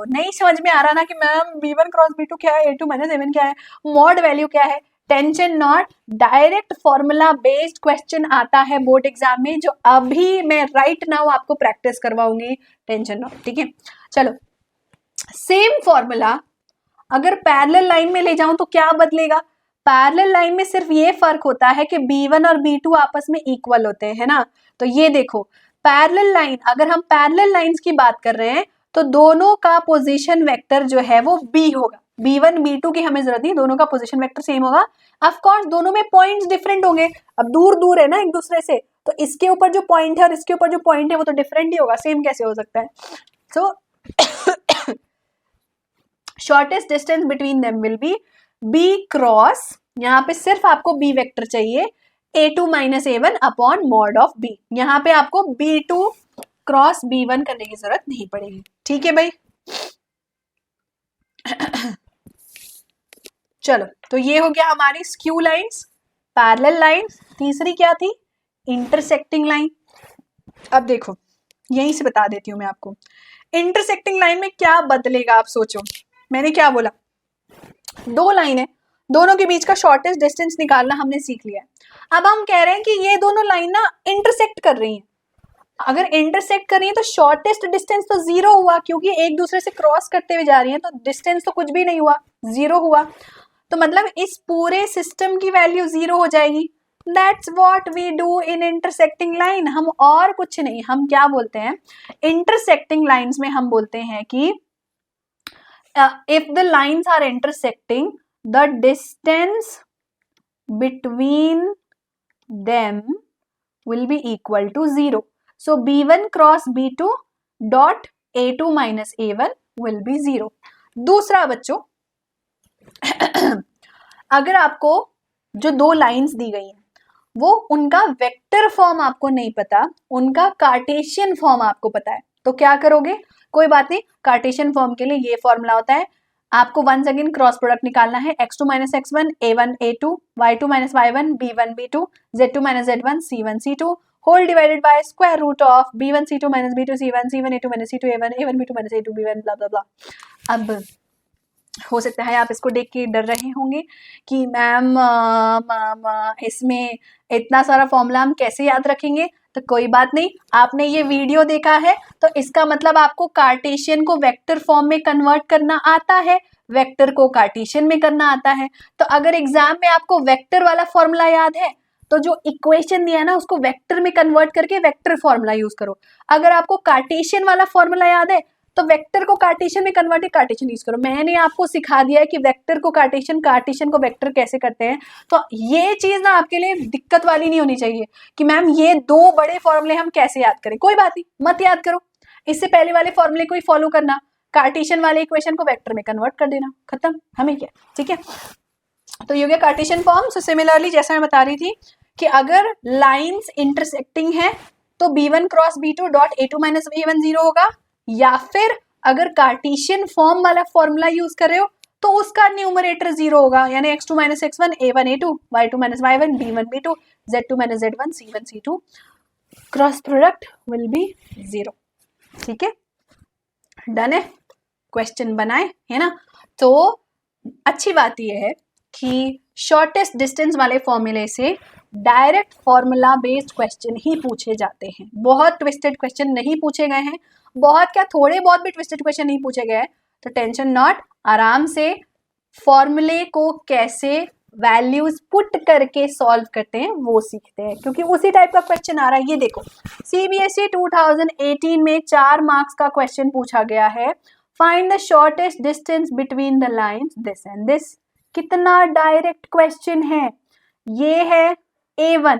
नहीं समझ में आ रहा ना कि मैम B1 क्रॉस B2 क्या है, A2 माइनस A1 क्या है, मॉड वैल्यू क्या है? Tension not, direct formula based question आता है बोर्ड एग्जाम में, जो अभी मैं राइट नाउ आपको प्रैक्टिस करवाऊंगी, टेंशन नॉट, ठीक है। चलो सेम फॉर्मूला अगर पैरेलल लाइन में ले जाऊं तो क्या बदलेगा? पैरेलल लाइन में सिर्फ ये फर्क होता है कि B1 और B2 आपस में इक्वल होते हैं, है ना। तो ये देखो पैरेलल लाइन, अगर हम पैरेलल लाइंस की बात कर रहे हैं तो दोनों का पोजीशन वेक्टर जो है वो B होगा। B1 B2 की हमें जरूरत नहीं, दोनों का पोजीशन वेक्टर सेम होगा। ऑफ कोर्स दोनों में पॉइंट्स डिफरेंट होंगे, अब दूर दूर है ना एक दूसरे से, तो इसके ऊपर जो पॉइंट है और इसके ऊपर जो पॉइंट है वो तो डिफरेंट ही होगा, सेम कैसे हो सकता है? So shortest distance between them will be B cross, यहाँ पे सिर्फ आपको B वेक्टर चाहिए, A2 minus A1 upon mod of B। यहाँ पे आपको B2 क्रॉस B1 करने की जरूरत नहीं पड़ेगी, ठीक है भाई। चलो तो ये हो गया हमारी स्क्यू लाइंस, पैरेलल लाइंस। तीसरी क्या थी? Intersecting line. अब देखो यहीं से बता देती हूँ मैं आपको, इंटरसेक्टिंग लाइन में क्या बदलेगा आप सोचो। मैंने क्या बोला, दो लाइन है, दोनों के बीच का शॉर्टेस्ट डिस्टेंस निकालना हमने सीख लिया है। अब हम कह रहे हैं कि ये दोनों लाइन ना इंटरसेक्ट कर रही हैं, अगर इंटरसेक्ट कर रही है तो शॉर्टेस्ट डिस्टेंस तो जीरो हुआ, क्योंकि एक दूसरे से क्रॉस करते हुए जा रही है, तो डिस्टेंस तो कुछ भी नहीं हुआ, जीरो हुआ। तो मतलब इस पूरे सिस्टम की वैल्यू जीरो हो जाएगी। That's what we do in intersecting line. हम और कुछ नहीं, हम क्या बोलते हैं इंटरसेक्टिंग लाइंस में, हम बोलते हैं कि if the lines are intersecting, the distance between them will be equal to 0. So B1 cross B2 dot A2 minus A1 will be 0. दूसरा बच्चों, अगर आपको जो दो लाइंस दी गई हैं वो उनका वेक्टर फॉर्म आपको नहीं पता, उनका कार्टेशियन फॉर्म आपको पता है, तो क्या करोगे? कोई बात नहीं, कार्टेशियन फॉर्म के लिए ये फॉर्मूला होता है, आपको वंस अगेन क्रॉस प्रोडक्ट निकालना है, x2 minus x1 a1 a2 y2 minus y1 b1 b2 z2 minus z1 c1 c2 whole divided by square root of b1 c2 minus b2 c1 c1 a2 minus c2 a1 a1 b2 minus a2 b1 blah blah blah. अब हो सकता है आप इसको देख के डर रहे होंगे कि मैम इसमें इतना सारा फॉर्मूला हम कैसे याद रखेंगे। तो कोई बात नहीं, आपने ये वीडियो देखा है तो इसका मतलब आपको कार्टेशियन को वेक्टर फॉर्म में कन्वर्ट करना आता है, वेक्टर को कार्टेशियन में करना आता है। तो अगर एग्जाम में आपको वेक्टर वाला फॉर्मूला याद है तो जो इक्वेशन दिया है ना उसको वेक्टर में कन्वर्ट करके वेक्टर फॉर्मूला यूज करो। अगर आपको कार्टेशियन वाला फॉर्मूला याद है तो वेक्टर को कार्टेशियन में कन्वर्ट कार्टेशियन यूज करो। मैंने आपको सिखा दिया है कि वेक्टर को कार्टेशियन, कार्टेशियन को वेक्टर कैसे करते हैं। तो ये चीज ना आपके लिए दिक्कत वाली नहीं होनी चाहिए कि मैम ये दो बड़े फॉर्मूले हम कैसे याद करें। कोई बात नहीं, मत याद करो, इससे पहले वाले फॉर्मूले को ही फॉलो करना, कार्टेशियन वाले इक्वेशन को वेक्टर में कन्वर्ट कर देना, खत्म, हमें क्या, ठीक है। तो ये हो गया कार्टेशियन फॉर्म। सो सिमिलरली जैसा मैं बता रही थी कि अगर लाइंस इंटरसेक्टिंग है तो b1 cross b2 dot a2 minus a1 0 होगा, या फिर अगर कार्टेशियन फॉर्म वाला फॉर्मूला यूज कर रहे हो तो उसका न्यूमरेटर 0 होगा, यानी x2 minus x1 a1 a2 y2 minus y1 b1 b2 z2 minus z1 c1 c2, cross product will be 0, ठीक है, डन है। क्वेश्चन बनाए है ना। तो अच्छी बात यह है कि शॉर्टेस्ट डिस्टेंस वाले फॉर्मूले से डायरेक्ट फॉर्मूला बेस्ड क्वेश्चन ही पूछे जाते हैं। बहुत ट्विस्टेड क्वेश्चन नहीं पूछे गए हैं, बहुत क्या थोड़े बहुत भी ट्विस्टेड क्वेश्चन नहीं पूछे गए हैं। तो टेंशन नॉट, आराम से फॉर्मूले को कैसे वैल्यूज पुट करके सॉल्व करते हैं वो सीखते हैं, क्योंकि उसी टाइप का क्वेश्चन आ रहा है। ये देखो सीबीएसई 2018 में 4 मार्क्स का क्वेश्चन पूछा गया है, find the shortest distance between the lines this and this. कितना डायरेक्ट क्वेश्चन है। ये है A1,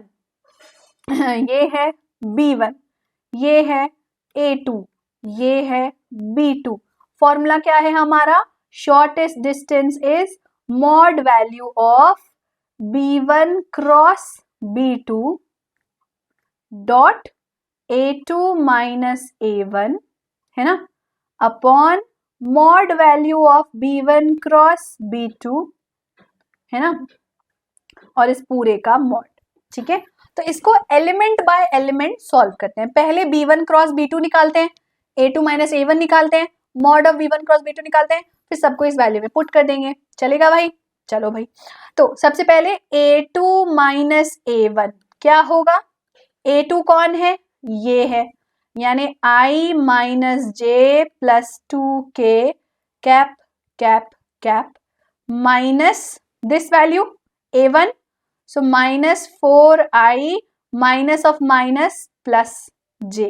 ये है B1, ये है A2, ये है B2। फॉर्मूला क्या है हमारा, shortest distance is mod value of B1 cross B2 dot A2 minus A1, है ना, upon mod value of B1 cross B2, है ना, और इस पूरे का मॉड, ठीक है। तो इसको एलिमेंट बाय एलिमेंट सॉल्व करते हैं। पहले B1 क्रॉस B2 निकालते हैं, A2 माइनस A1 निकालते हैं, mod of B1 cross B2 निकालते हैं, फिर सबको इस वैल्यू में पुट कर देंगे। चलेगा भाई, चलो भाई। तो सबसे पहले A2 माइनस A1 क्या होगा, A2 कौन है, ये है, यानी I minus J plus 2k cap cap cap minus this value A1, so minus 4i minus of minus plus j।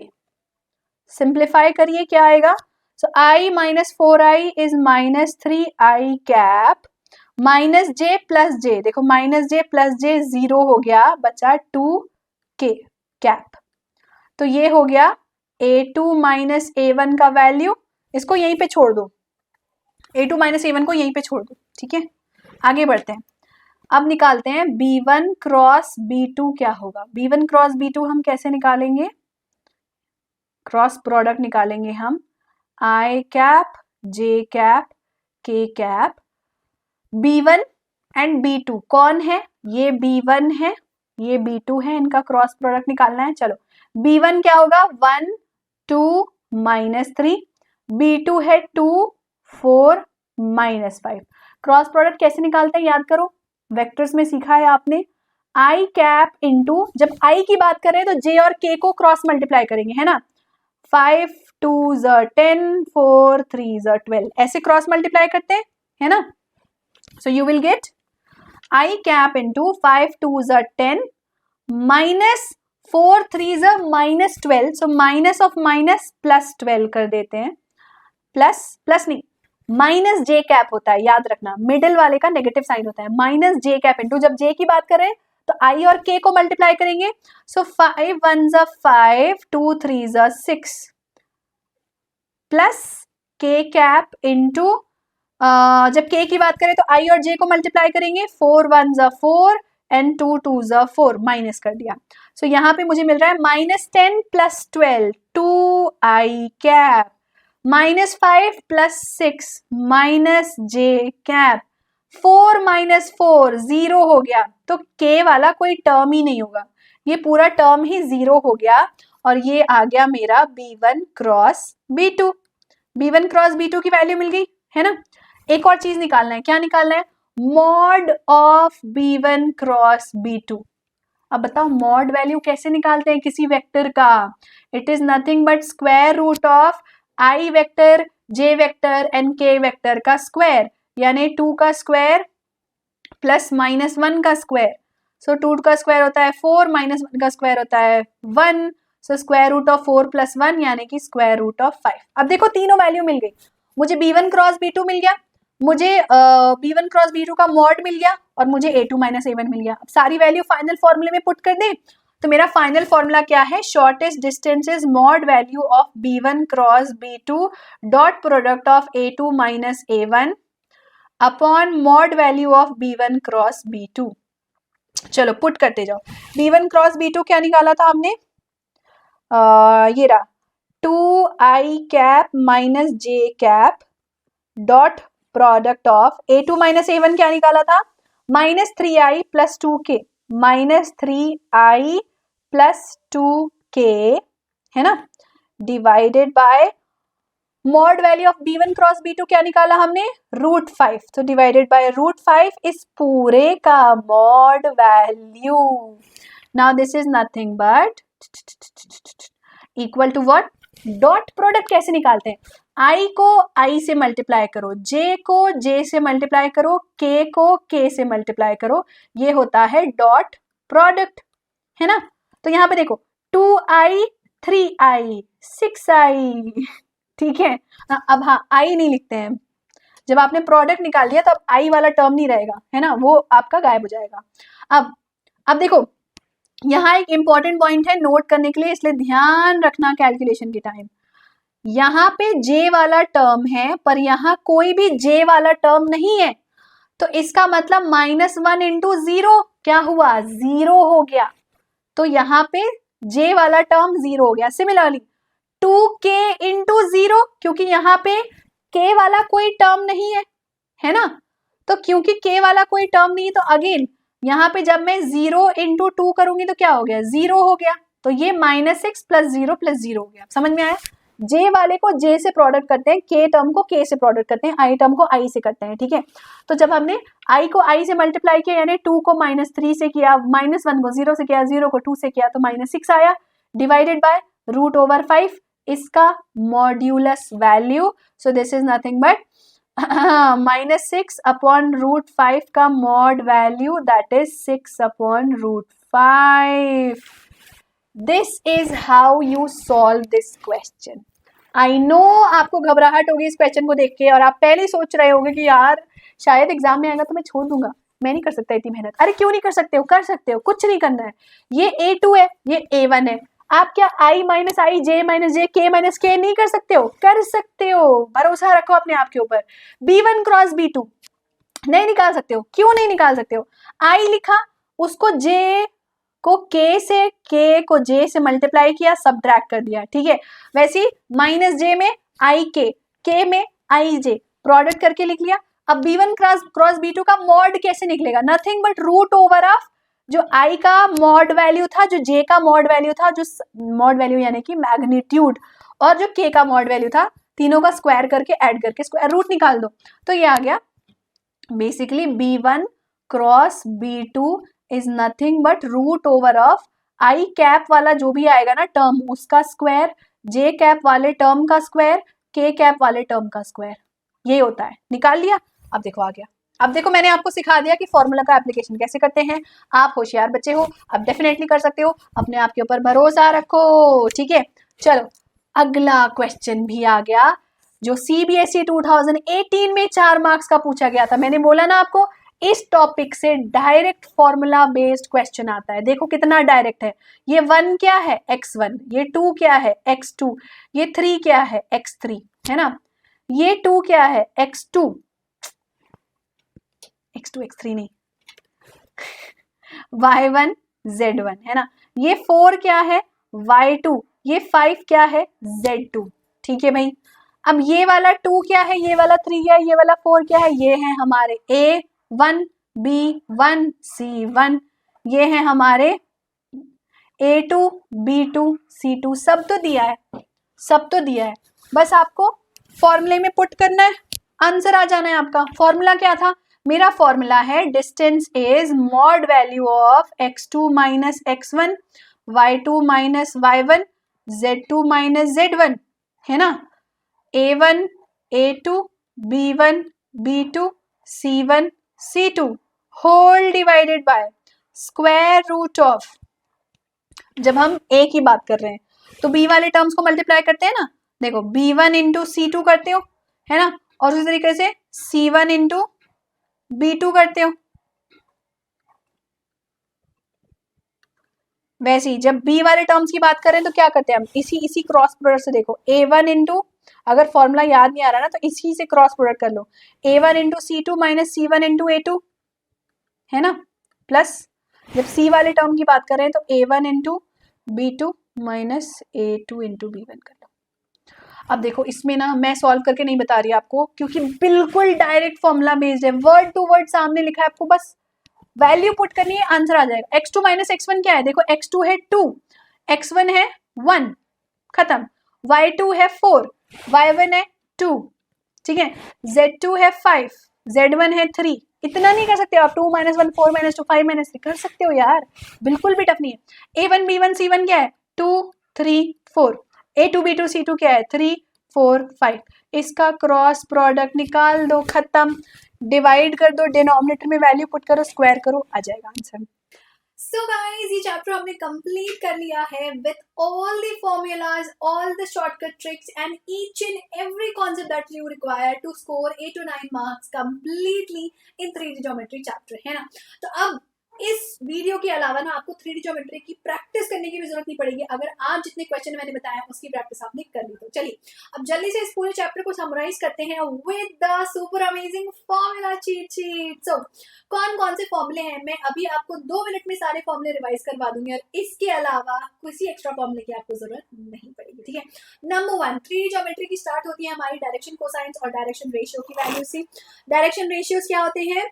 Simplify करिए क्या आएगा, सो i minus 4i is minus 3i cap minus j plus j, देखो minus j plus j 0 हो गया, बचा 2k cap. तो ये हो गया A2 माइनस A1 का वैल्यू, इसको यहीं पे छोड़ दो, A2 माइनस A1 को यहीं पे छोड़ दो, ठीक है। आगे बढ़ते हैं, अब निकालते हैं B1 क्रॉस B2 क्या होगा। B1 क्रॉस B2 हम कैसे निकालेंगे, क्रॉस प्रोडक्ट निकालेंगे हम, I cap J cap K cap, B1 and B2 कौन है, ये B1 है, ये B2 है, इनका क्रॉस प्रोडक्ट निकालना है। चलो B1 क्या होगा, 1 2 माइनस 3, B2 है 2 4 माइनस 5। क्रॉस प्रोडक्ट कैसे निकालते हैं याद करो, वेक्टर्स में सीखा है आपने, आई कैप इंटू, जब आई की बात करें तो जे और के को क्रॉस मल्टीप्लाई करेंगे, है ना, 5 2 10 4 3 12, ऐसे क्रॉस मल्टीप्लाई करते हैं, है ना। So you will get I cap into 5 2 10 minus 4 3 minus 12, so minus of minus plus 12 कर देते हैं, प्लस प्लस नहीं माइनस जे कैप होता है, याद रखना मिडिल वाले का नेगेटिव साइन होता है, माइनस जे कैप इंटू, जब जे की बात करें तो आई और के को मल्टीप्लाई करेंगे, सो 5 1 5 2 3 6 प्लस के कैप इंटू, जब के की बात करें तो आई और जे को मल्टीप्लाई करेंगे, 4 1 4 एंड 2 2 4, माइनस कर दिया। सो यहाँ पे मुझे मिल रहा है माइनस 10 प्लस 12 2 आई कैप माइनस 5 प्लस 6 माइनस जे कैप, 4 माइनस 4 0 हो गया, तो के वाला कोई टर्म ही नहीं होगा, ये पूरा टर्म ही 0 हो गया, और ये आ गया मेरा B1 cross B2। B1 cross B2 की वैल्यू मिल गई, है ना। एक और चीज निकालना है, क्या निकालना है, mod of B1 cross B2। अब बताओ मॉड वैल्यू कैसे निकालते हैं किसी वेक्टर का, it is nothing but square root of i vector j vector and k vector का स्क्वायर, यानी 2 का स्क्वायर प्लस माइनस 1 का स्क्वायर, सो 2 का स्क्वायर होता है 4 माइनस 1 का स्क्वायर होता है 1, सो स्क्वायर रूट ऑफ 4 + 1 यानी कि स्क्वायर रूट ऑफ 5। अब देखो तीनों वैल्यू मिल गई, मुझे b1 क्रॉस b2 मिल गया, मुझे b1 क्रॉस b2 का मॉड मिल गया और मुझे a2 माइनस a1 मिल गया। अब सारी वैल्यू फाइनल फॉर्मूले में पुट कर दें तो मेरा फाइनल फॉर्मूला क्या है, shortest distance is mod value of b1 cross b2 dot product of a2 minus a1 upon mod value of b1 cross b2। चलो पुट करते जाओ, b1 क्रॉस b2 क्या निकाला था हमने, ये रहा 2i cap minus j cap dot product of a2 minus a1 क्या निकाला था, -3i plus 2k, -3i plus 2k है ना, divided by mod value of b1 cross b2 क्या निकाला हमने, √5, तो डिवाइडेड बाय √5 इस पूरे का mod value. Now this is nothing but equal to what, dot product कैसे निकालते हैं, i को i से मल्टीप्लाई करो, j को j से मल्टीप्लाई करो, k को k से मल्टीप्लाई करो, ये होता है डॉट प्रोडक्ट, है ना। तो यहाँ पे देखो 2i 3i 6i, ठीक है। अब हाँ i नहीं लिखते हैं, जब आपने प्रोडक्ट निकाल दिया तो अब i वाला टर्म नहीं रहेगा, है ना, वो आपका गायब हो जाएगा। अब देखो यहाँ एक इंपॉर्टेंट पॉइंट है नोट करने के लिए, इसलिए ध्यान रखना कैलकुलेशन के टाइम, यहाँ पे j वाला टर्म है पर यहाँ कोई भी j वाला टर्म नहीं है, तो इसका मतलब -1 इंटू 0 क्या हुआ, 0 हो गया, तो यहाँ पे j वाला टर्म 0 हो गया। सिमिलरली 2k इंटू 0, क्योंकि यहाँ पे k वाला कोई टर्म नहीं है ना, तो क्योंकि k वाला कोई टर्म नहीं तो अगेन यहाँ पे जब मैं 0 इंटू 2 करूंगी तो क्या हो गया, 0 हो गया, तो ये -6 + 0 + 0 हो गया। समझ में आया, j वाले को j से प्रोडक्ट करते हैं, k टर्म को k से प्रोडक्ट करते हैं, i टर्म को i से करते हैं, ठीक है। तो जब हमने i को i से मल्टीप्लाई किया यानी 2 को -3 से किया, -1 को 0 से किया, 0 को 2 से किया तो -6 आया, डिवाइडेड बाय √5 इसका modulus value, so this is nothing but -6 upon √5 का mod value, that is 6 upon √5। This is how you solve this question. I know आपको घबराहट होगी इस क्वेश्चन को देख के और आप पहले ही सोच रहे होंगे कि यार शायद एग्जाम में आएगा तो मैं छोड़ दूंगा, मैं नहीं कर सकता इतनी मेहनत। अरे क्यों नहीं कर सकते हो, कर सकते हो, कुछ नहीं करना है। ये a2 है, ये a1 है, आप क्या i minus i, j minus j, k minus k नहीं कर सकते हो, कर सकते हो, भरोसा रखो अपने आप के ऊपर। b1 क्रॉस b2 नहीं निकाल सकते हो, क्यों नहीं निकाल सकते हो, i लिखा, उसको j को k से, k को j से मल्टीप्लाई किया, सब्ट्रैक्ट कर दिया, ठीक है। वैसे -j में i k में i j प्रोडक्ट करके लिख लिया। अब b1 क्रॉस b2 का मॉड कैसे निकलेगा, नथिंग बट √ ऑफ जो i का मॉड वैल्यू था, जो j का मॉड वैल्यू था, जो मॉड वैल्यू यानी कि मैग्नीट्यूड, और जो k का मॉड वैल्यू था, तीनों का स्क्वायर करके ऐड करके स्क्वायर रूट निकाल दो, तो ये आ गया basically b1 cross b2 is nothing but √ of i cap वाला जो भी आएगा ना टर्म उसका स्क्वायर, j कैप वाले टर्म का स्क्वायर, k कैप वाले टर्म का स्क्वायर, ये होता है। निकाल लिया, अब देखो आ गया। अब देखो मैंने आपको सिखा दिया कि फॉर्मूला का एप्लीकेशन कैसे करते हैं। आप होशियार बच्चे हो, आप डेफिनेटली कर सकते हो, अपने आप के ऊपर भरोसा रखो, ठीक है। चलो अगला क्वेश्चन भी आ गया जो CBSE 2018 में 4 मार्क्स का पूछा गया था। मैंने बोला ना आपको इस टॉपिक से डायरेक्ट फॉर्मूला बेस्ड क्वेश्चन आता है। देखो कितना डायरेक्ट है, ये 1 क्या है x1, ये 2 क्या है x2, ये 3 क्या है x3, है ना, ये 2 क्या है x2, x3 नहीं y1 z1, है ना, ये 4 क्या है y2, ये 5 क्या है z2, ठीक है भाई। अब ये वाला 2 क्या है, ये वाला 3 क्या है, ये वाला 4 क्या है, ये है हमारे A1 B1 C1, ये है हमारे A2 B2 C2, सब तो दिया है, सब तो दिया है, बस आपको फॉर्मूले में पुट करना है, आंसर आ जाना है आपका। फॉर्मूला क्या था, मेरा फॉर्मूला है distance is mod value of x2 minus x1 y2 minus y1 z2 minus z1, है ना, A1 A2 B1 B2 C1 C2 whole divided by square root of, जब हम a की बात कर रहे हैं तो बी वाले टर्म्स को मल्टीप्लाई करते हैं ना, देखो b1 इंटू C2 करते हो, है ना, और उसी तरीके से C1 इंटू B2 करते हो। वैसे ही जब b वाले टर्म्स की बात करें तो क्या करते हैं हम, इसी क्रॉस प्रोडक्ट से देखो a1 इंटू, अगर फॉर्मूला याद नहीं आ रहा ना तो इसी से क्रॉस प्रोडक्ट कर लो, a1 into C2 minus C1 into A2, है ना, प्लस जब c वाले टर्म की बात करें तो a1 into B2 minus A2 into B1 कर लो। अब देखो इसमें ना मैं सॉल्व करके नहीं बता रही आपको, क्योंकि बिल्कुल डायरेक्ट फॉर्मूला बेस्ड है, वर्ड टू वर्ड सामने लिखा है, आपको बस वैल्यू पुट करनी है, आंसर आ जाएगा। x2 माइनस x1 क्या है, देखो x2 है 2, x1 है 1, खत्म, y2 है 4, y1 है 2, ठीक है, z2 है 5, z1 है 3। इतना नहीं कर सकते आप, 2 माइनस 1 4 माइनस 2 5 माइनस 3 कर सकते हो यार, बिल्कुल भी टफ नहीं है। a1 b1 c1 क्या है, 2 3 4, a2 b2 c2 क्या है, 3 4 5। इसका क्रॉस प्रोडक्ट निकाल दो, खत्म, डिवाइड कर दो, डिनोमिनेटर में वैल्यू पुट करो, स्क्वायर करो, आ जाएगा आंसर। सो गाइस ये चैप्टर हमने कंप्लीट कर लिया है with all the formulas, all the shortcut tricks and each and every concept that you require to score 8 to 9 marks completely in 3D geometry chapter, है ना। तो अब इस वीडियो के अलावा ना आपको 3D ज्योमेट्री की प्रैक्टिस करने की भी जरूरत नहीं पड़ेगी, अगर आज जितने क्वेश्चन मैंने बताया उसकी प्रैक्टिस आपने कर ली तो। चलिए अब जल्दी से इस पूरे चैप्टर को समराइज करते हैं with the super amazing formula cheat sheet. So कौन कौन से फॉर्मूले हैं, मैं अभी आपको 2 मिनट में सारे फॉर्मूले रिवाइज करवा दूंगी और इसके अलावा किसी एक्स्ट्रा फॉर्मूले की आपको जरूरत नहीं पड़ेगी, ठीक है। नंबर 1, 3D ज्योमेट्री की स्टार्ट होती है हमारी डायरेक्शन कोसाइंस और डायरेक्शन रेशियो की वैल्यू से। डायरेक्शन रेशियोज क्या होते हैं,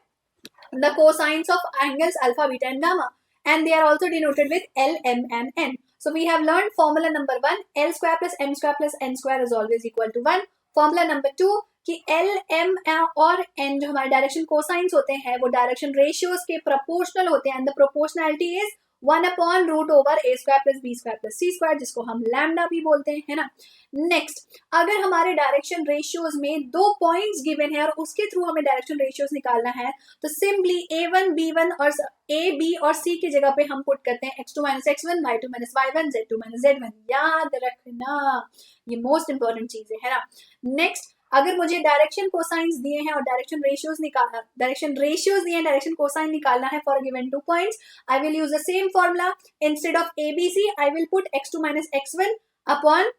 the cosines of angles alpha, beta and gamma, and they are also denoted with L, M and N. So we have learned formula number 1, L square plus M square plus N square is always equal to 1. Formula number 2 कि L, M और N जो हमारे direction cosines होते हैं वो direction ratios के proportional होते हैं, and the proportionality is 1/√over a square plus b square plus c square, जिसको हम लैम्डा भी बोलते हैं, है ना। नेक्स्ट, अगर हमारे डायरेक्शन रेशियोज में 2 पॉइंट्स गिवन है और उसके थ्रू हमें डायरेक्शन रेशियोज निकालना है, तो सिंपली a1 b1 और a b और c की जगह पे हम पुट करते हैं x2 minus x1, y2 minus y1, z2 minus z1। याद रखना, ये मोस्ट इंपॉर्टेंट चीज है ना। नेक्स्ट, अगर मुझे डायरेक्शन कोसाइंस दिए हैं और डायरेक्शन रेशियोज दिए हैं, डायरेक्शन कोसाइन निकालना है for given 2 points, I will use the same formula, instead of abc I will put x2 minus x1 upon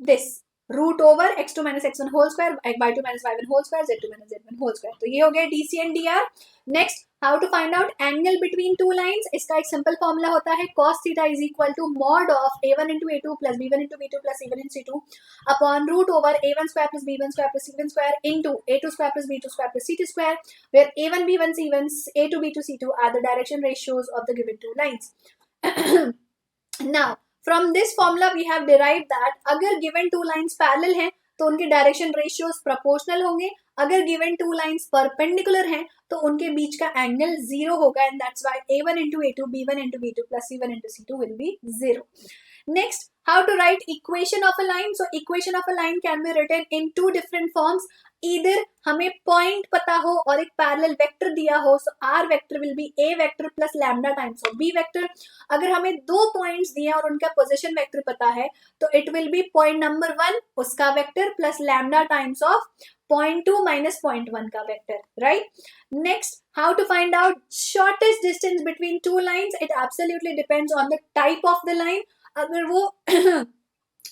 this √over x2 minus x1 whole square, y2 minus y1 whole square, z2 minus z1 whole square। तो ये हो गया dc and dr। Next, how to find out angle between two lines, इसका एक simple formula होता है cos theta is equal to mod of a1 into a2 plus b1 into b2 plus c1 into c2 upon √over a1 square plus b1 square plus c1 square into a2 square plus b2 square plus c2 square, where a1 b1 c1 a2 b2 c2 are the direction ratios of the given two lines। now from this formula we have derived that अगर given two lines parallel हैं तो उनके direction ratios proportional होंगे, अगर given 2 lines perpendicular हैं तो उनके बीच का एंगल 0 होगा, and that's why a1 into a2 b1 into b2 plus c1 into c2 will be 0। next, how to write equation of a line। so equation of a line can be written in 2 different forms, either हमें point पता हो और एक parallel vector दिया हो, so r vector will be a vector plus lambda times of b vector. अगर हमें 2 points दिए और उनका पोजीशन वेक्टर पता है तो it will be point number 1 उसका vector plus lambda times of 0.2 minus 0.1 का vector, right. Next, how to find out shortest distance between 2 lines, it absolutely depends on the type of the line. अगर वो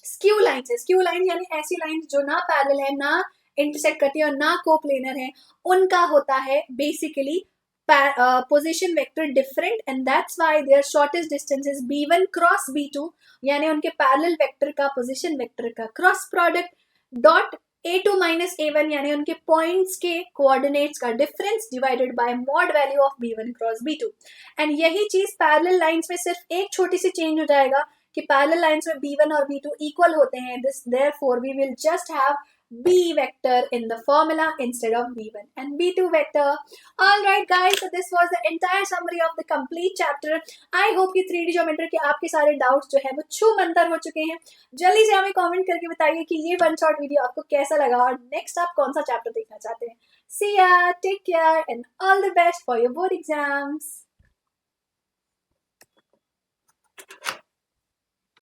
skew lines है, skew line यानी ऐसी line जो ना parallel है, ना इंटरसेक्ट करती है और ना कोप्लेनर है, उनका होता है basically position vector different, and that's why their shortest distance is b1 cross b2, यानी उनके पैरेलल वेक्टर का पोजीशन वेक्टर का cross product, dot a2 minus a1 यानी उनके पॉइंट्स के कोऑर्डिनेट्स का difference divided by mod value of b1 cross b2। And यही चीज पैरेलल लाइंस में सिर्फ एक छोटी सी चेंज हो जाएगा कि पैरेलल लाइंस में b1 और b2 इक्वल होते हैं, this therefore we will just have b vector in the formula instead of b1 and b2 vector। all right guys, so this was the entire summary of the complete chapter। I hope कि 3D geometry के आपके सारे doubts जो है वो छू मंतर हो चुके हैं। जल्दी से हमें comment करके बताइए कि ये वन शॉट वीडियो आपको कैसा लगा और नेक्स्ट आप कौन सा चैप्टर देखना चाहते हैं। See ya, take care and all the best for your board exams।